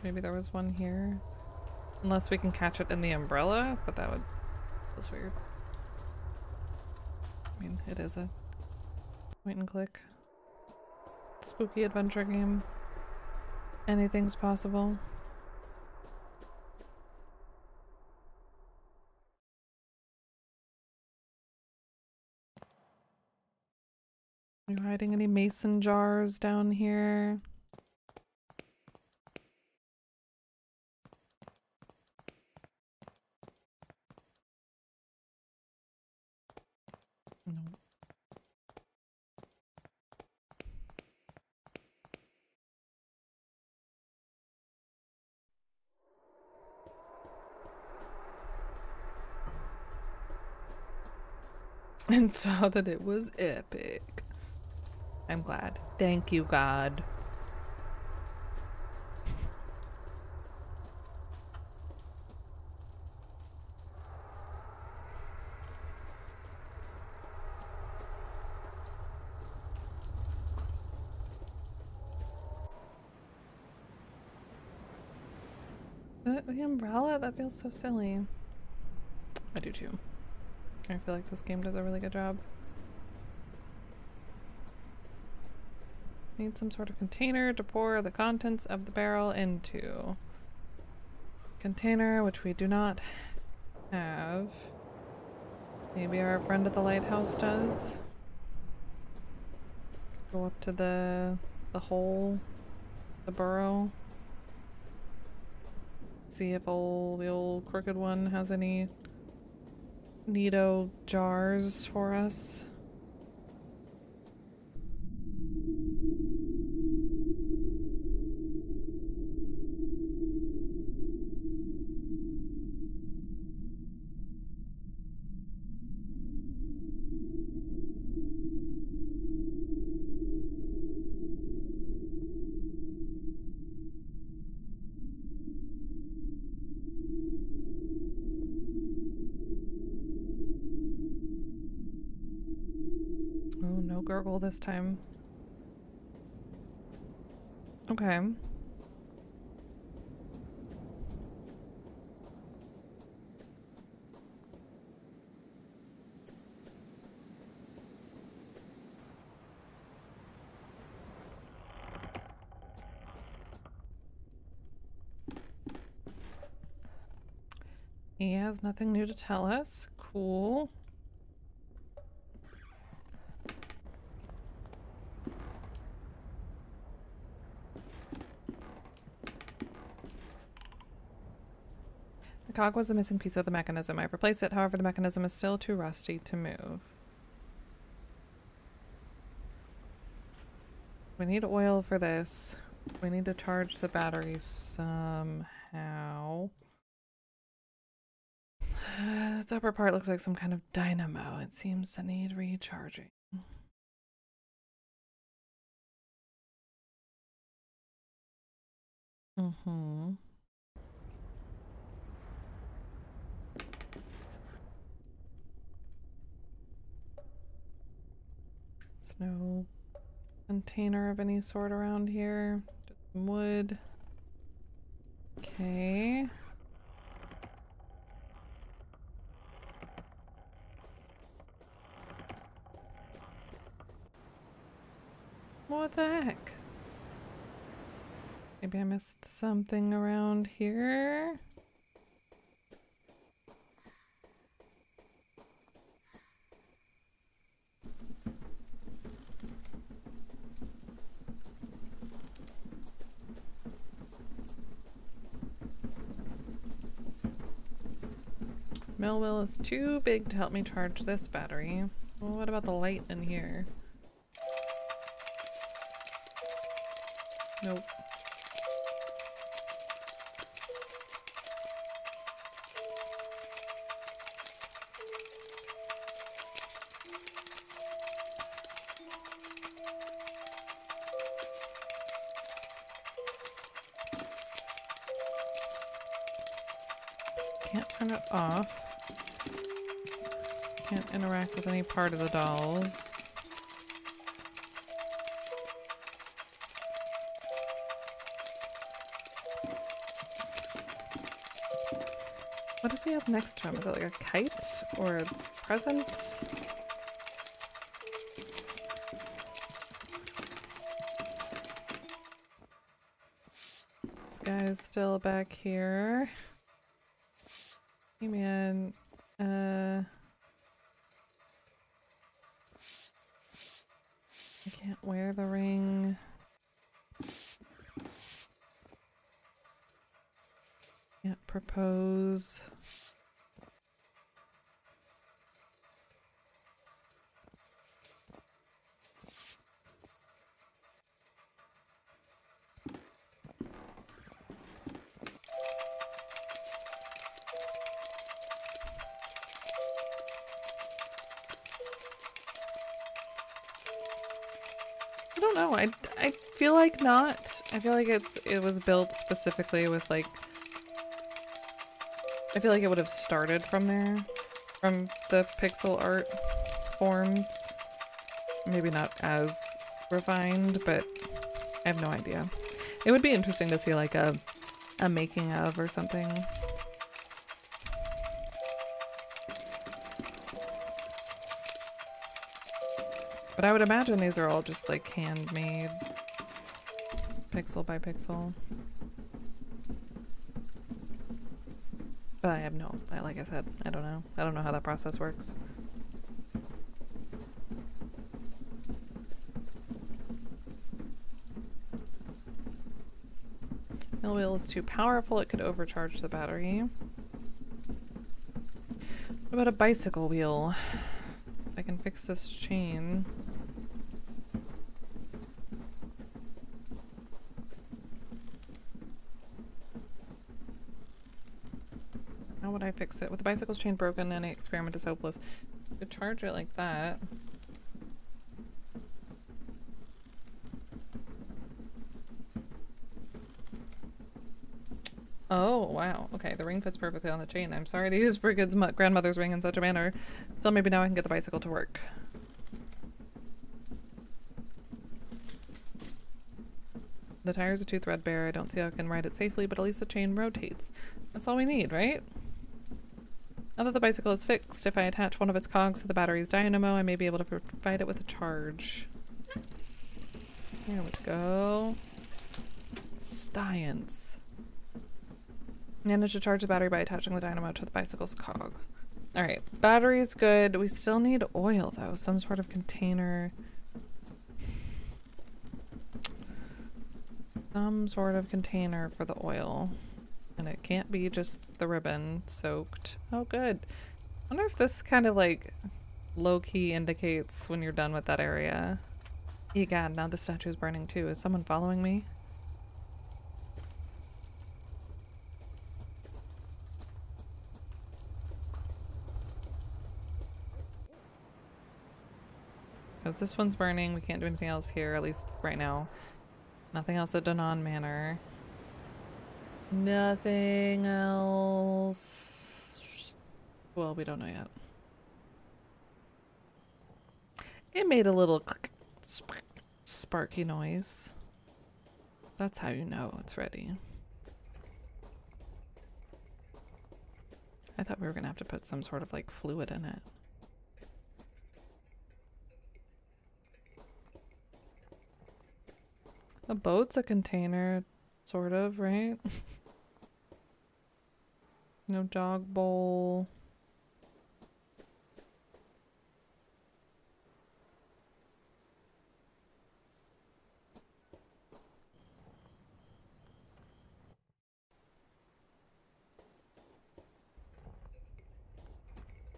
Maybe there was one here. Unless we can catch it in the umbrella, but that would... Feels weird. I mean, it is a point and click spooky adventure game. Anything's possible. Are you hiding any mason jars down here? No. And saw that it was epic. I'm glad. Thank you, God. The umbrella? That feels so silly. I do too. I feel like this game does a really good job. Need some sort of container to pour the contents of the barrel into. Container, which we do not have. Maybe our friend at the lighthouse does. Go up to the hole, the burrow. See if the old crooked one has any neato jars for us. Oh, no gurgle this time. Okay. He has nothing new to tell us. Cool. The cog was a missing piece of the mechanism. I've replaced it, however the mechanism is still too rusty to move. We need oil for this. We need to charge the battery somehow. This upper part looks like some kind of dynamo. It seems to need recharging. Mm-hmm. There's no container of any sort around here. Just some wood. Okay. What the heck? Maybe I missed something around here. Millwheel is too big to help me charge this battery. Well, what about the light in here? Nope. Can't turn it off. Can't interact with any part of the dolls. What does he have next to him? Is it like a kite or a present? This guy is still back here. Hey man, I can't wear the ring. Can't propose. I don't know. I feel like not. I feel like it was built specifically with like. I feel like it would have started from there, from the pixel art forms. Maybe not as refined, but I have no idea. It would be interesting to see like a making of or something. But I would imagine these are all just like handmade pixel by pixel. But I have no, like I said, I don't know. I don't know how that process works. Mill wheel is too powerful, it could overcharge the battery. What about a bicycle wheel? I can fix this chain. How would I fix it? With the bicycle's chain broken, any experiment is hopeless. You could charge it like that. Oh, wow. Okay, the ring fits perfectly on the chain. I'm sorry to use Brigid's grandmother's ring in such a manner. So maybe now I can get the bicycle to work. The tires are too threadbare. I don't see how I can ride it safely, but at least the chain rotates. That's all we need, right? Now that the bicycle is fixed, if I attach one of its cogs to the battery's dynamo, I may be able to provide it with a charge. There we go. Science. Manage to charge the battery by attaching the dynamo to the bicycle's cog. Alright, battery's good. We still need oil though. Some sort of container. Some sort of container for the oil. And it can't be just the ribbon soaked. Oh good. I wonder if this kind of like low-key indicates when you're done with that area. Egad, now the statue is burning too. Is someone following me? Because this one's burning, we can't do anything else here, at least right now. Nothing else at Danon Manor. Nothing else. Well, we don't know yet. It made a little sparky noise. That's how you know it's ready. I thought we were gonna have to put some sort of like fluid in it. A boat's a container, sort of, right? No dog bowl.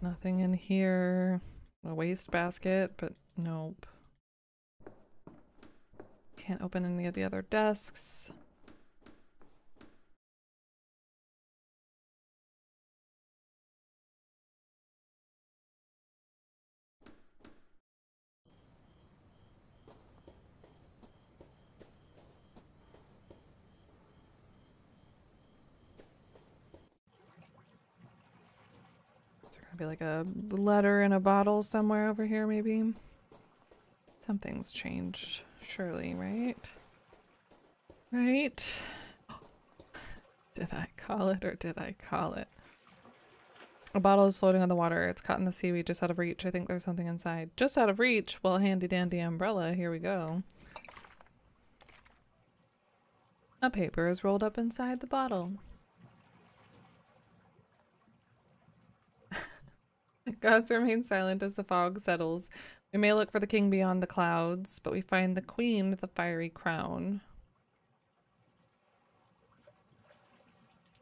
Nothing in here. A wastebasket, but nope. Can't open any of the other desks. Is there gonna be like a letter in a bottle somewhere over here, maybe? Something's changed. Surely, right? Right? Did I call it or did I call it? A bottle is floating on the water. It's caught in the seaweed just out of reach. I think there's something inside. Just out of reach? Well, handy dandy umbrella. Here we go. A paper is rolled up inside the bottle. Gods remain silent as the fog settles. We may look for the king beyond the clouds, but we find the queen with a fiery crown.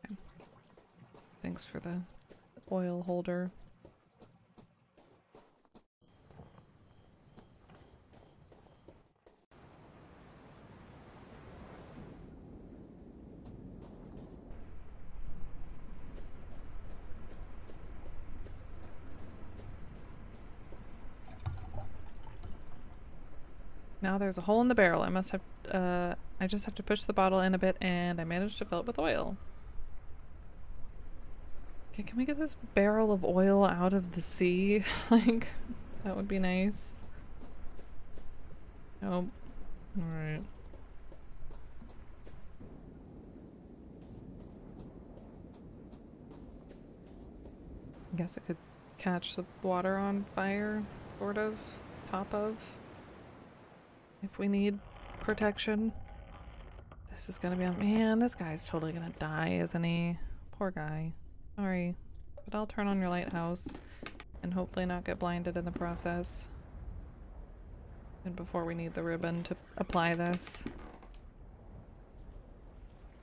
Okay. Thanks for the oil holder. Now there's a hole in the barrel. I just have to push the bottle in a bit and I managed to fill it with oil. Okay, can we get this barrel of oil out of the sea? Like, that would be nice. Nope. Alright. I guess it could catch the water on fire, sort of, top of. If we need protection. This is gonna be a man. This guy's totally gonna die, isn't he? Poor guy. Sorry. But I'll turn on your lighthouse and hopefully not get blinded in the process. And before we need the ribbon to apply this.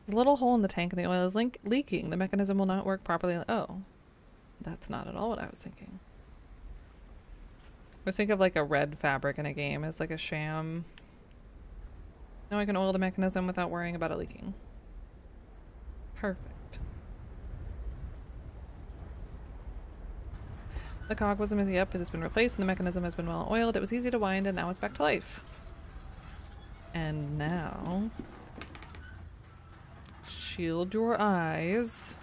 The little hole in the tank and the oil is leaking. The mechanism will not work properly. Oh. That's not at all what I was thinking. I was thinking of like a red fabric in a game as like a sham. Now I can oil the mechanism without worrying about it leaking. Perfect. The cog was missing. Yep, it has been replaced and the mechanism has been well oiled. It was easy to wind and now it's back to life. And now... shield your eyes.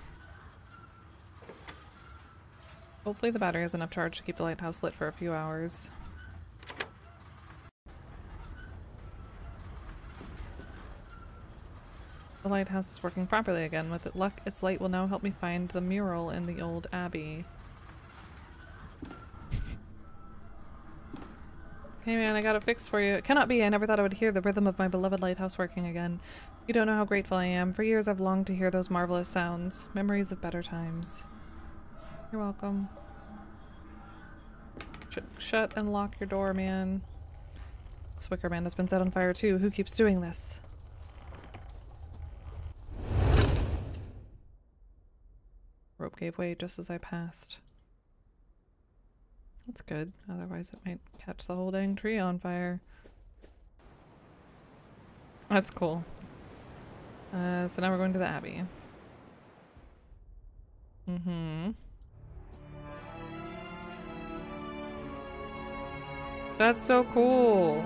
Hopefully the battery has enough charge to keep the lighthouse lit for a few hours. The lighthouse is working properly again. With luck, its light will now help me find the mural in the old abbey. Hey man, I got it fixed for you. It cannot be. I never thought I would hear the rhythm of my beloved lighthouse working again. You don't know how grateful I am. For years I've longed to hear those marvelous sounds. Memories of better times. You're welcome. Shut and lock your door, man. This wicker man has been set on fire too. Who keeps doing this? Rope gave way just as I passed. That's good. Otherwise it might catch the whole dang tree on fire. That's cool. So now we're going to the abbey. Mm-hmm. That's so cool.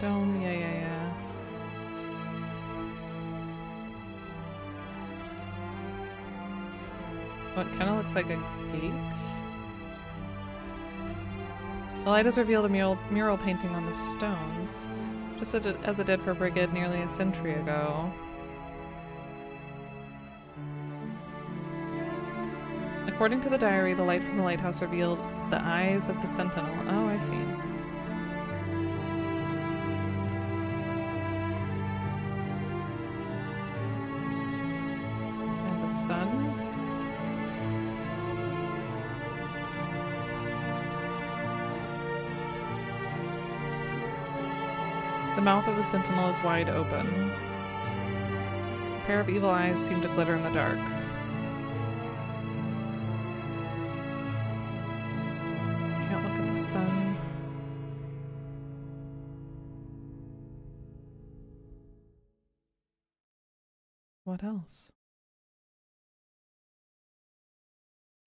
Dome, yeah. Oh, it kind of looks like a gate. The light has revealed a mural painting on the stones, just as it did for Brigid nearly a century ago. According to the diary, the light from the lighthouse revealed the eyes of the sentinel. Oh, I see. And the sun? The mouth of the sentinel is wide open. A pair of evil eyes seem to glitter in the dark. Can't look at the sun. What else?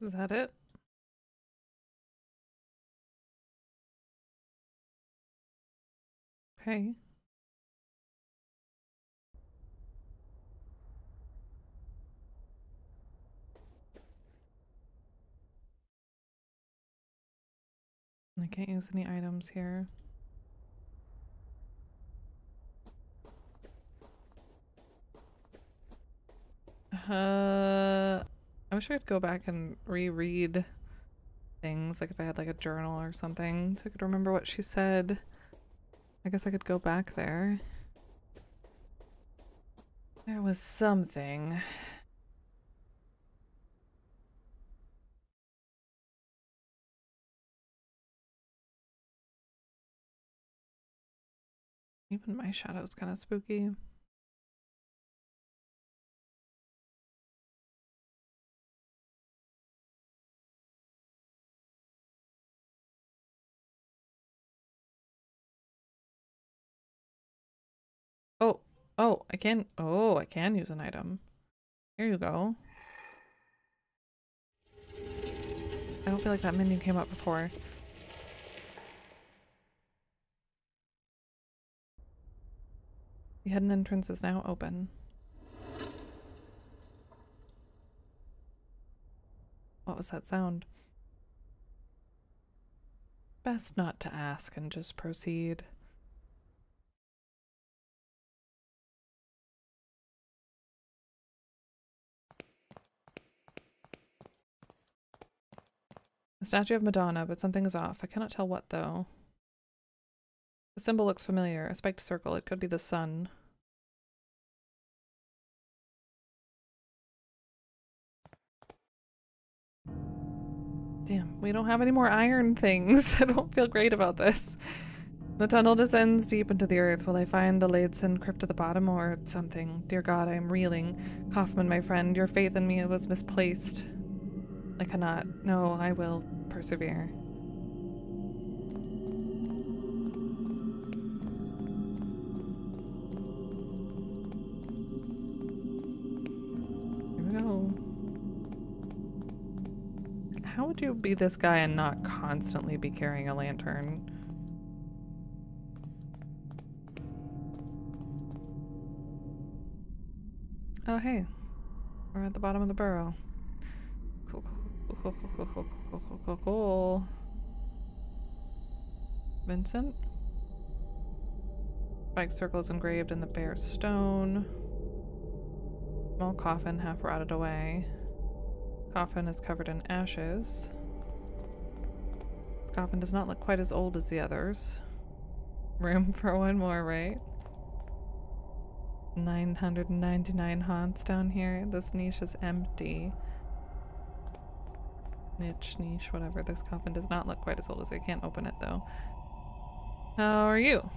Is that it? Okay. I can't use any items here. I wish I could go back and reread things, like if I had like a journal or something, so I could remember what she said. I guess I could go back there. There was something. Even my shadow's kind of spooky. I can use an item. Here you go. I don't feel like that menu came up before. The hidden entrance is now open. What was that sound? Best not to ask and just proceed. A statue of Madonna, but something is off. I cannot tell what, though. The symbol looks familiar. A spiked circle. It could be the sun. Damn, we don't have any more iron things. I don't feel great about this. The tunnel descends deep into the earth. Will I find the Laidson crypt at the bottom or something? Dear God, I am reeling. Kaufman, my friend, your faith in me was misplaced. I cannot. No, I will persevere. Here we go. How would you be this guy and not constantly be carrying a lantern? Oh, hey. We're at the bottom of the burrow. Cool, cool, cool, cool, cool, cool, cool, cool, cool. Vincent? Spike circle is engraved in the bare stone. Small coffin half rotted away. Coffin is covered in ashes. This coffin does not look quite as old as the others. Room for one more, right? 999 haunts down here. This niche is empty. Niche, whatever. This coffin does not look quite as old as I can't open it though. How are you?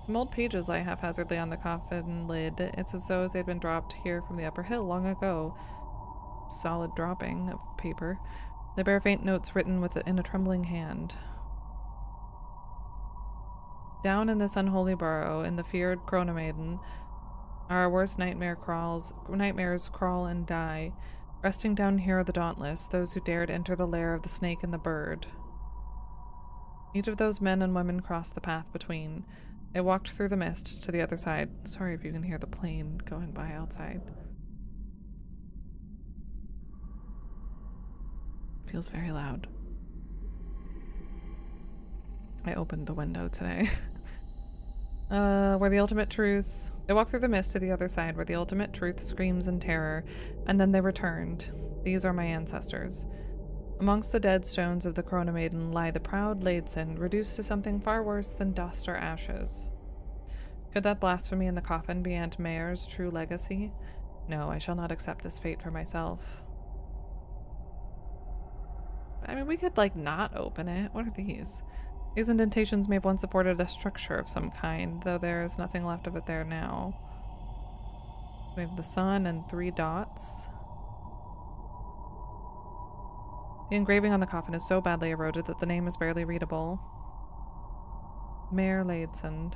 Some old pages lie haphazardly on the coffin lid. It's as though they'd been dropped here from the upper hill long ago. Solid dropping of paper. They bear faint notes written in a trembling hand. Down in this unholy burrow, in the feared Chronomaiden, our worst nightmares crawl and die. Resting down here are the dauntless, those who dared enter the lair of the snake and the bird. Each of those men and women crossed the path between. They walked through the mist to the other side. Sorry if you can hear the plane going by outside. Feels very loud. I opened the window today. Where the ultimate truth... They walked through the mist to the other side, where the ultimate truth screams in terror, and then they returned. These are my ancestors. Amongst the dead stones of the Chronomaiden lie the proud Laidson, reduced to something far worse than dust or ashes. Could that blasphemy in the coffin be Aunt Mayer's true legacy? No, I shall not accept this fate for myself. I mean, we could, like, not open it. What are these? These indentations may have once supported a structure of some kind, though there is nothing left of it there now. We have the sun and 3 dots. The engraving on the coffin is so badly eroded that the name is barely readable. Mayor Laidson.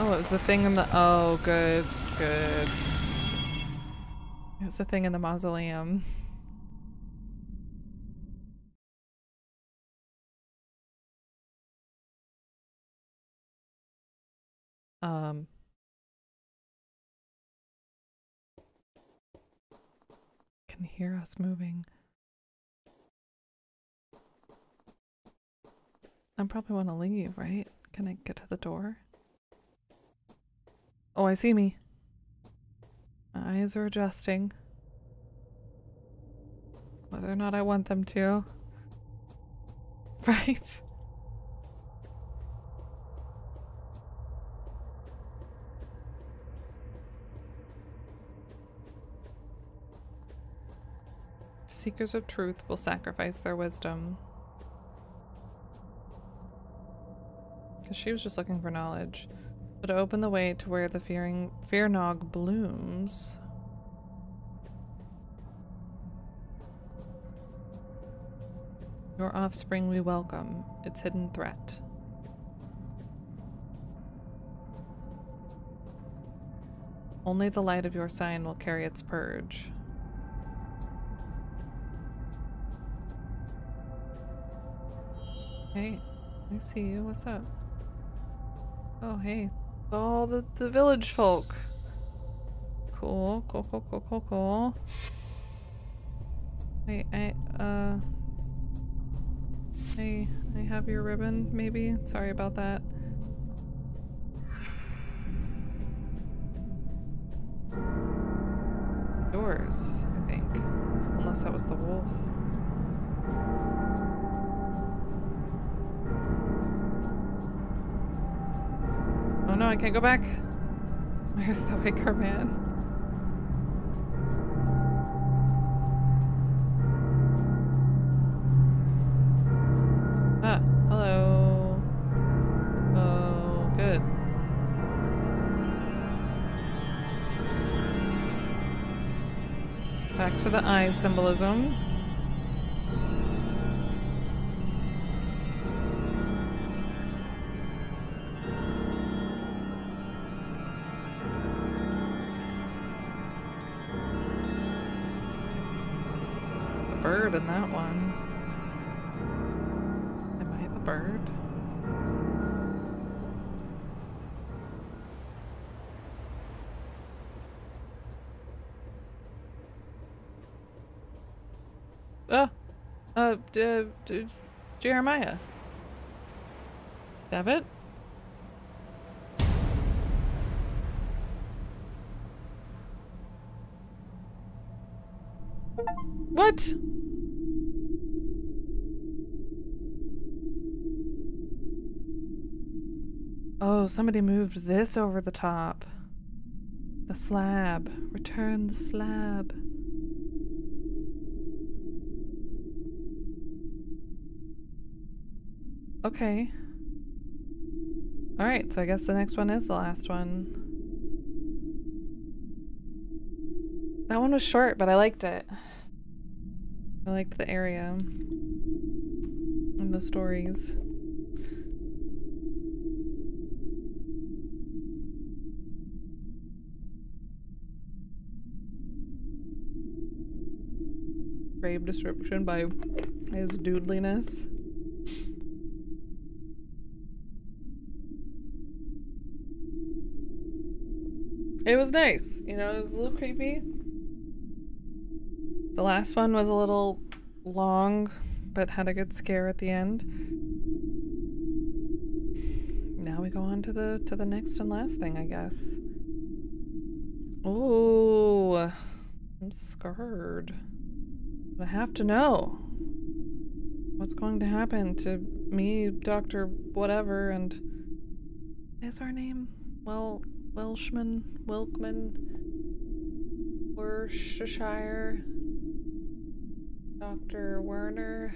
Oh, it was the thing in the... Oh, good, good. It was the thing in the mausoleum. Can hear us moving. I probably want to leave, right? Can I get to the door? Oh, I see me. My eyes are adjusting. Whether or not I want them to. Right? Seekers of truth will sacrifice their wisdom. Because she was just looking for knowledge. But to open the way to where the fear nog blooms. Your offspring we welcome, its hidden threat. Only the light of your sign will carry its purge. Hey, I see you. What's up? Oh, hey. All the village folk. Cool, cool, cool, cool, cool, cool. Wait, I have your ribbon, maybe? Sorry about that. yours, I think. Unless that was the wolf. Oh no, I can't go back. Where's the Wicker Man? Ah, hello. Oh, good. Back to the eye symbolism. The bird in that one. Am I the bird? Jeremiah. Devitt? What? Oh, somebody moved this over the top. The slab. Return the slab. Okay. Alright, so I guess the next one is the last one. That one was short, but I liked it. I liked the area. And the stories. Brave description by his doodliness. It was nice, you know, it was a little creepy. The last one was a little long, but had a good scare at the end. Now we go on to the next and last thing, I guess. Ooh, I'm scared. I have to know what's going to happen to me, Dr. Whatever, and is our name? Well, Welshman, Wilkman, Worcestershire, Dr. Werner.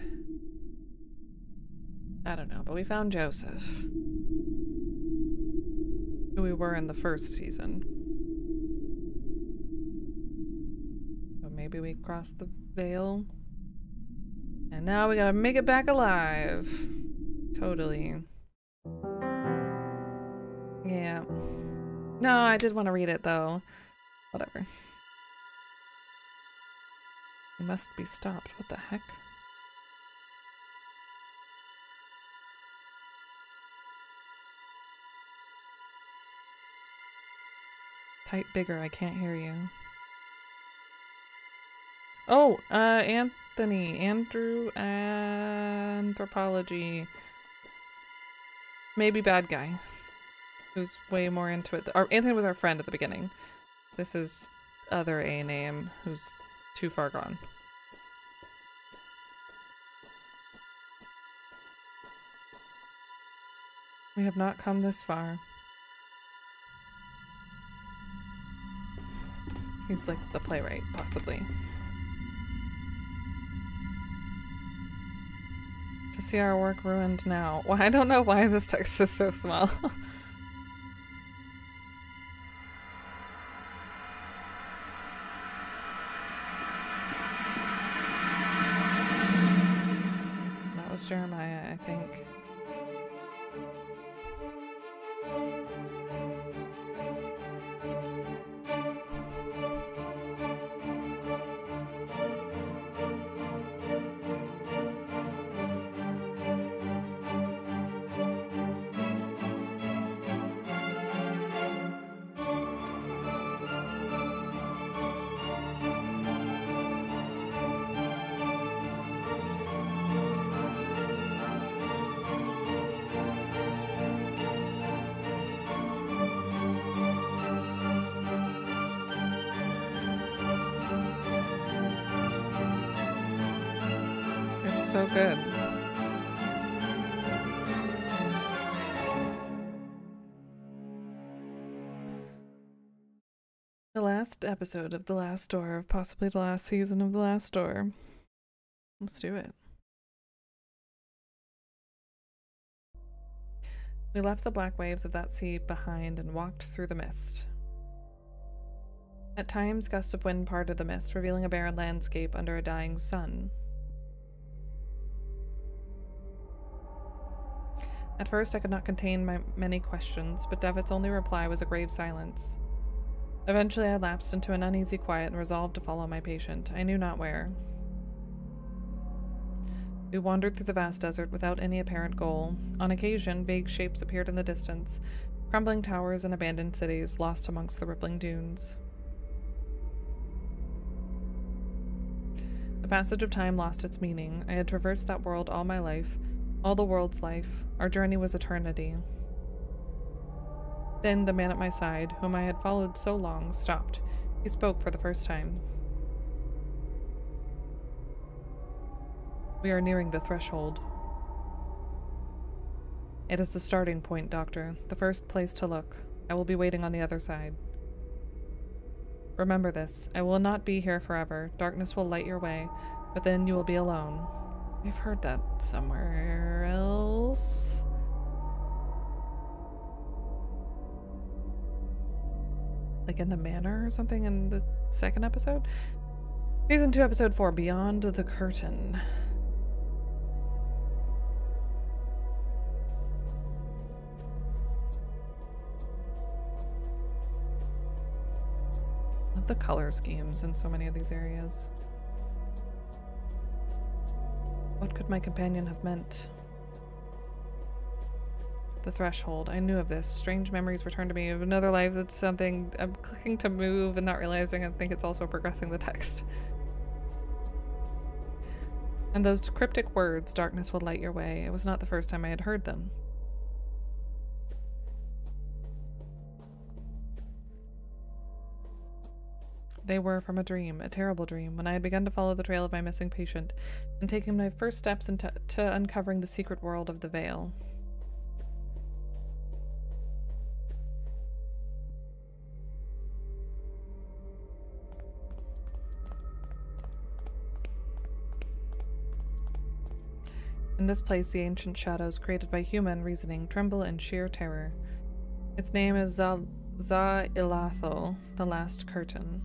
I don't know, but we found Joseph, who we were in the first season. So maybe we crossed the veil. And now we gotta make it back alive. Totally. Yeah. No, I did want to read it though. Whatever. It must be stopped. What the heck? Type bigger, I can't hear you. Oh, Andrew, anthropology. Maybe bad guy. Who's way more into it. Anthony was our friend at the beginning. This is other A name who's too far gone. We have not come this far. He's like the playwright, possibly. To see our work ruined now. Well, I don't know why this text is so small. That was Jeremiah, I think. so good. The last episode of The Last Door, possibly the last season of The Last Door. Let's do it. We left the black waves of that sea behind and walked through the mist. At times, gusts of wind parted the mist, revealing a barren landscape under a dying sun. At first, I could not contain my many questions, but Devitt's only reply was a grave silence. Eventually, I lapsed into an uneasy quiet and resolved to follow my patient. I knew not where. We wandered through the vast desert without any apparent goal. On occasion, vague shapes appeared in the distance, crumbling towers and abandoned cities lost amongst the rippling dunes. The passage of time lost its meaning. I had traversed that world all my life, all the world's life. Our journey was eternity. Then the man at my side, whom I had followed so long, stopped. He spoke for the first time. We are nearing the threshold. It is the starting point, Doctor. The first place to look. I will be waiting on the other side. Remember this. I will not be here forever. Darkness will light your way, but then you will be alone. I've heard that somewhere else. Like in the manor or something in the second episode? Season 2, episode 4, Beyond the Curtain. Love the color schemes in so many of these areas. What could my companion have meant? The threshold. I knew of this. Strange memories returned to me of another life. That's something I'm clicking to move and not realizing. I think it's also progressing the text. And those cryptic words, darkness will light your way. It was not the first time I had heard them. They were from a dream, a terrible dream, when I had begun to follow the trail of my missing patient and taking my first steps into uncovering the secret world of the Veil. In this place, the ancient shadows created by human reasoning tremble in sheer terror. Its name is Za-Ilathal, the Last Curtain.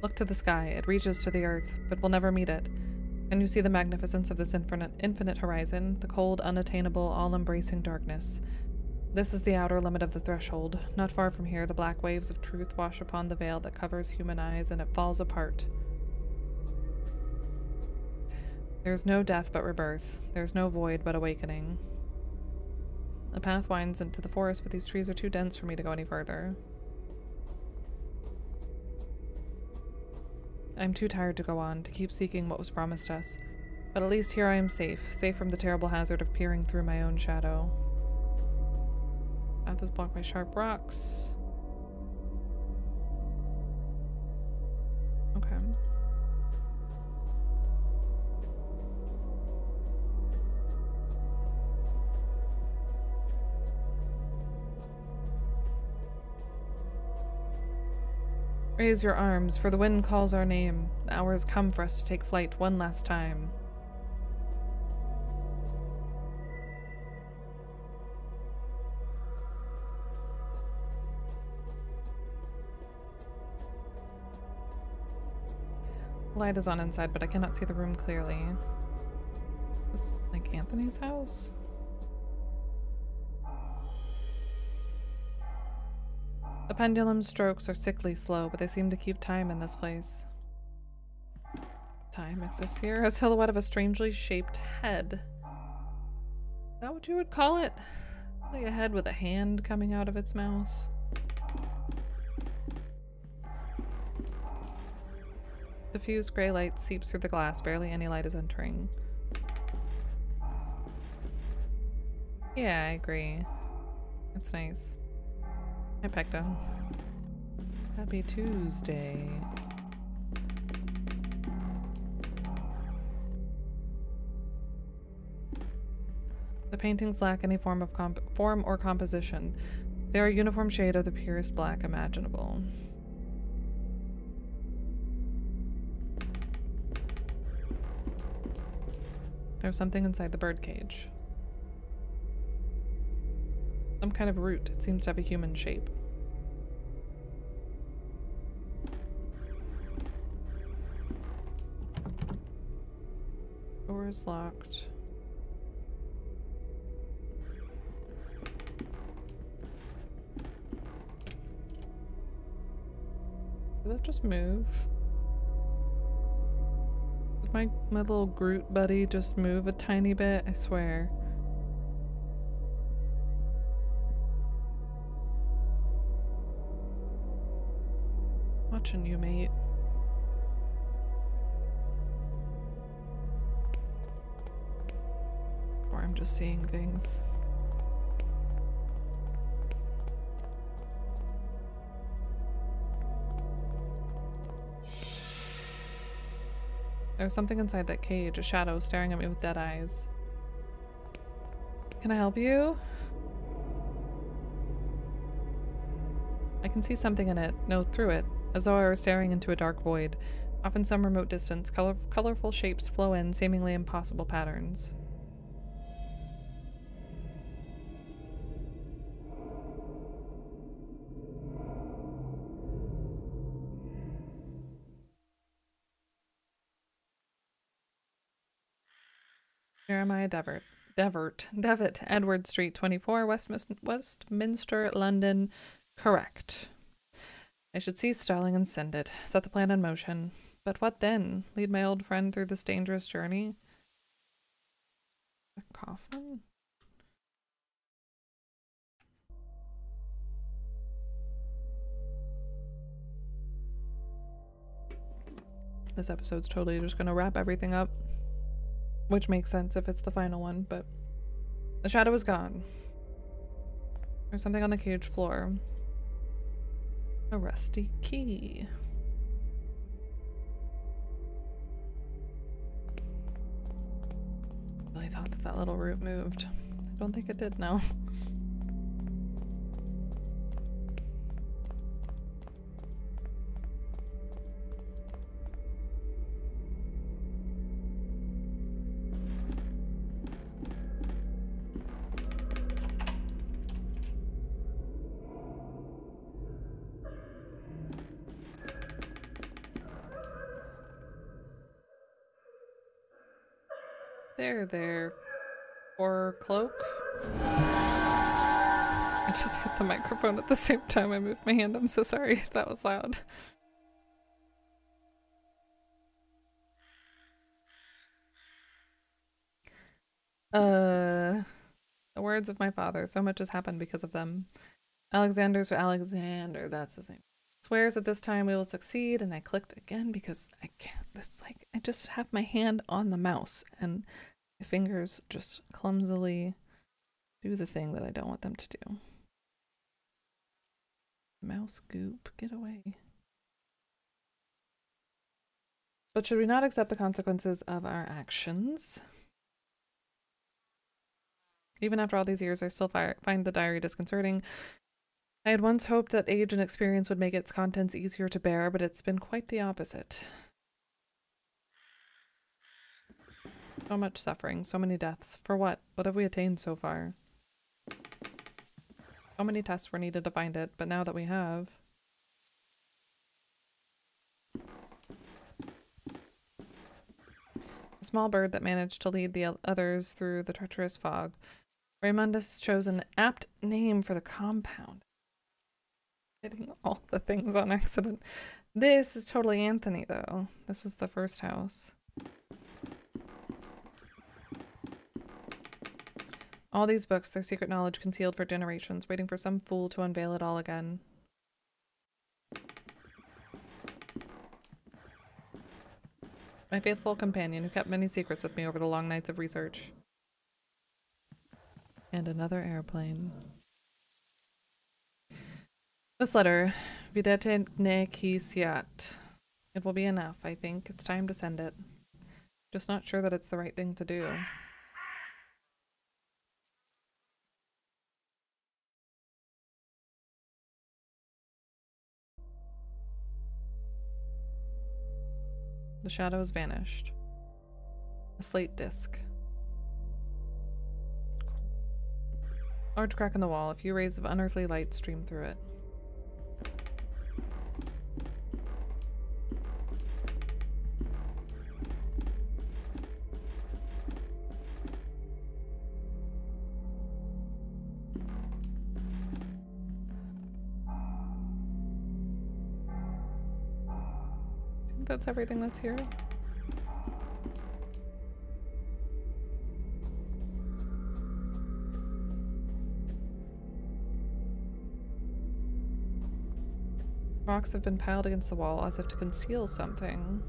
Look to the sky. It reaches to the earth, but will never meet it. Can you see the magnificence of this infinite horizon, the cold, unattainable, all-embracing darkness? This is the outer limit of the threshold. Not far from here, the black waves of truth wash upon the veil that covers human eyes, and it falls apart. There is no death but rebirth. There is no void but awakening. A path winds into the forest, but these trees are too dense for me to go any further. I'm too tired to go on, to keep seeking what was promised us. But at least here I am safe from the terrible hazard of peering through my own shadow. Path is blocked by sharp rocks. Okay. Raise your arms, for the wind calls our name. The hour has come for us to take flight one last time. The light is on inside, but I cannot see the room clearly. Is this like Anthony's house? The pendulum strokes are sickly slow, but they seem to keep time in this place. Time exists here. A silhouette of a strangely shaped head. Is that what you would call it? Like a head with a hand coming out of its mouth. Diffused gray light seeps through the glass. Barely any light is entering. Yeah, I agree. It's nice. I pecked him. Happy Tuesday. The paintings lack any form or composition. They are a uniform shade of the purest black imaginable. There's something inside the birdcage. Some kind of root. It seems to have a human shape. Door is locked. Did that just move? Did my little Groot buddy just move a tiny bit? I swear. Watching you, mate. Or I'm just seeing things. There's something inside that cage, a shadow staring at me with dead eyes. Can I help you? I can see something in it, no, through it, as though I were staring into a dark void. Off in some remote distance, colorful shapes flow in, seemingly impossible patterns. Jeremiah Devitt, Edward Street, 24, Westminster, London. Correct. I should seize Starling and send it. Set the plan in motion. But what then? Lead my old friend through this dangerous journey? A coffin? This episode's totally just gonna wrap everything up. Which makes sense if it's the final one, but the shadow is gone. There's something on the cage floor. A rusty key. I really thought that little root moved. I don't think it did now. There. Or cloak. I just hit the microphone at the same time I moved my hand. I'm so sorry if that was loud. The words of my father. So much has happened because of them. Alexander, that's his name. Swears that this time we will succeed, and I clicked again because I can't. I just have my hand on the mouse and my fingers just clumsily do the thing that I don't want them to do. Mouse goop, get away. But should we not accept the consequences of our actions? Even after all these years, I still find the diary disconcerting. I had once hoped that age and experience would make its contents easier to bear, but it's been quite the opposite. So much suffering, so many deaths. For what? What have we attained so far? So many tests were needed to find it, but now that we have... A small bird that managed to lead the others through the treacherous fog. Raymondus chose an apt name for the compound. Hitting all the things on accident. This is totally Anthony, though. This was the first house. All these books, their secret knowledge concealed for generations, waiting for some fool to unveil it all again. My faithful companion, who kept many secrets with me over the long nights of research. And another airplane. This letter, Videte ne quisiat. It will be enough, I think. It's time to send it. Just not sure that it's the right thing to do. The shadow has vanished. A slate disc. Large crack in the wall. A few rays of unearthly light stream through it. I think that's everything that's here. Rocks have been piled against the wall as if to conceal something.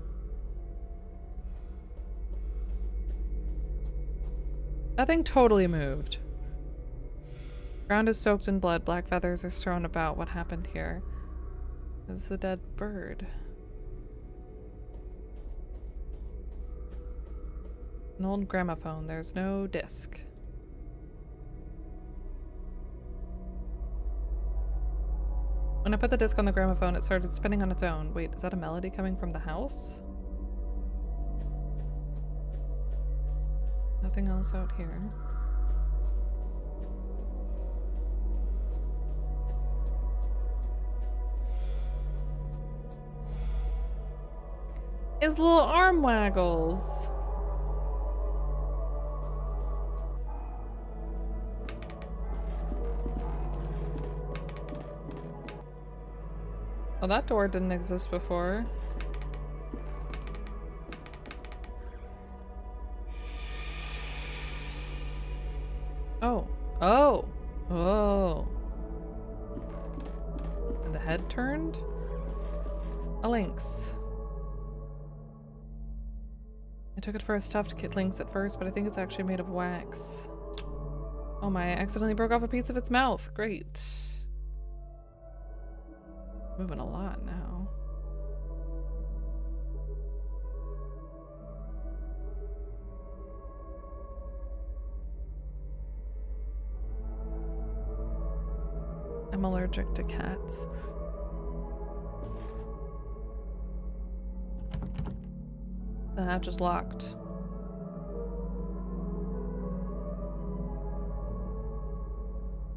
Nothing totally moved. Ground is soaked in blood. Black feathers are strewn about. What happened here? Is the dead bird. An old gramophone. There's no disc. When I put the disc on the gramophone, it started spinning on its own. Wait, is that a melody coming from the house? Nothing else out here. His little arm waggles. Well, that door didn't exist before. Oh. Oh. Oh. And the head turned? A lynx. I took it for a stuffed kid lynx at first, but I think it's actually made of wax. Oh my, I accidentally broke off a piece of its mouth. Great. Moving a lot now. I'm allergic to cats. The hatch is locked.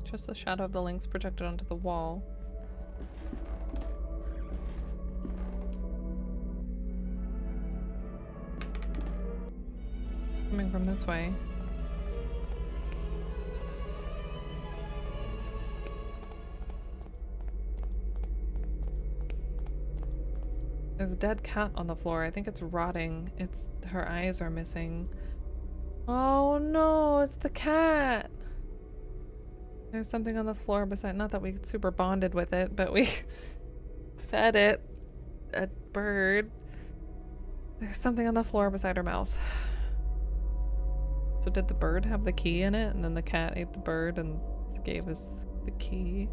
Just the shadow of the lynx projected onto the wall. Coming from this way. There's a dead cat on the floor. I think it's rotting. Her eyes are missing. Oh no, it's the cat. There's something on the floor beside, not that we super bonded with it, but we fed it a bird. There's something on the floor beside her mouth. So did the bird have the key in it, and then the cat ate the bird and gave us the key?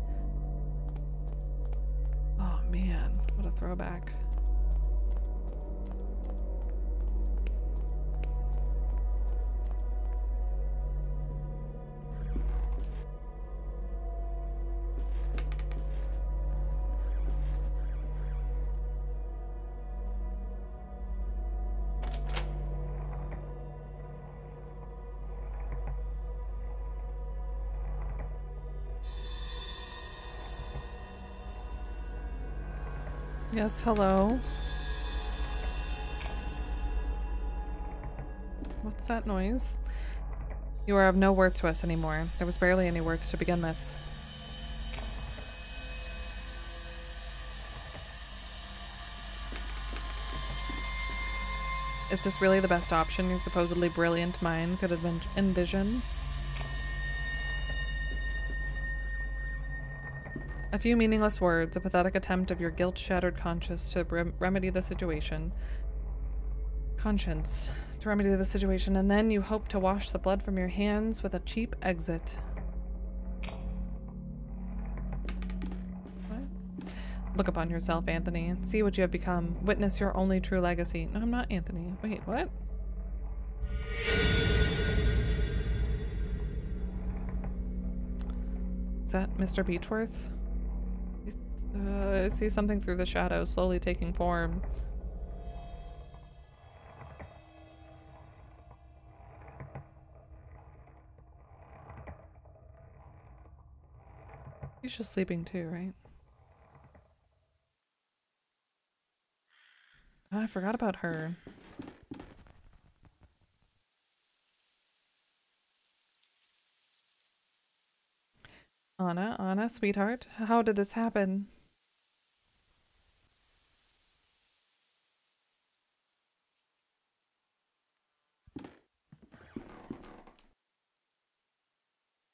Oh man, what a throwback. Yes, hello. What's that noise? You are of no worth to us anymore. There was barely any worth to begin with. Is this really the best option your supposedly brilliant mind could envision? A few meaningless words, a pathetic attempt of your guilt-shattered conscience to remedy the situation. And then you hope to wash the blood from your hands with a cheap exit. What? Look upon yourself, Anthony. See what you have become. Witness your only true legacy. No, I'm not Anthony. Wait, what? Is that Mr. Beechworth? I see something through the shadows, slowly taking form. He's just sleeping too, right? Oh, I forgot about her. Anna, sweetheart, how did this happen?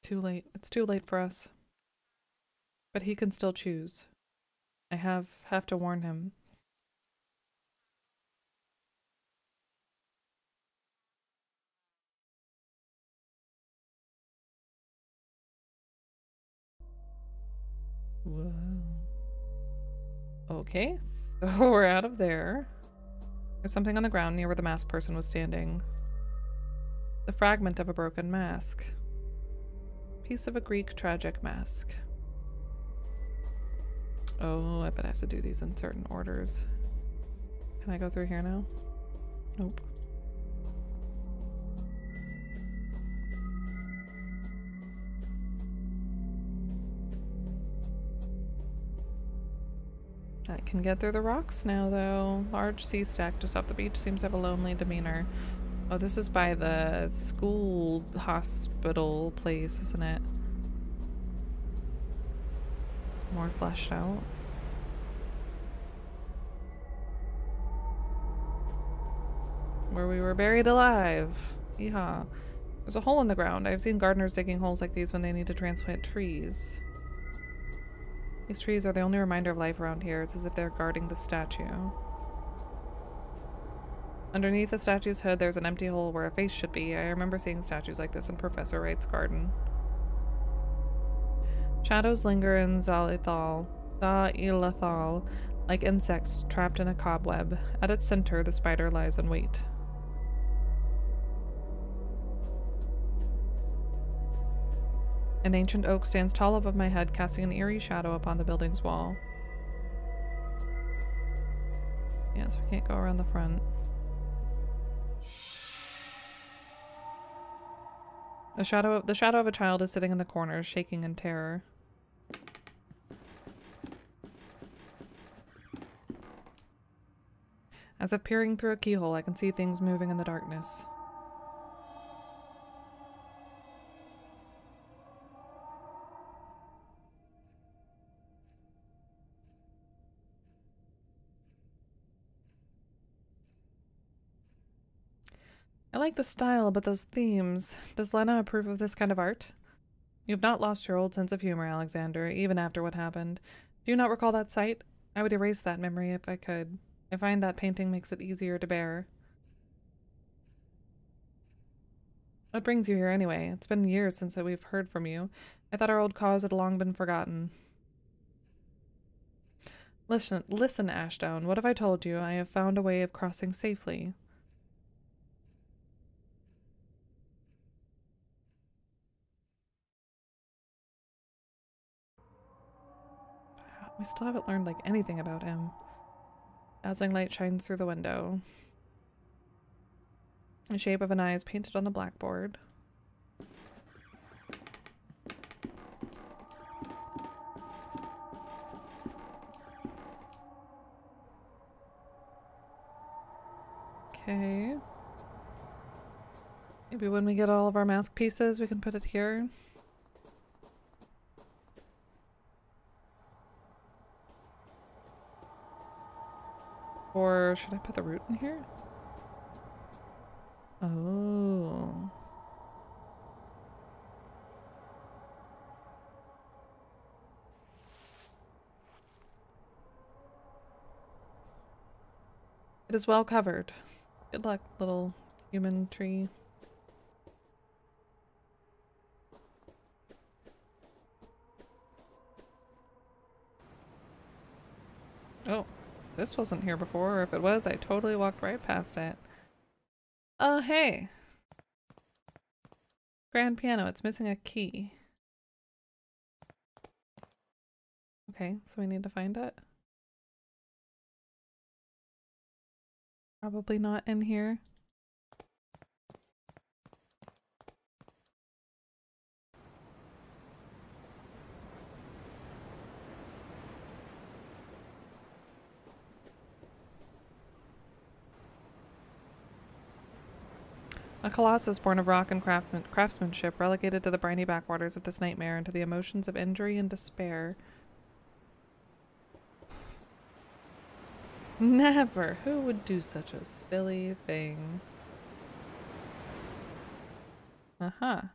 Too late. It's too late for us. But he can still choose. I have to warn him. Whoa. Okay, so we're out of there. There's something on the ground near where the masked person was standing. The fragment of a broken mask. Piece of a Greek tragic mask. Oh, I bet I have to do these in certain orders. Can I go through here now? Nope. I can get through the rocks now, though. Large sea stack just off the beach seems to have a lonely demeanor. Oh, this is by the school hospital place, isn't it? More fleshed out. Where we were buried alive. Yeehaw. There's a hole in the ground. I've seen gardeners digging holes like these when they need to transplant trees. These trees are the only reminder of life around here. It's as if they're guarding the statue. Underneath the statue's hood, there's an empty hole where a face should be. I remember seeing statues like this in Professor Wright's garden. Shadows linger in Zalithal, like insects trapped in a cobweb. At its center, the spider lies in wait. An ancient oak stands tall above my head, casting an eerie shadow upon the building's wall. Yes, we can't go around the front. The shadow of a child is sitting in the corner, shaking in terror. As if peering through a keyhole, I can see things moving in the darkness. I like the style, but those themes. Does Lena approve of this kind of art? You've not lost your old sense of humor, Alexander, even after what happened. Do you not recall that sight? I would erase that memory if I could. I find that painting makes it easier to bear. What brings you here anyway? It's been years since we've heard from you. I thought our old cause had long been forgotten. Listen, Ashdown. What have I told you? I have found a way of crossing safely. We still haven't learned, like, anything about him. Dazzling light shines through the window. The shape of an eye is painted on the blackboard. Okay. Maybe when we get all of our mask pieces, we can put it here. Or should I put the root in here? Oh. It is well covered. Good luck, little human tree. Oh, this wasn't here before, or if it was, I totally walked right past it. Hey. Grand piano, it's missing a key. Okay, so we need to find it. Probably not in here. A colossus born of rock and craftsmanship, relegated to the briny backwaters of this nightmare and to the emotions of injury and despair. Never! Who would do such a silly thing? Aha.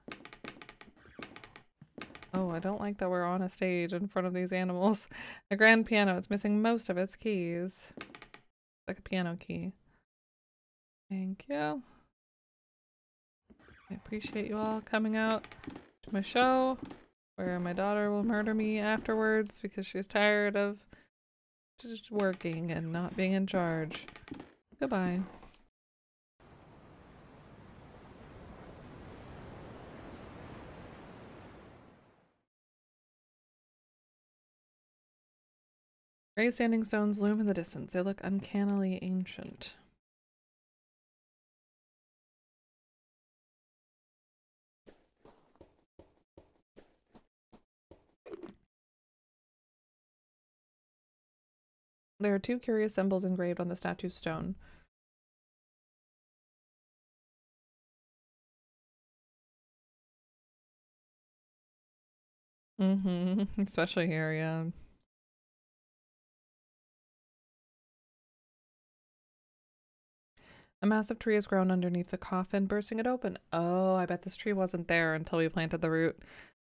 Oh, I don't like that we're on a stage in front of these animals. A grand piano, it's missing most of its keys. Like a piano key. Thank you. I appreciate you all coming out to my show, where my daughter will murder me afterwards because she's tired of just working and not being in charge. Goodbye. Gray standing stones loom in the distance. They look uncannily ancient. There are two curious symbols engraved on the statue's stone. Especially here, yeah. A massive tree has grown underneath the coffin, bursting it open. Oh, I bet this tree wasn't there until we planted the root.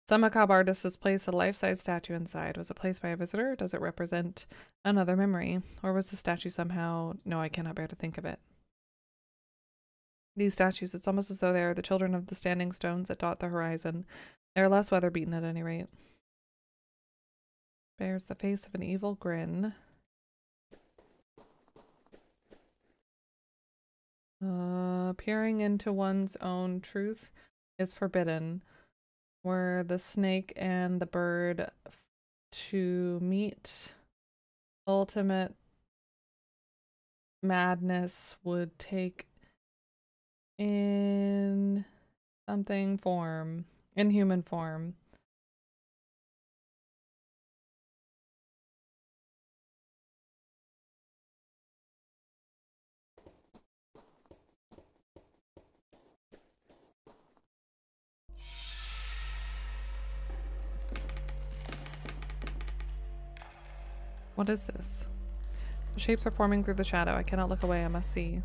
Some macabre artist has placed a life-size statue inside. Was it placed by a visitor? Does it represent another memory? Or was the statue somehow... No, I cannot bear to think of it. These statues, it's almost as though they are the children of the standing stones that dot the horizon. They are less weather-beaten at any rate. Bears the face of an evil grin. Peering into one's own truth is forbidden. Were the snake and the bird to meet, ultimate madness would take in something form, in human form. What is this? The shapes are forming through the shadow. I cannot look away. I must see.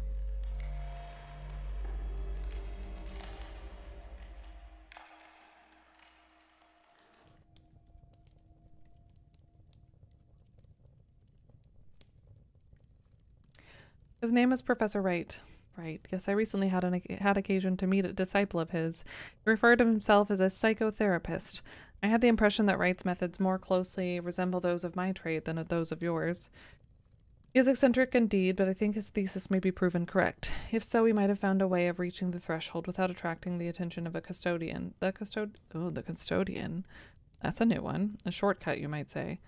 His name is Professor Wright. Right. Yes, I recently had occasion to meet a disciple of his. He referred to himself as a psychotherapist. I had the impression that Wright's methods more closely resemble those of my trade than those of yours. He is eccentric indeed, but I think his thesis may be proven correct. If so, we might have found a way of reaching the threshold without attracting the attention of a custodian. The custodian. That's a new one. A shortcut, you might say.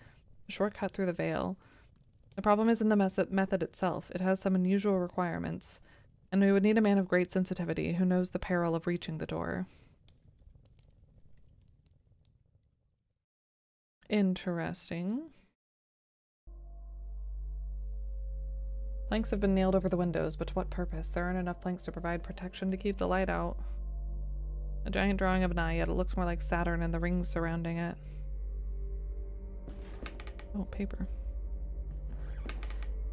A shortcut through the veil. The problem is in the method itself. It has some unusual requirements, and we would need a man of great sensitivity who knows the peril of reaching the door. Interesting. Planks have been nailed over the windows, but to what purpose? There aren't enough planks to provide protection to keep the light out. A giant drawing of an eye, yet it looks more like Saturn and the rings surrounding it. Oh, paper.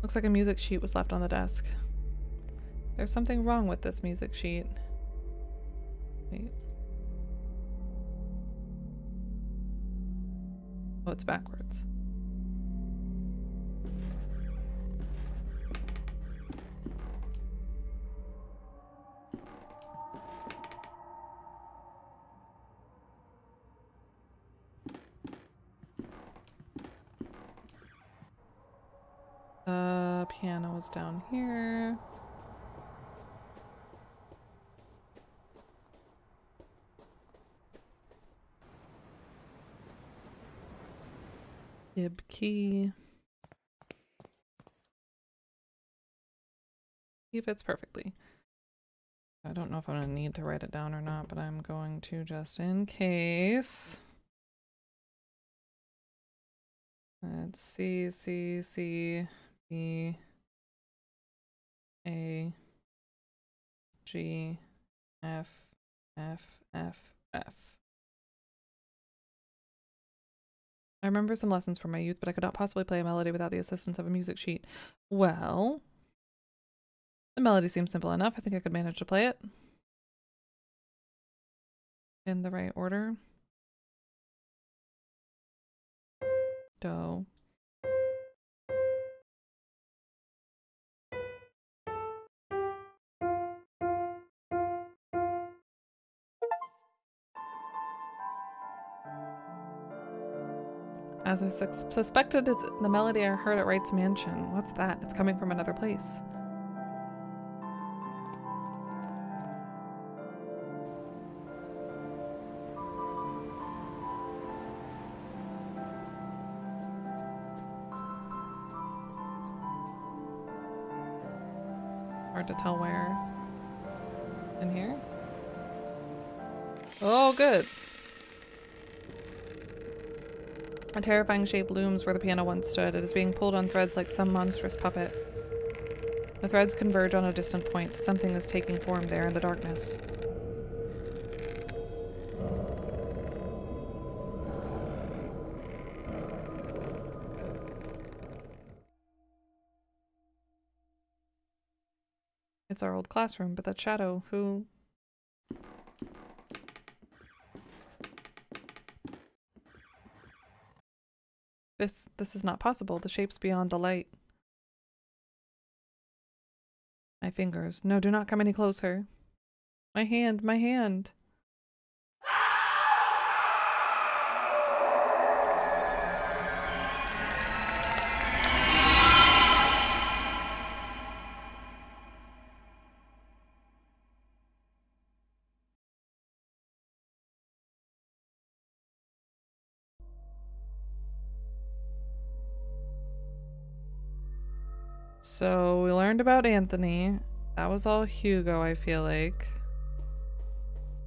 Looks like a music sheet was left on the desk. There's something wrong with this music sheet. Wait. Oh, it's backwards. piano is down here. Ib key. He fits perfectly. I don't know if I'm going to need to write it down or not, but I'm going to just in case. Let's C, C, C, B, A, G, F, F, F, F. I remember some lessons from my youth, but I could not possibly play a melody without the assistance of a music sheet. Well, the melody seems simple enough. I think I could manage to play it in the right order. Do. As I suspected, it's the melody I heard at Wright's mansion. What's that? It's coming from another place. Hard to tell where. In here? Oh, good. A terrifying shape looms where the piano once stood. It is being pulled on threads like some monstrous puppet. The threads converge on a distant point. Something is taking form there in the darkness. It's our old classroom, but that shadow, who... This is not possible. The shape's beyond the light. My fingers. No, do not come any closer. My hand, my hand. So we learned about Anthony. That was all Hugo, I feel like.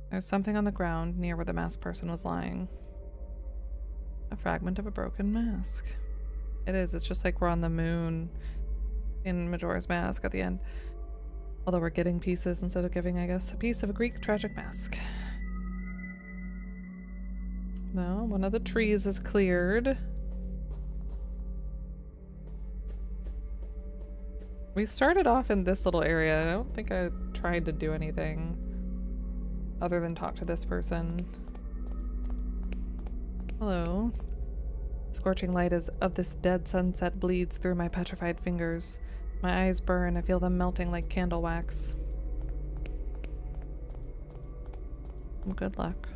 There's something on the ground near where the masked person was lying. A fragment of a broken mask. It is. It's just like we're on the moon in Majora's Mask at the end. Although we're getting pieces instead of giving, I guess. A piece of a Greek tragic mask. No, one of the trees is cleared. We started off in this little area. I don't think I tried to do anything other than talk to this person. Hello. The scorching light of this dead sunset bleeds through my petrified fingers. My eyes burn. I feel them melting like candle wax. Well, good luck.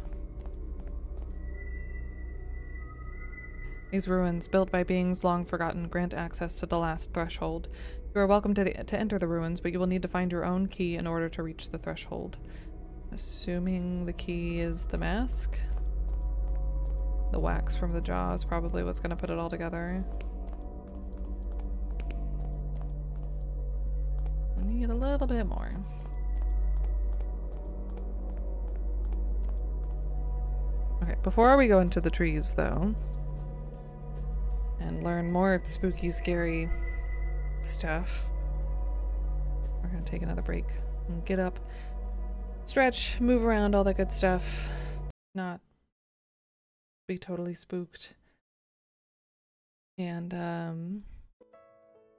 These ruins, built by beings long forgotten, grant access to the last threshold. You are welcome to enter the ruins, but you will need to find your own key in order to reach the threshold. Assuming the key is the mask? The wax from the jaw is probably what's going to put it all together. We need a little bit more. Okay, before we go into the trees, though, and learn more spooky, scary stuff, we're gonna take another break and get up, stretch, move around, all that good stuff. Not be totally spooked. And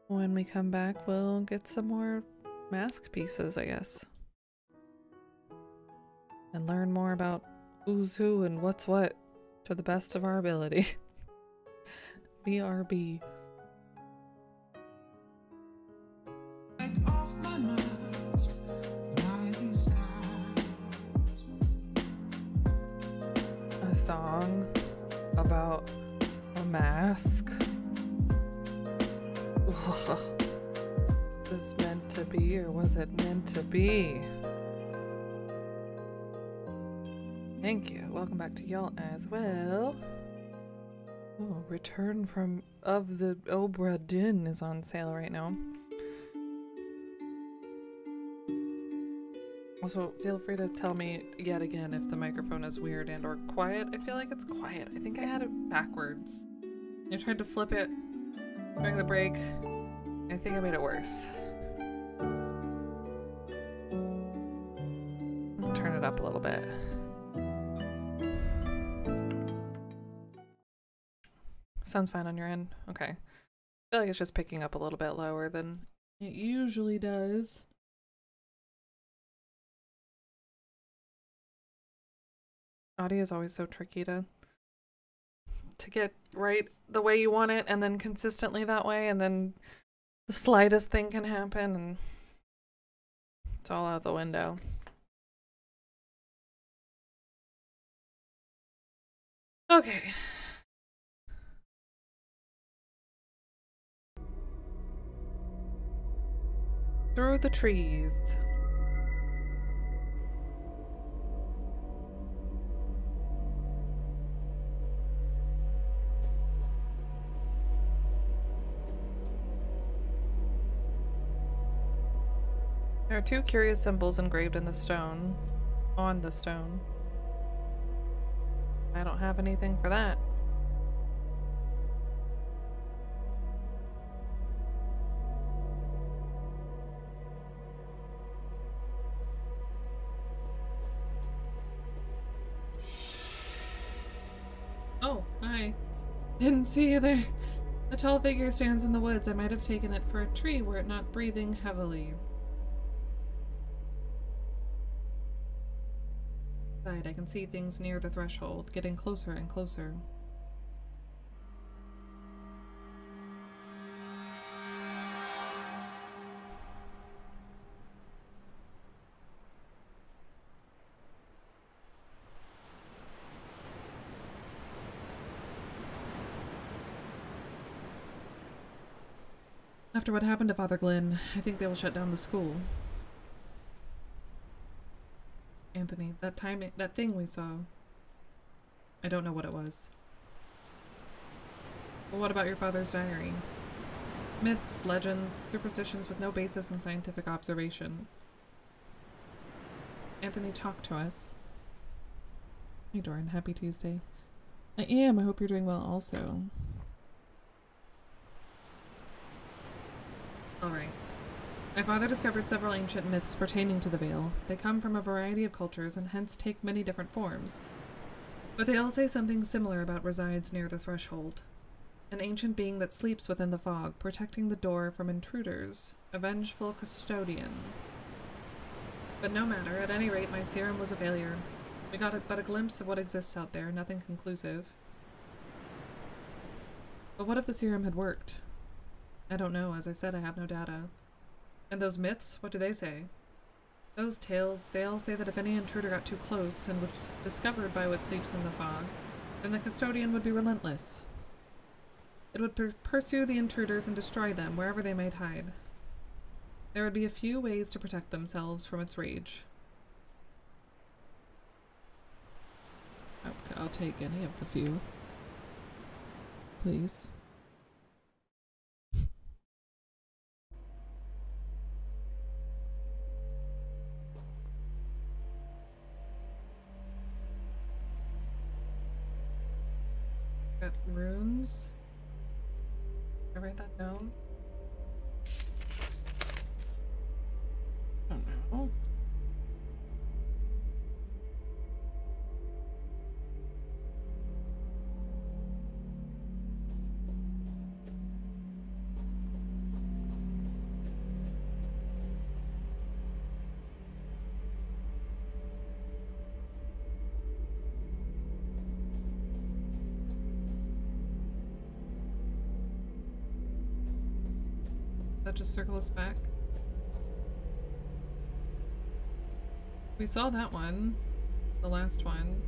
when we come back, we'll get some more mask pieces, I guess, and learn more about who's who and what's what to the best of our ability. BRB. A song about a mask. Ugh. Was this meant to be, or was it meant to be? Thank you. Welcome back to y'all as well. Oh, Return from of the Obra Dinn is on sale right now. Also, feel free to tell me yet again if the microphone is weird and or quiet. I feel like it's quiet. I think I had it backwards. I tried to flip it during the break. I think I made it worse. I'll turn it up a little bit. Sounds fine on your end? Okay. I feel like it's just picking up a little bit lower than it usually does. Audio is always so tricky to get right the way you want it and then consistently that way, and then the slightest thing can happen and it's all out the window. Okay. Through the trees. There are two curious symbols engraved in the stone. On the stone. I don't have anything for that. Oh, hi. Didn't see you there. A tall figure stands in the woods. I might have taken it for a tree were it not breathing heavily. I can see things near the threshold, getting closer and closer. After what happened to Father Glynn, I think they will shut down the school. Anthony, that thing we saw. I don't know what it was. But what about your father's diary? Myths, legends, superstitions with no basis in scientific observation. Anthony, talk to us. Hey Doran, happy Tuesday. I am, I hope you're doing well also. Alright. My father discovered several ancient myths pertaining to the Veil. They come from a variety of cultures and hence take many different forms. But they all say something similar about resides near the threshold. An ancient being that sleeps within the fog, protecting the door from intruders. A vengeful custodian. But no matter, at any rate my serum was a failure. We got but a glimpse of what exists out there, nothing conclusive. But what if the serum had worked? I don't know, as I said, I have no data. And those myths, what do they say? Those tales, they all say that if any intruder got too close and was discovered by what sleeps in the fog, then the custodian would be relentless. It would pursue the intruders and destroy them wherever they might hide. There would be a few ways to protect themselves from its rage. Okay, I'll take any of the few. Please. Got runes. Did I write that down? I don't know. That just circle us back. We saw that one, the last one.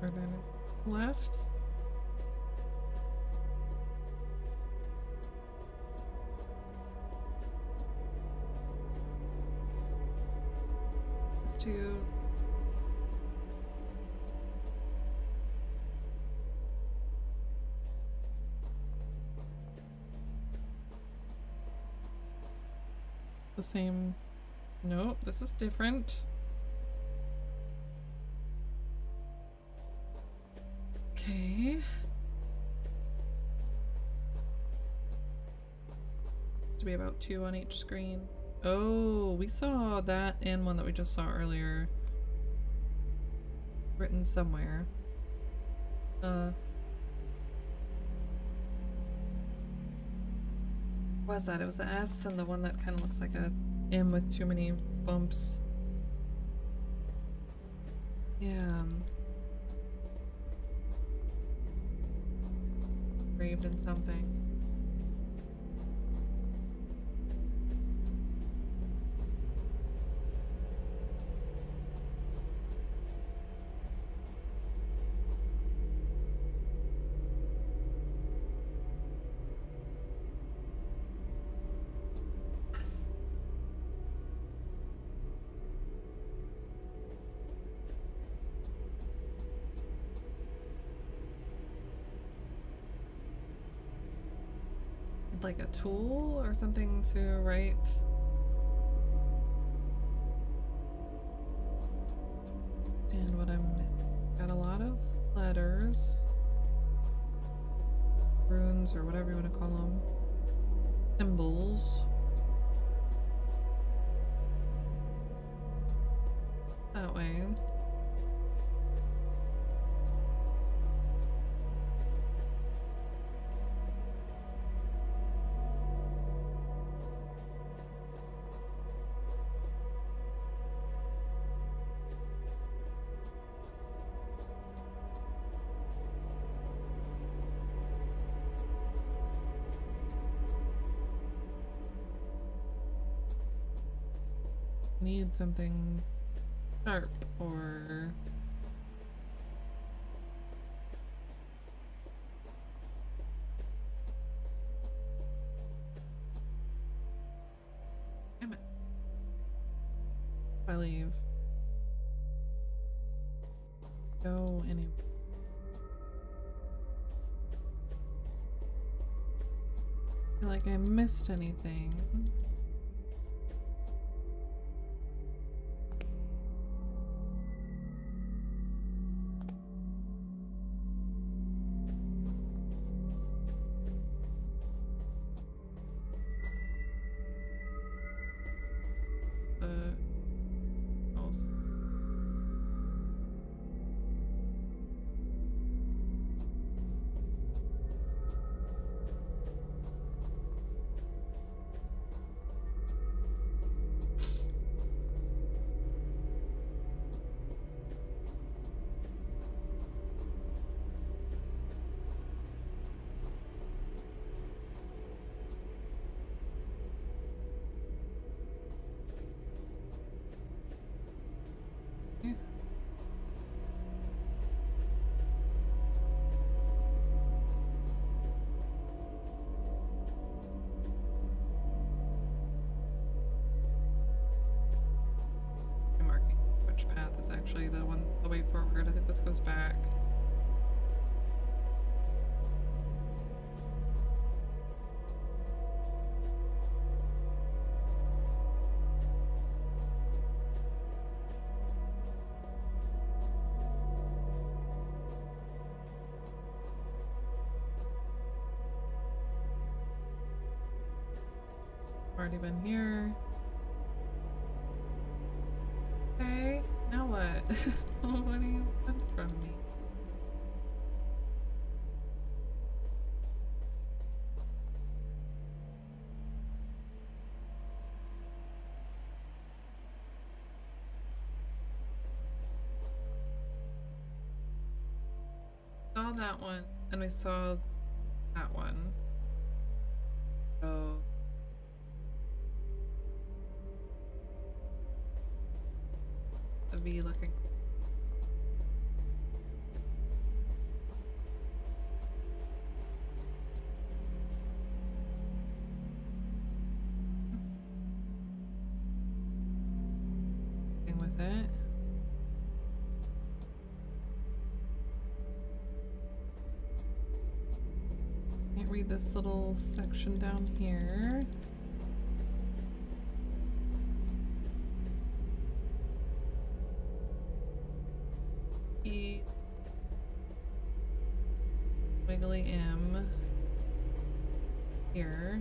further left. Let's do the same. Nope, this is different. Okay. To be about 2 on each screen. Oh, we saw that and one that we just saw earlier. Written somewhere. What was that? It was the S and the one that kind of looks like a M with too many bumps. Yeah. Engraved in something. Like a tool or something to write. And what I'm missing. Got a lot of letters. Runes or whatever you want to call them. Symbols. That way. Need something sharp or damn it. If I leave. Go anywhere. I feel like I missed anything. Actually, the way forward. I think this goes back. Already been here. Okay, now what? What do you want from me? Saw that one, and we saw that one. So the V looking. be this little section down here. Wiggly M here.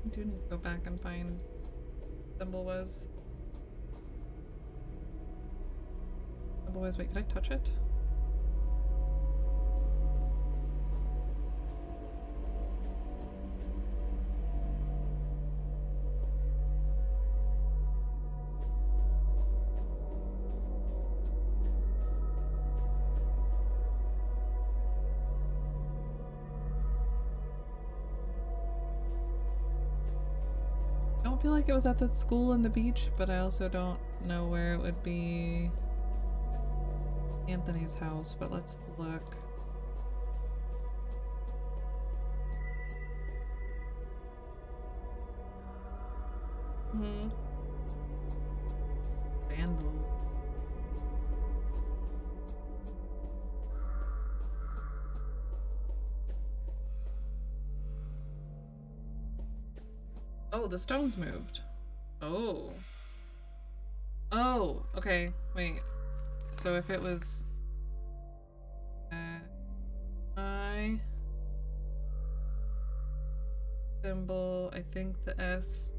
I do need to go back and find what the symbol was. Symbol was, wait, could I touch it? I feel like it was at the school and the beach, but I also don't know where it would be. Anthony's house, but let's look. Vandals. Oh, the stones moved. Oh. Oh, okay. Wait. So if it was... I... symbol, I think the S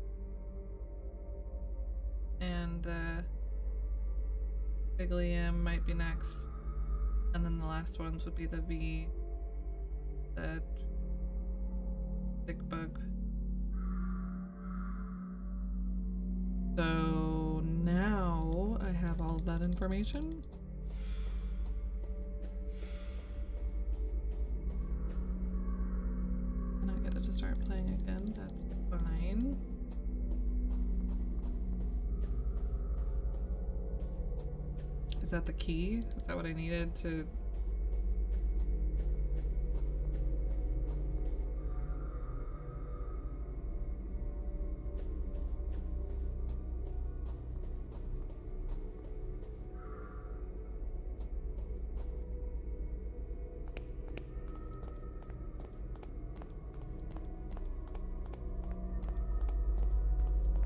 and the Wiggly M might be next. And then the last ones would be the V, the big bug. So now I have all of that information. And I get it to start playing again, that's fine. Is that the key? Is that what I needed to...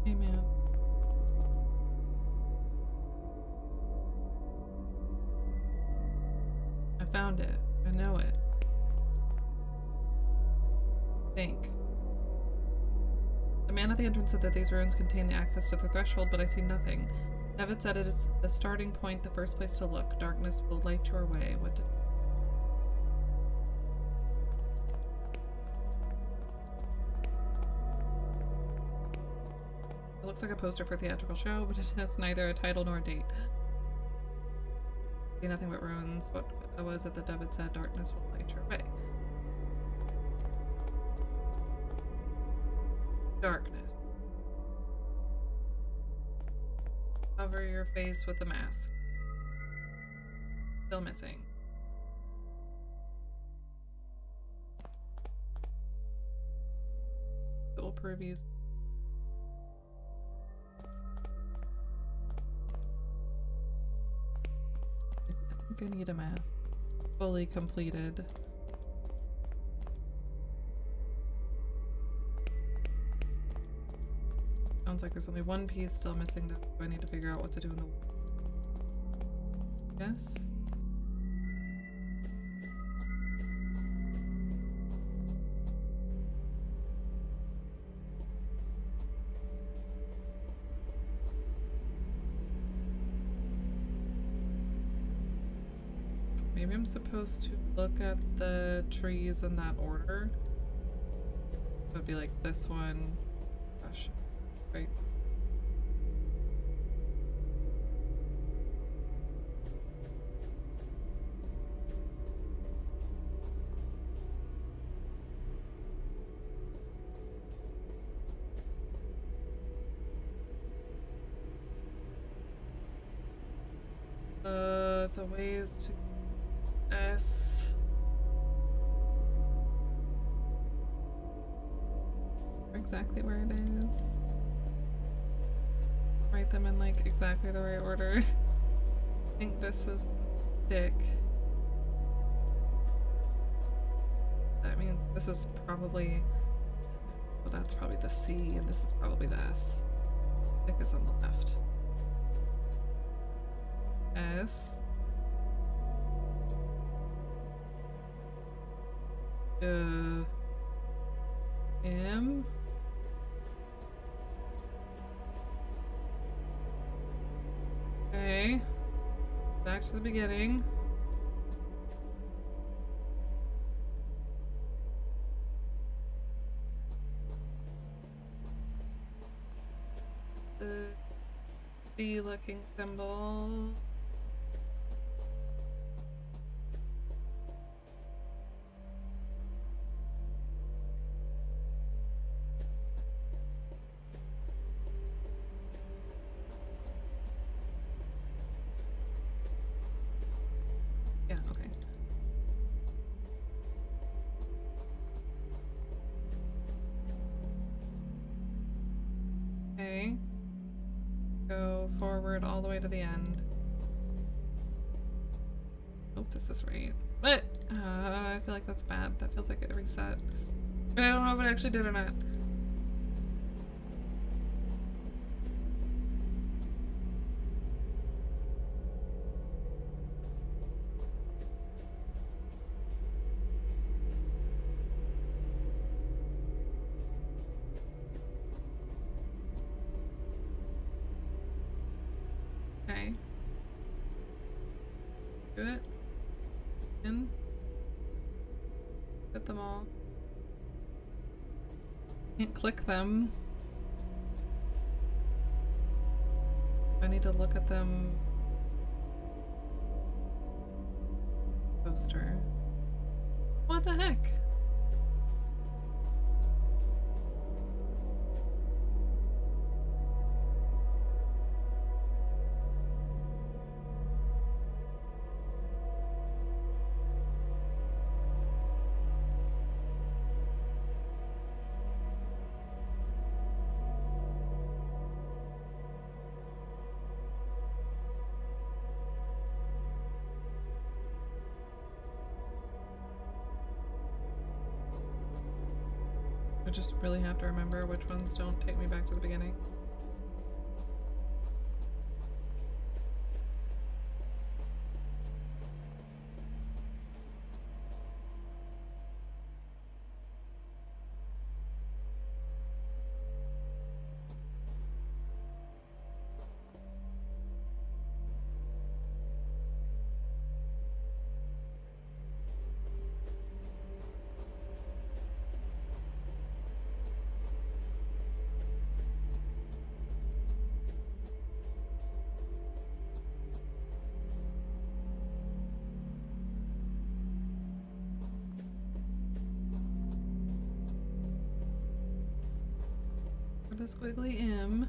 Hey man. I found it. I know it. Think. The man at the entrance said that these ruins contain the access to the threshold, but I see nothing. Nevitt said it is the starting point, the first place to look. Darkness will light your way. What did... It looks like a poster for a theatrical show, but it has neither a title nor a date. See nothing but ruins. What was it that David said? Darkness will light your way. Darkness. Cover your face with the mask. Still missing. Dual previews. I think I need a mask. Fully completed. Sounds like there's only one piece still missing that I need to figure out what to do in the... Yes? Maybe I'm supposed to look at the trees in that order. It would be like this one. Gosh. Right. It's a ways to S. Exactly where it is. write them in like exactly the right order. I think this is dick. That means this is probably, well, that's probably the C, and this is probably the S. Dick is on the left. S. M. Okay. Back to the beginning. The B-looking symbol. Yeah, okay. Okay. Go forward all the way to the end. Hope this is right. What? I feel like that's bad. That feels like a reset. But I don't know if it actually did or not. Okay. Do it. In. Hit them all. Can't click them. I need to look at them. Poster. What the heck? I just really have to remember which ones don't take me back to the beginning. The squiggly M.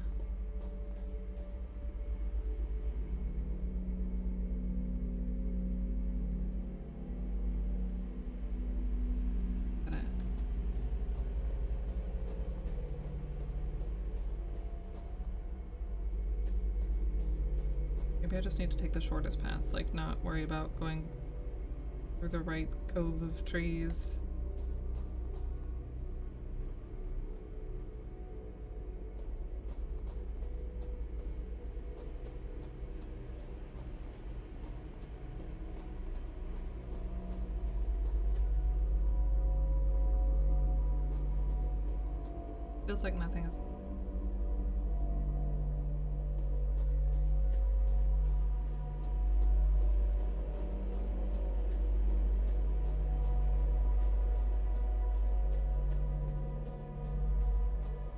Maybe I just need to take the shortest path, like not worry about going through the right cove of trees. Feels like nothing is.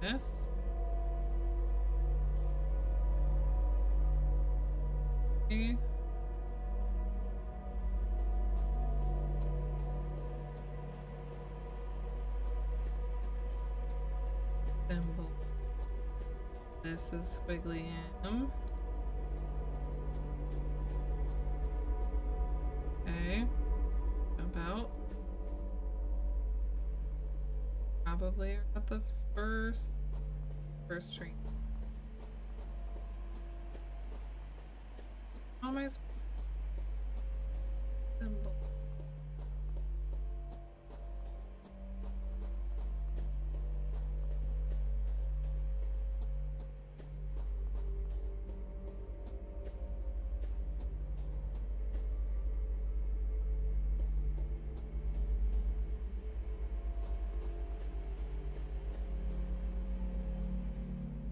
Yes. Okay. Symbol. This is squiggly M. Okay. Jump out. Probably at the first tree. How am I symbol?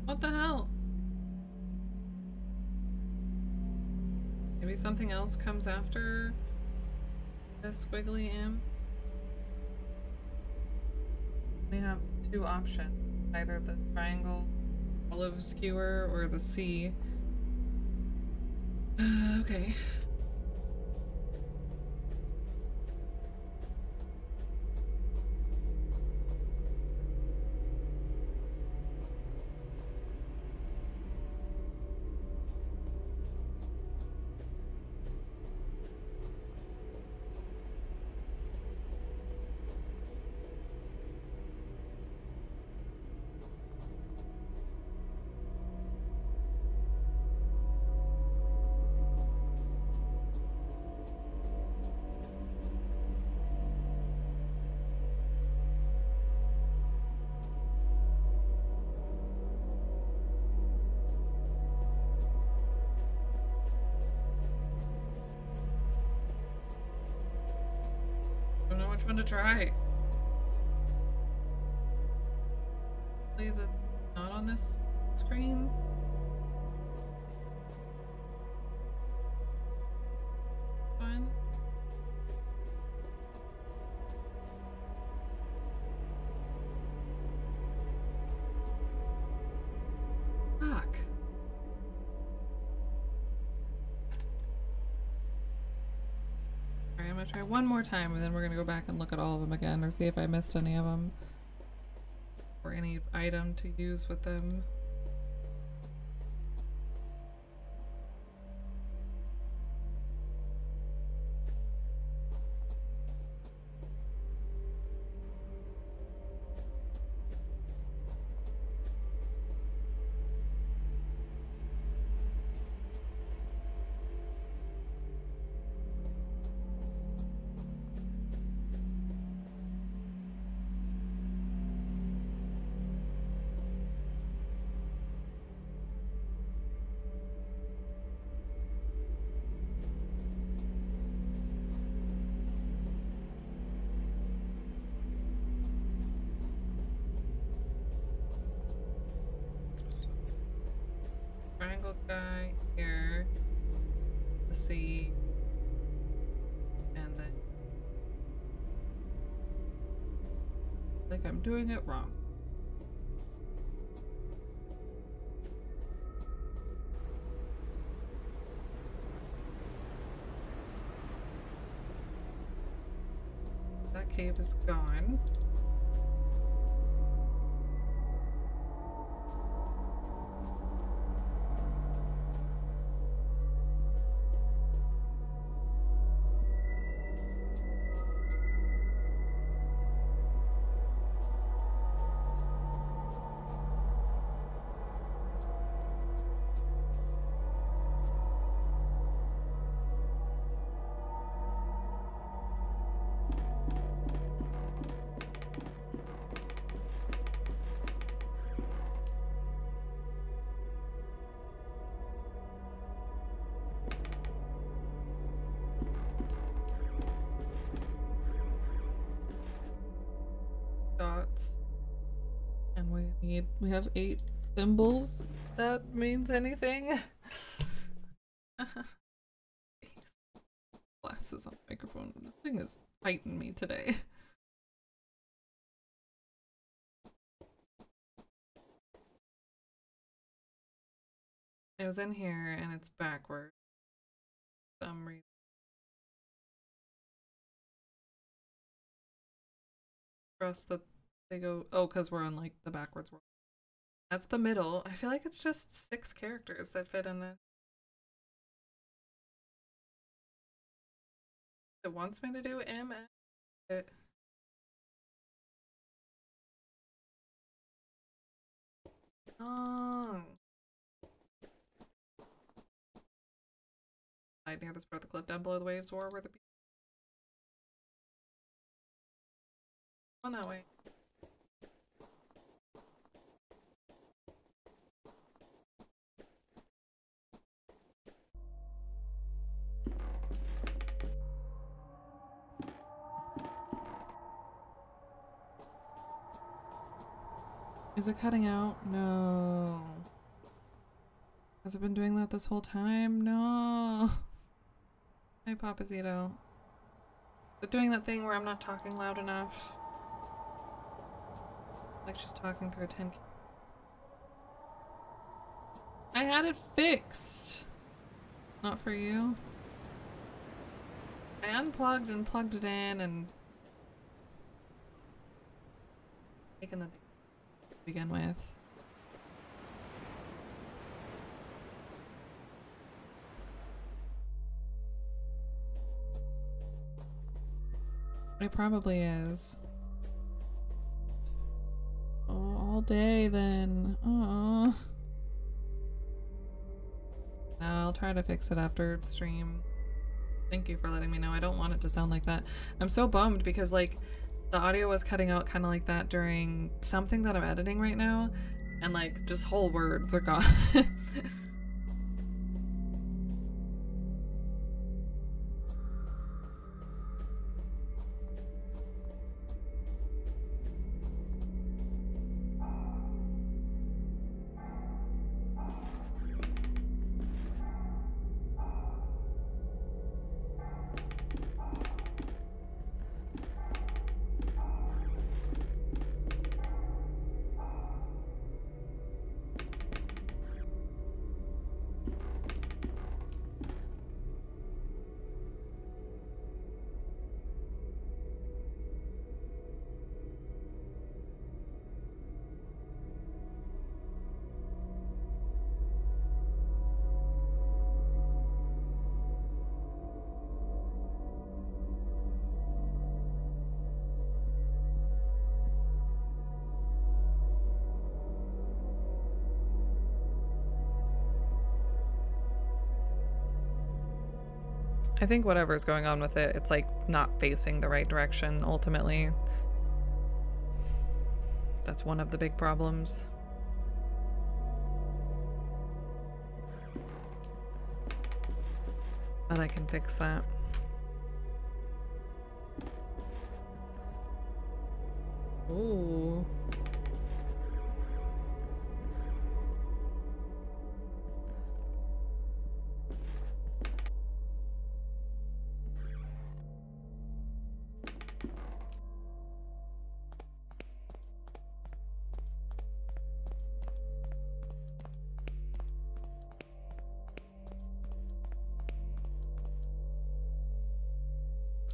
What the hell? Maybe something else comes after this wiggly imp? We have two options. Either the triangle olive skewer or the sea. Okay. Don't know which one to try. Hopefully that's not on this screen. Fine. Fuck. Alright, I'm gonna try one more time and then we're gonna go back and look at all of them again or see if I missed any of them. Or any item to use with them. Triangle guy here, the sea, and then like I'm doing it wrong. That cave is gone. Dots. And we have 8 symbols. That means anything? Glasses on the microphone. This thing is fighting me today. It was in here and it's backward. For some reason. Trust that they go. Oh, because we're on like the backwards world. That's the middle. I feel like it's just 6 characters that fit in this. It wants me to do M. Oh. near this part of the cliff down below the waves were where the people on that way. Is it cutting out? No. Has it been doing that this whole time? No. Hi, Papazito. Is it doing that thing where I'm not talking loud enough? Like just talking through a 10. I had it fixed. Not for you. I unplugged and plugged it in and taken the thing to begin with. It probably is. Oh, all day then. Aww. I'll try to fix it after stream. Thank you for letting me know. I don't want it to sound like that. I'm so bummed because like the audio was cutting out kind of like that during something that I'm editing right now, and like just whole words are gone. I think whatever's going on with it, it's like not facing the right direction ultimately. That's one of the big problems. But I can fix that. Ooh.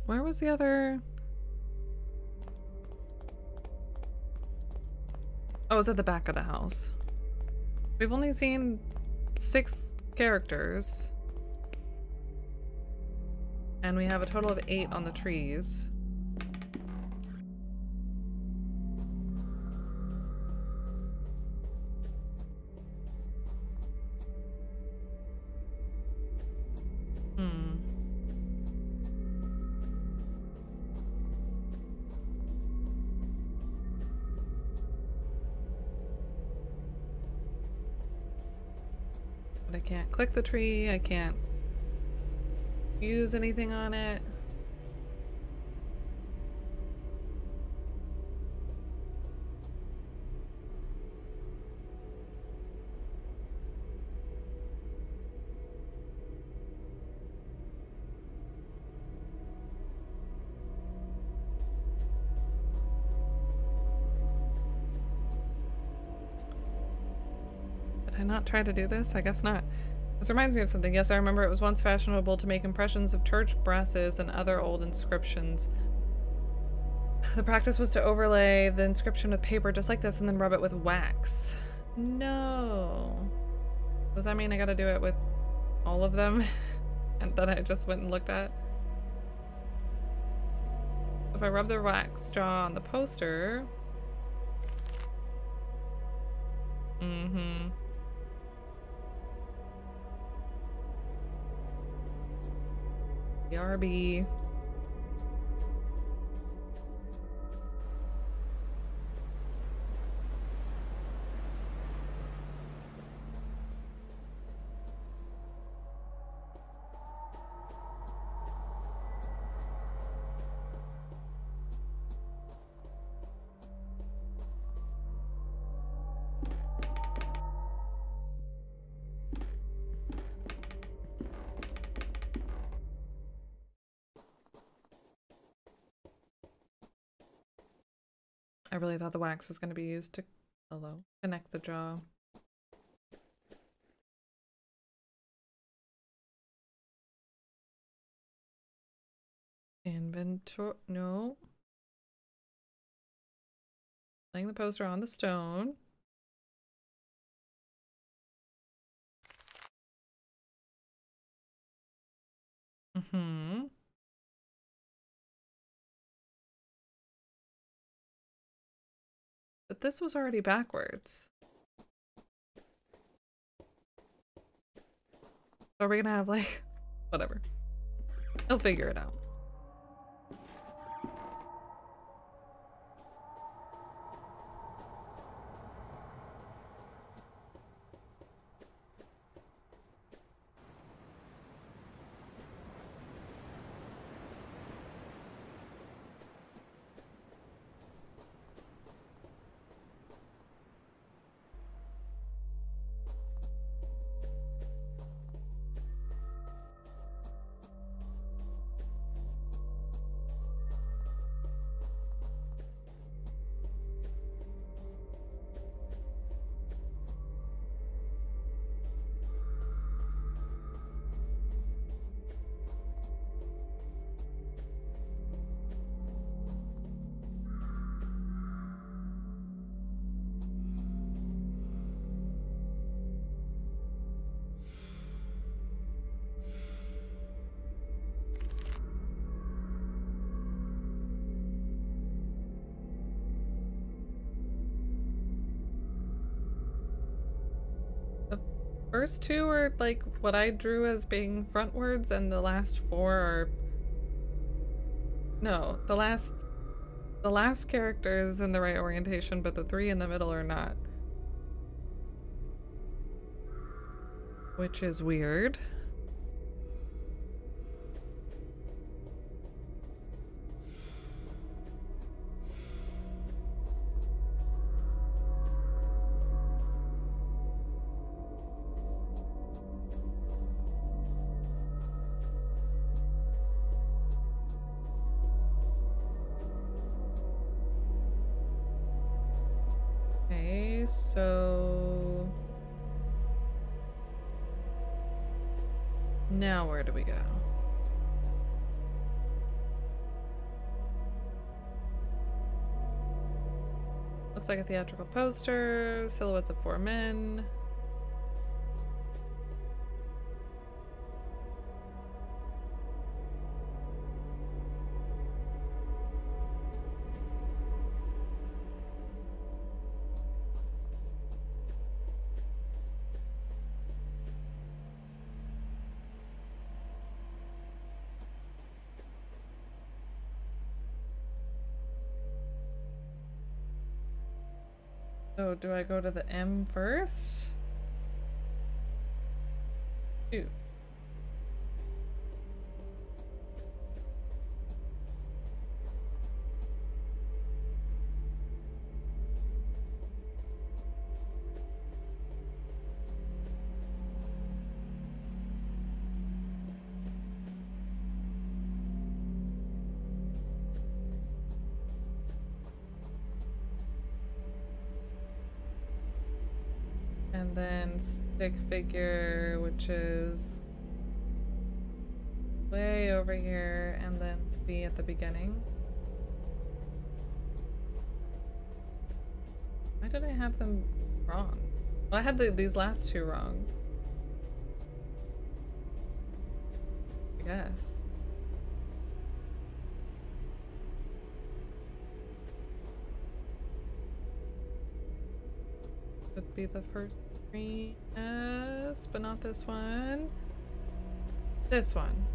Where was the other? Oh, it was at the back of the house. We've only seen 6 characters. And we have a total of 8 on the trees. I can't click the tree, I can't use anything on it. Did I not try to do this? I guess not. This reminds me of something. Yes, I remember it was once fashionable to make impressions of church brasses and other old inscriptions. The practice was to overlay the inscription with paper just like this and then rub it with wax. No. Does that mean I gotta do it with all of them? And that I just went and looked at? If I rub the wax straw on the poster... BRB. I really thought the wax was going to be used to connect the jaw. Inventory. No. Laying the poster on the stone. Mm-hmm. But this was already backwards. So are we gonna have like, whatever. He'll figure it out. First two are like what I drew as being frontwards, and the last four are... No, the last character is in the right orientation, but the three in the middle are not. Which is weird. So now where do we go? Looks like a theatrical poster, silhouettes of 4 men. So do I go to the M first? Shoot. And then stick figure, which is way over here, and then B at the beginning. Why did I have them wrong? Well, I had these last two wrong. I guess. Could be the first three, yes, but not this one. This one.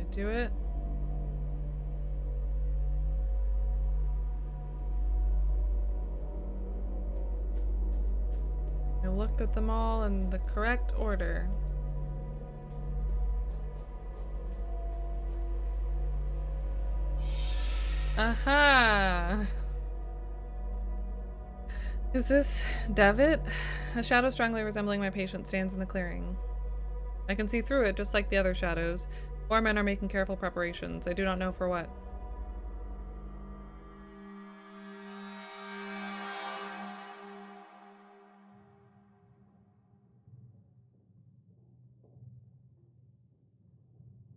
Can't do it. I looked at them all in the correct order. Aha! Is this Devitt? A shadow strongly resembling my patient stands in the clearing. I can see through it just like the other shadows. 4 men are making careful preparations. I do not know for what.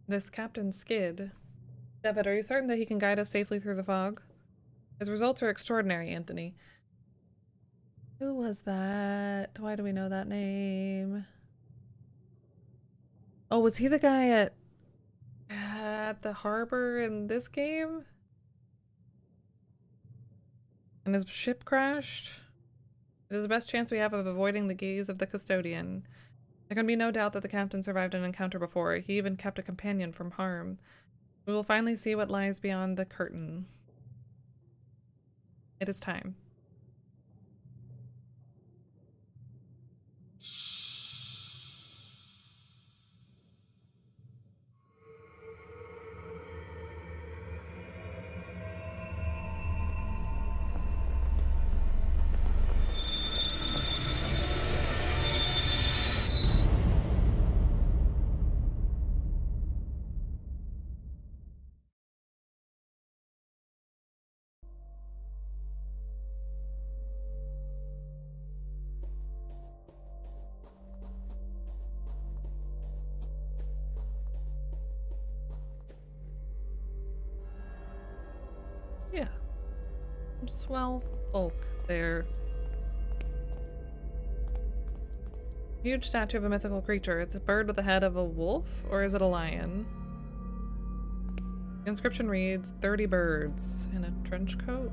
This Captain Skid. Devitt, are you certain that he can guide us safely through the fog? His results are extraordinary, Anthony. Who was that? Why do we know that name? Oh, was he the guy at the harbor in this game? And his ship crashed? It is the best chance we have of avoiding the gaze of the custodian. There can be no doubt that the captain survived an encounter before. He even kept a companion from harm. We will finally see what lies beyond the curtain. It is time. Yeah. Some swell folk there. Huge statue of a mythical creature. It's a bird with the head of a wolf, or is it a lion? The inscription reads, 30 birds in a trench coat.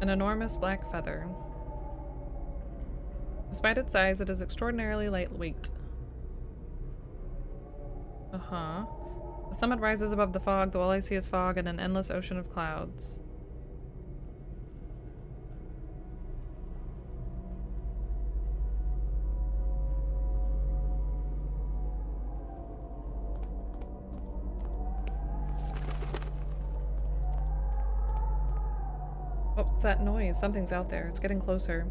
An enormous black feather. Despite its size, it is extraordinarily lightweight. Uh-huh. The summit rises above the fog, though all I see is fog and an endless ocean of clouds. Oh, what's that noise? Something's out there. It's getting closer.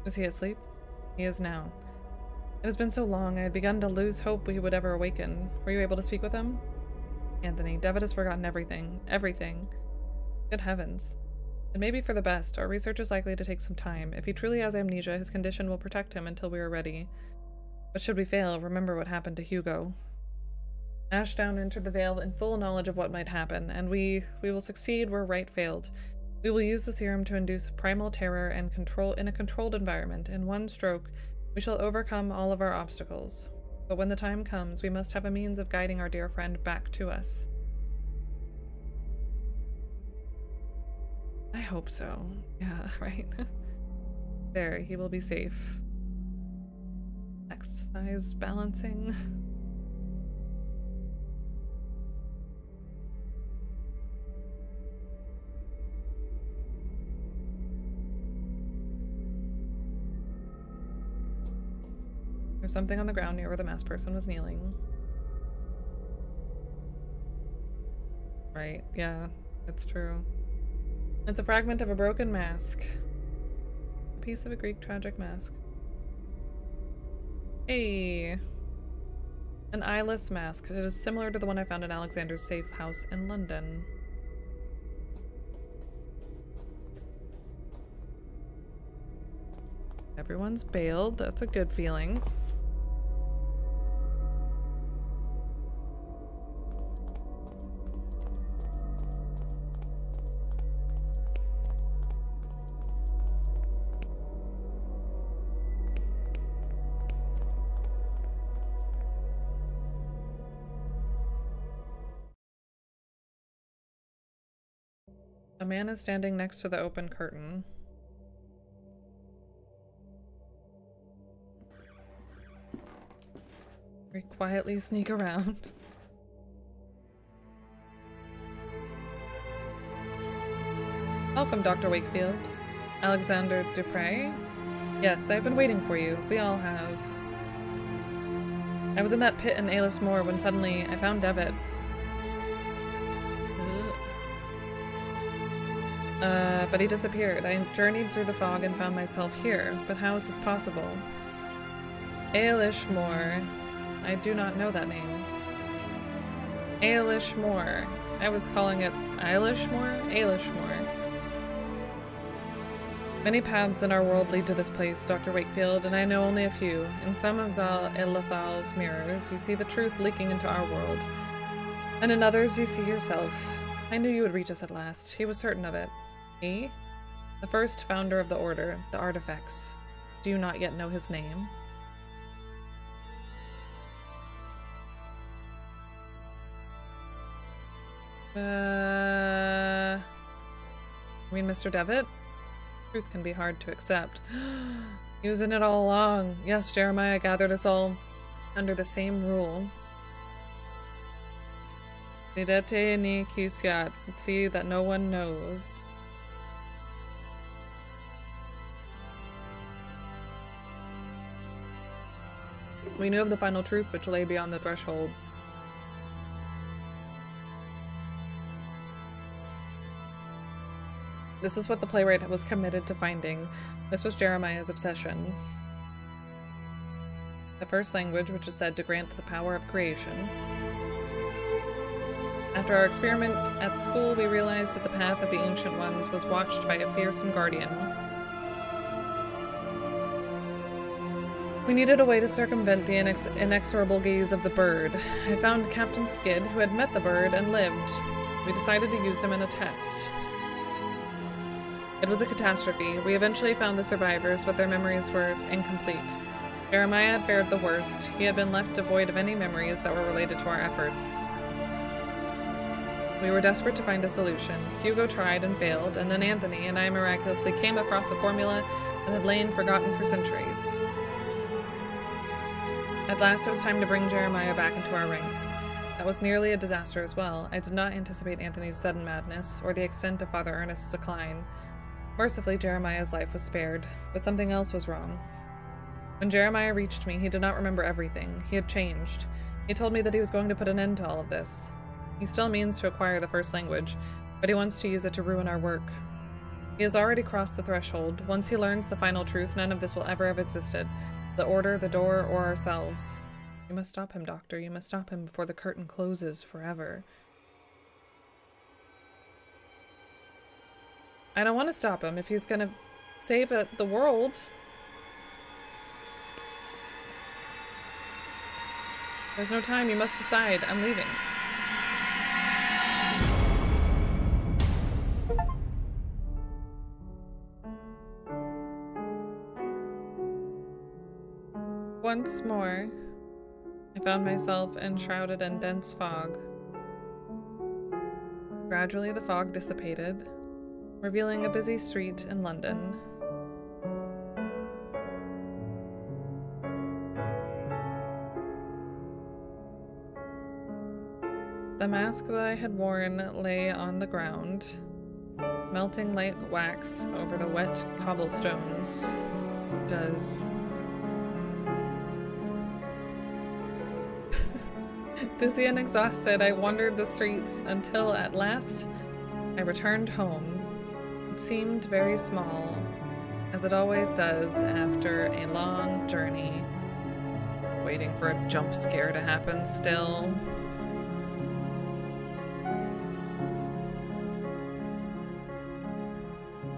Is he asleep? He is now. It has been so long, I had begun to lose hope he would ever awaken. Were you able to speak with him? Anthony, Devitt has forgotten everything. Everything. Good heavens. It may be for the best. Our research is likely to take some time. If he truly has amnesia, his condition will protect him until we are ready. But should we fail, remember what happened to Hugo. Ashdown entered the Vale in full knowledge of what might happen, and we will succeed where Right failed. We will use the serum to induce primal terror and control in a controlled environment. In one stroke, we shall overcome all of our obstacles. But when the time comes, we must have a means of guiding our dear friend back to us. I hope so. Yeah, right. There, he will be safe. Next size balancing. There's something on the ground near where the masked person was kneeling. Right, yeah, it's true. It's a fragment of a broken mask. A piece of a Greek tragic mask. Hey! An eyeless mask. It is similar to the one I found in Alexander's safe house in London. Everyone's bailed. That's a good feeling. A man is standing next to the open curtain. We quietly sneak around. Welcome, Dr. Wakefield. Alexander Dupre? Yes, I've been waiting for you. We all have. I was in that pit in Alis Moor when suddenly I found Devitt. But he disappeared. I journeyed through the fog and found myself here. But how is this possible? Ailish Moor. I do not know that name. Ailish Moor. I was calling it Eilish Moor? Ailish Moor. Many paths in our world lead to this place, Dr. Wakefield, and I know only a few. In some of Zal Elithal's mirrors, you see the truth leaking into our world. And in others, you see yourself. I knew you would reach us at last. He was certain of it. He? The first founder of the Order, the Artifacts. Do you not yet know his name? You mean Mr. Devitt? Truth can be hard to accept. He was in it all along. Yes, Jeremiah gathered us all under the same rule. Videte ni kisiat. See that no one knows. We knew of the final truth which lay beyond the threshold. This is what the playwright was committed to finding. This was Jeremiah's obsession. The first language, which is said to grant the power of creation. After our experiment at school, we realized that the path of the Ancient Ones was watched by a fearsome guardian. We needed a way to circumvent the inexorable gaze of the bird. I found Captain Skid, who had met the bird and lived. We decided to use him in a test. It was a catastrophe. We eventually found the survivors, but their memories were incomplete. Jeremiah had fared the worst. He had been left devoid of any memories that were related to our efforts. We were desperate to find a solution. Hugo tried and failed, and then Anthony and I miraculously came across a formula that had lain forgotten for centuries. At last it was time to bring Jeremiah back into our ranks. That was nearly a disaster as well. I did not anticipate Anthony's sudden madness, or the extent of Father Ernest's decline. Mercifully, Jeremiah's life was spared, but something else was wrong. When Jeremiah reached me, he did not remember everything. He had changed. He told me that he was going to put an end to all of this. He still means to acquire the first language, but he wants to use it to ruin our work. He has already crossed the threshold. Once he learns the final truth, none of this will ever have existed. The Order, the Door, or ourselves. You must stop him, Doctor. You must stop him before the curtain closes forever. I don't want to stop him if he's gonna save the world. There's no time. You must decide. I'm leaving. Once more, I found myself enshrouded in dense fog. Gradually, the fog dissipated, revealing a busy street in London. The mask that I had worn lay on the ground, melting like wax over the wet cobblestones. Dizzy and exhausted, I wandered the streets until, at last, I returned home. It seemed very small, as it always does after a long journey away waiting for a jump scare to happen still.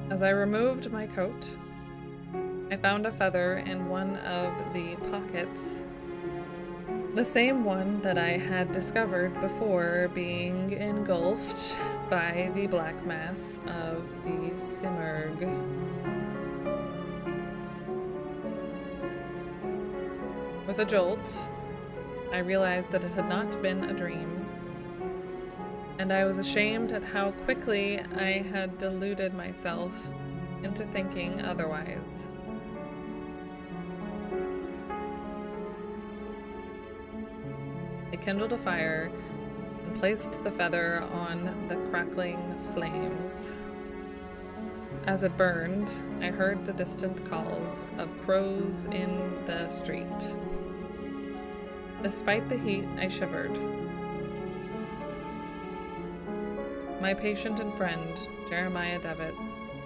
As I removed my coat, I found a feather in one of the pockets. The same one that I had discovered before being engulfed by the black mass of the Simurgh. With a jolt, I realized that it had not been a dream, and I was ashamed at how quickly I had deluded myself into thinking otherwise. I kindled a fire and placed the feather on the crackling flames. As it burned, I heard the distant calls of crows in the street. Despite the heat, I shivered. My patient and friend, Jeremiah Devitt,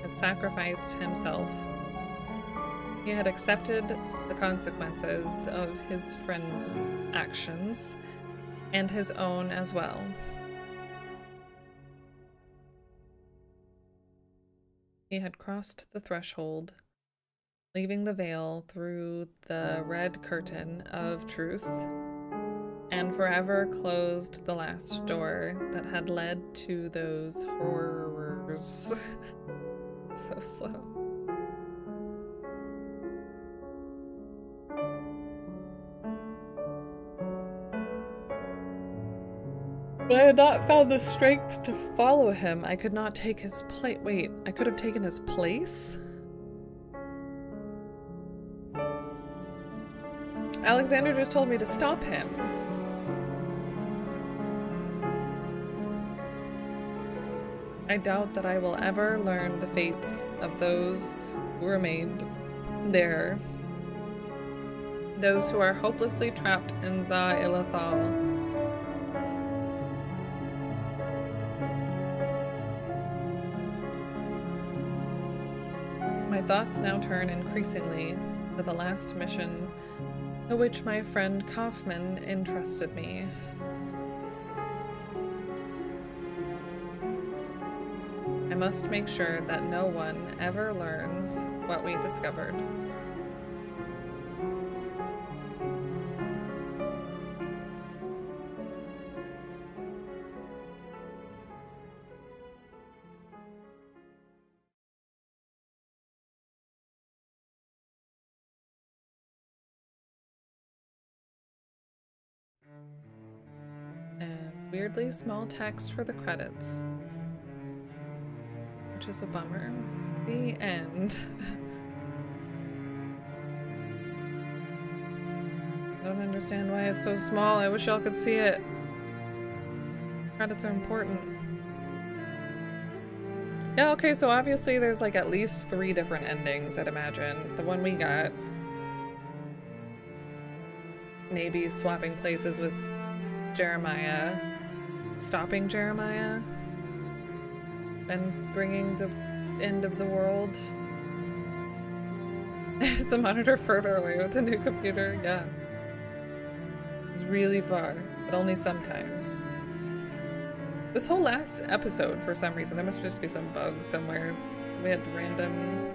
had sacrificed himself. He had accepted the consequences of his friend's actions, and his own as well. He had crossed the threshold, leaving the veil through the red curtain of truth, and forever closed the last door that had led to those horrors. So slow. But I had not found the strength to follow him. I could not take his place. Wait, I could have taken his place? Alexander just told me to stop him. I doubt that I will ever learn the fates of those who remained there. Those who are hopelessly trapped in Za-Ilathal. My thoughts now turn increasingly to the last mission to which my friend Kaufman entrusted me. I must make sure that no one ever learns what we discovered. And weirdly small text for the credits, which is a bummer. The end. I don't understand why it's so small. I wish y'all could see it. Credits are important. Yeah, okay, so obviously there's like at least 3 different endings, I'd imagine. The one we got, maybe swapping places with Jeremiah, stopping Jeremiah, and bringing the end of the world. Is the monitor further away with the new computer? Yeah. It's really far, but only sometimes. This whole last episode, for some reason, there must just be some bug somewhere. We had random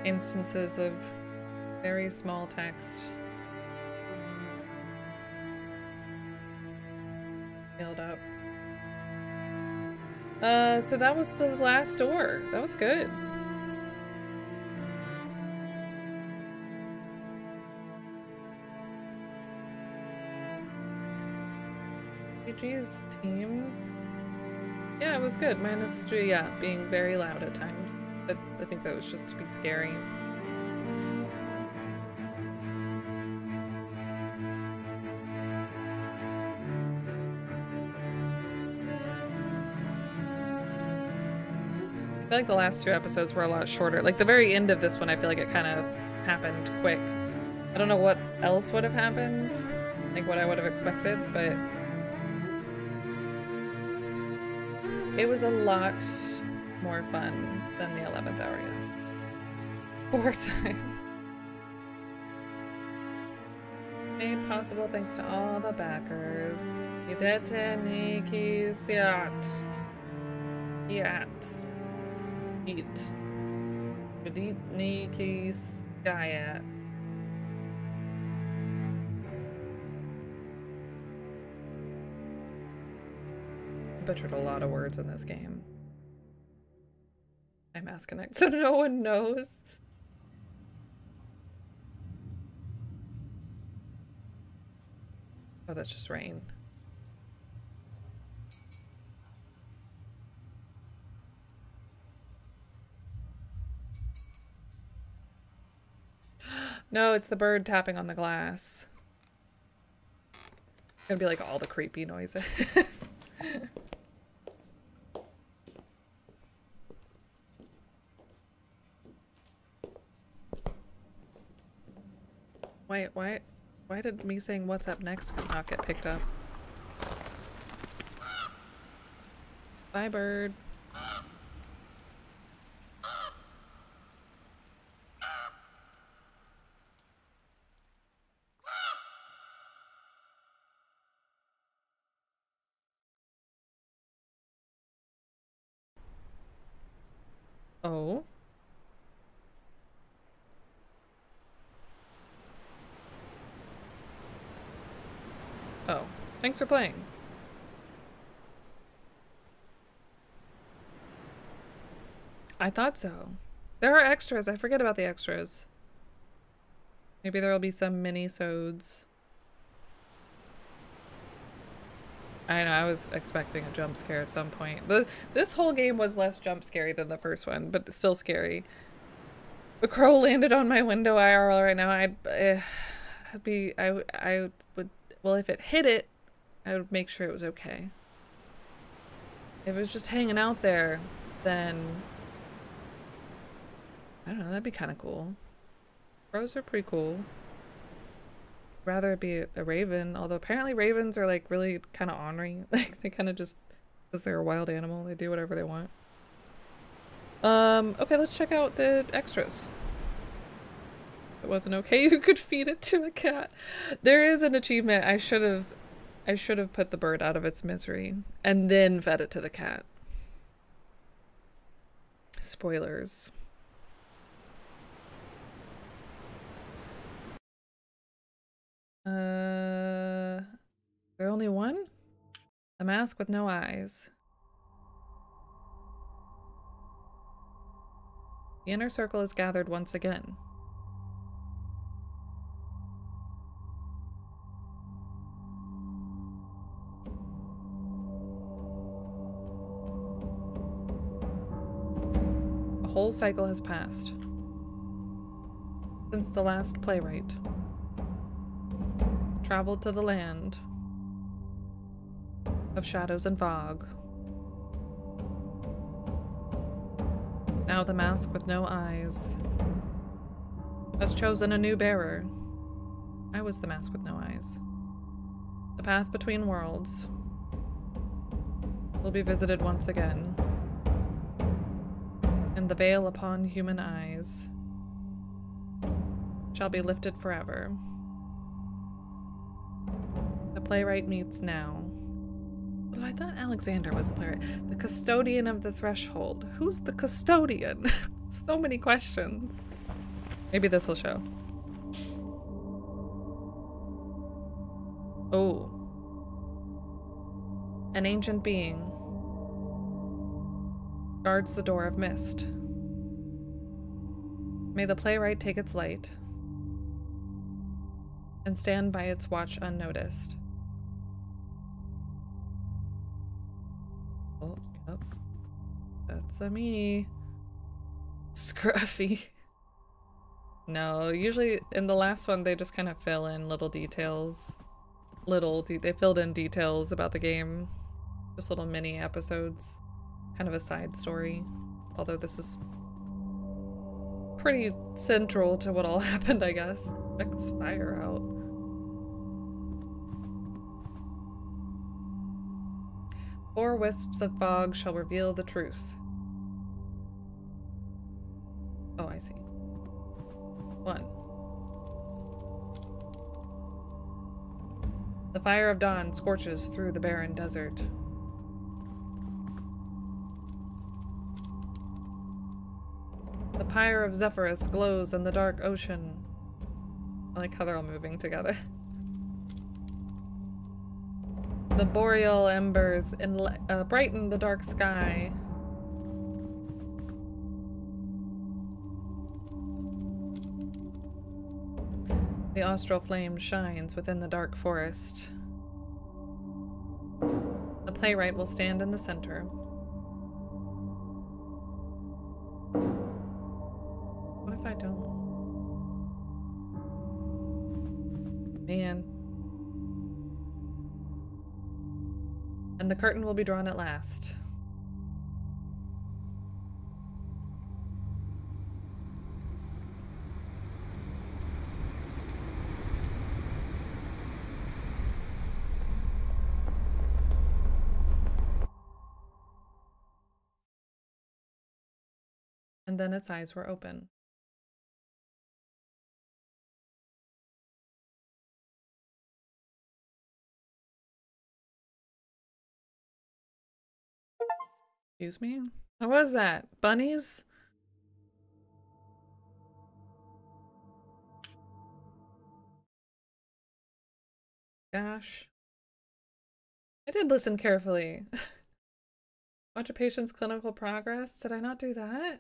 instances of very small text. Filled up. So that was the last door. That was good. GG's team. Yeah, it was good. Minus, yeah, being very loud at times. But I think that was just to be scary. I feel like the last 2 episodes were a lot shorter. Like the very end of this one, I feel like it kind of happened quick. I don't know what else would have happened, like what I would have expected, but it was a lot more fun than the 11th hour, yes. 4 times. Made possible thanks to all the backers. Idete Niki Siat. Yaps. Eat. Edit Niki Siat. Butchered a lot of words in this game. I'm asking it so no one knows. Oh, that's just rain. No, it's the bird tapping on the glass. It's gonna be like all the creepy noises. Why did me saying what's up next not get picked up? Bye, bird. Oh. Oh, thanks for playing. I thought so. There are extras. I forget about the extras. Maybe there will be some mini-sodes. I know, I was expecting a jump scare at some point. This whole game was less jump scary than the first one, but still scary. The crow landed on my window IRL right now. I would, well, if it hit it, I would make sure it was okay. If it was just hanging out there, then I don't know, that'd be kind of cool. Crows are pretty cool. Rather it be a raven, although apparently ravens are like really kind of ornery. Like they kind of just, because they're a wild animal, they do whatever they want. Okay, let's check out the extras. If it wasn't okay, you could feed it to a cat. There is an achievement. I should have put the bird out of its misery and then fed it to the cat. Spoilers. There only one? A mask with no eyes. The inner circle is gathered once again. A whole cycle has passed since the last playwright traveled to the land of shadows and fog. Now the mask with no eyes has chosen a new bearer. I was the mask with no eyes. The path between worlds will be visited once again, and the veil upon human eyes shall be lifted forever. The playwright meets now. Although I thought Alexander was the playwright. The custodian of the threshold. Who's the custodian? So many questions. Maybe this will show. Oh. An ancient being guards the door of mist. May the playwright take its light and stand by its watch unnoticed. Oh, yep. That's a me. Scruffy. No, usually in the last one they just kind of fill in little details. They filled in details about the game. Just little mini episodes. Kind of a side story. Although this is pretty central to what all happened, I guess. Check this fire out. Four wisps of fog shall reveal the truth. Oh, I see. One. The fire of dawn scorches through the barren desert. The pyre of Zephyrus glows in the dark ocean. I like how they're all moving together. The boreal embers brighten the dark sky. The austral flame shines within the dark forest. The playwright will stand in the center. What if I don't? Man. And the curtain will be drawn at last. And then its eyes were open. Excuse me? What was that? Bunnies? Gosh. I did listen carefully. Watch a patient's clinical progress. Did I not do that?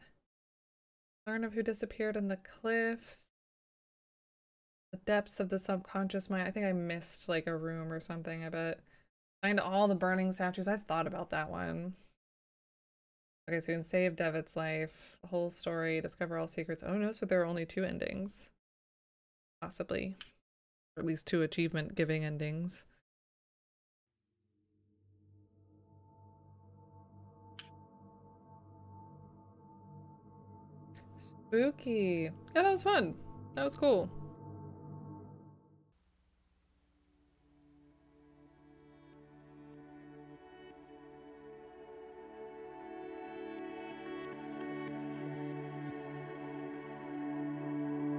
Learn of who disappeared in the cliffs. The depths of the subconscious mind. I think I missed like a room or something, I bet. Find all the burning statues. I thought about that one. Okay, so you can save Devitt's life. The whole story. Discover all secrets. Oh no, so there are only 2 endings. Possibly. Or at least 2 achievement-giving endings. Spooky. Yeah, that was fun. That was cool.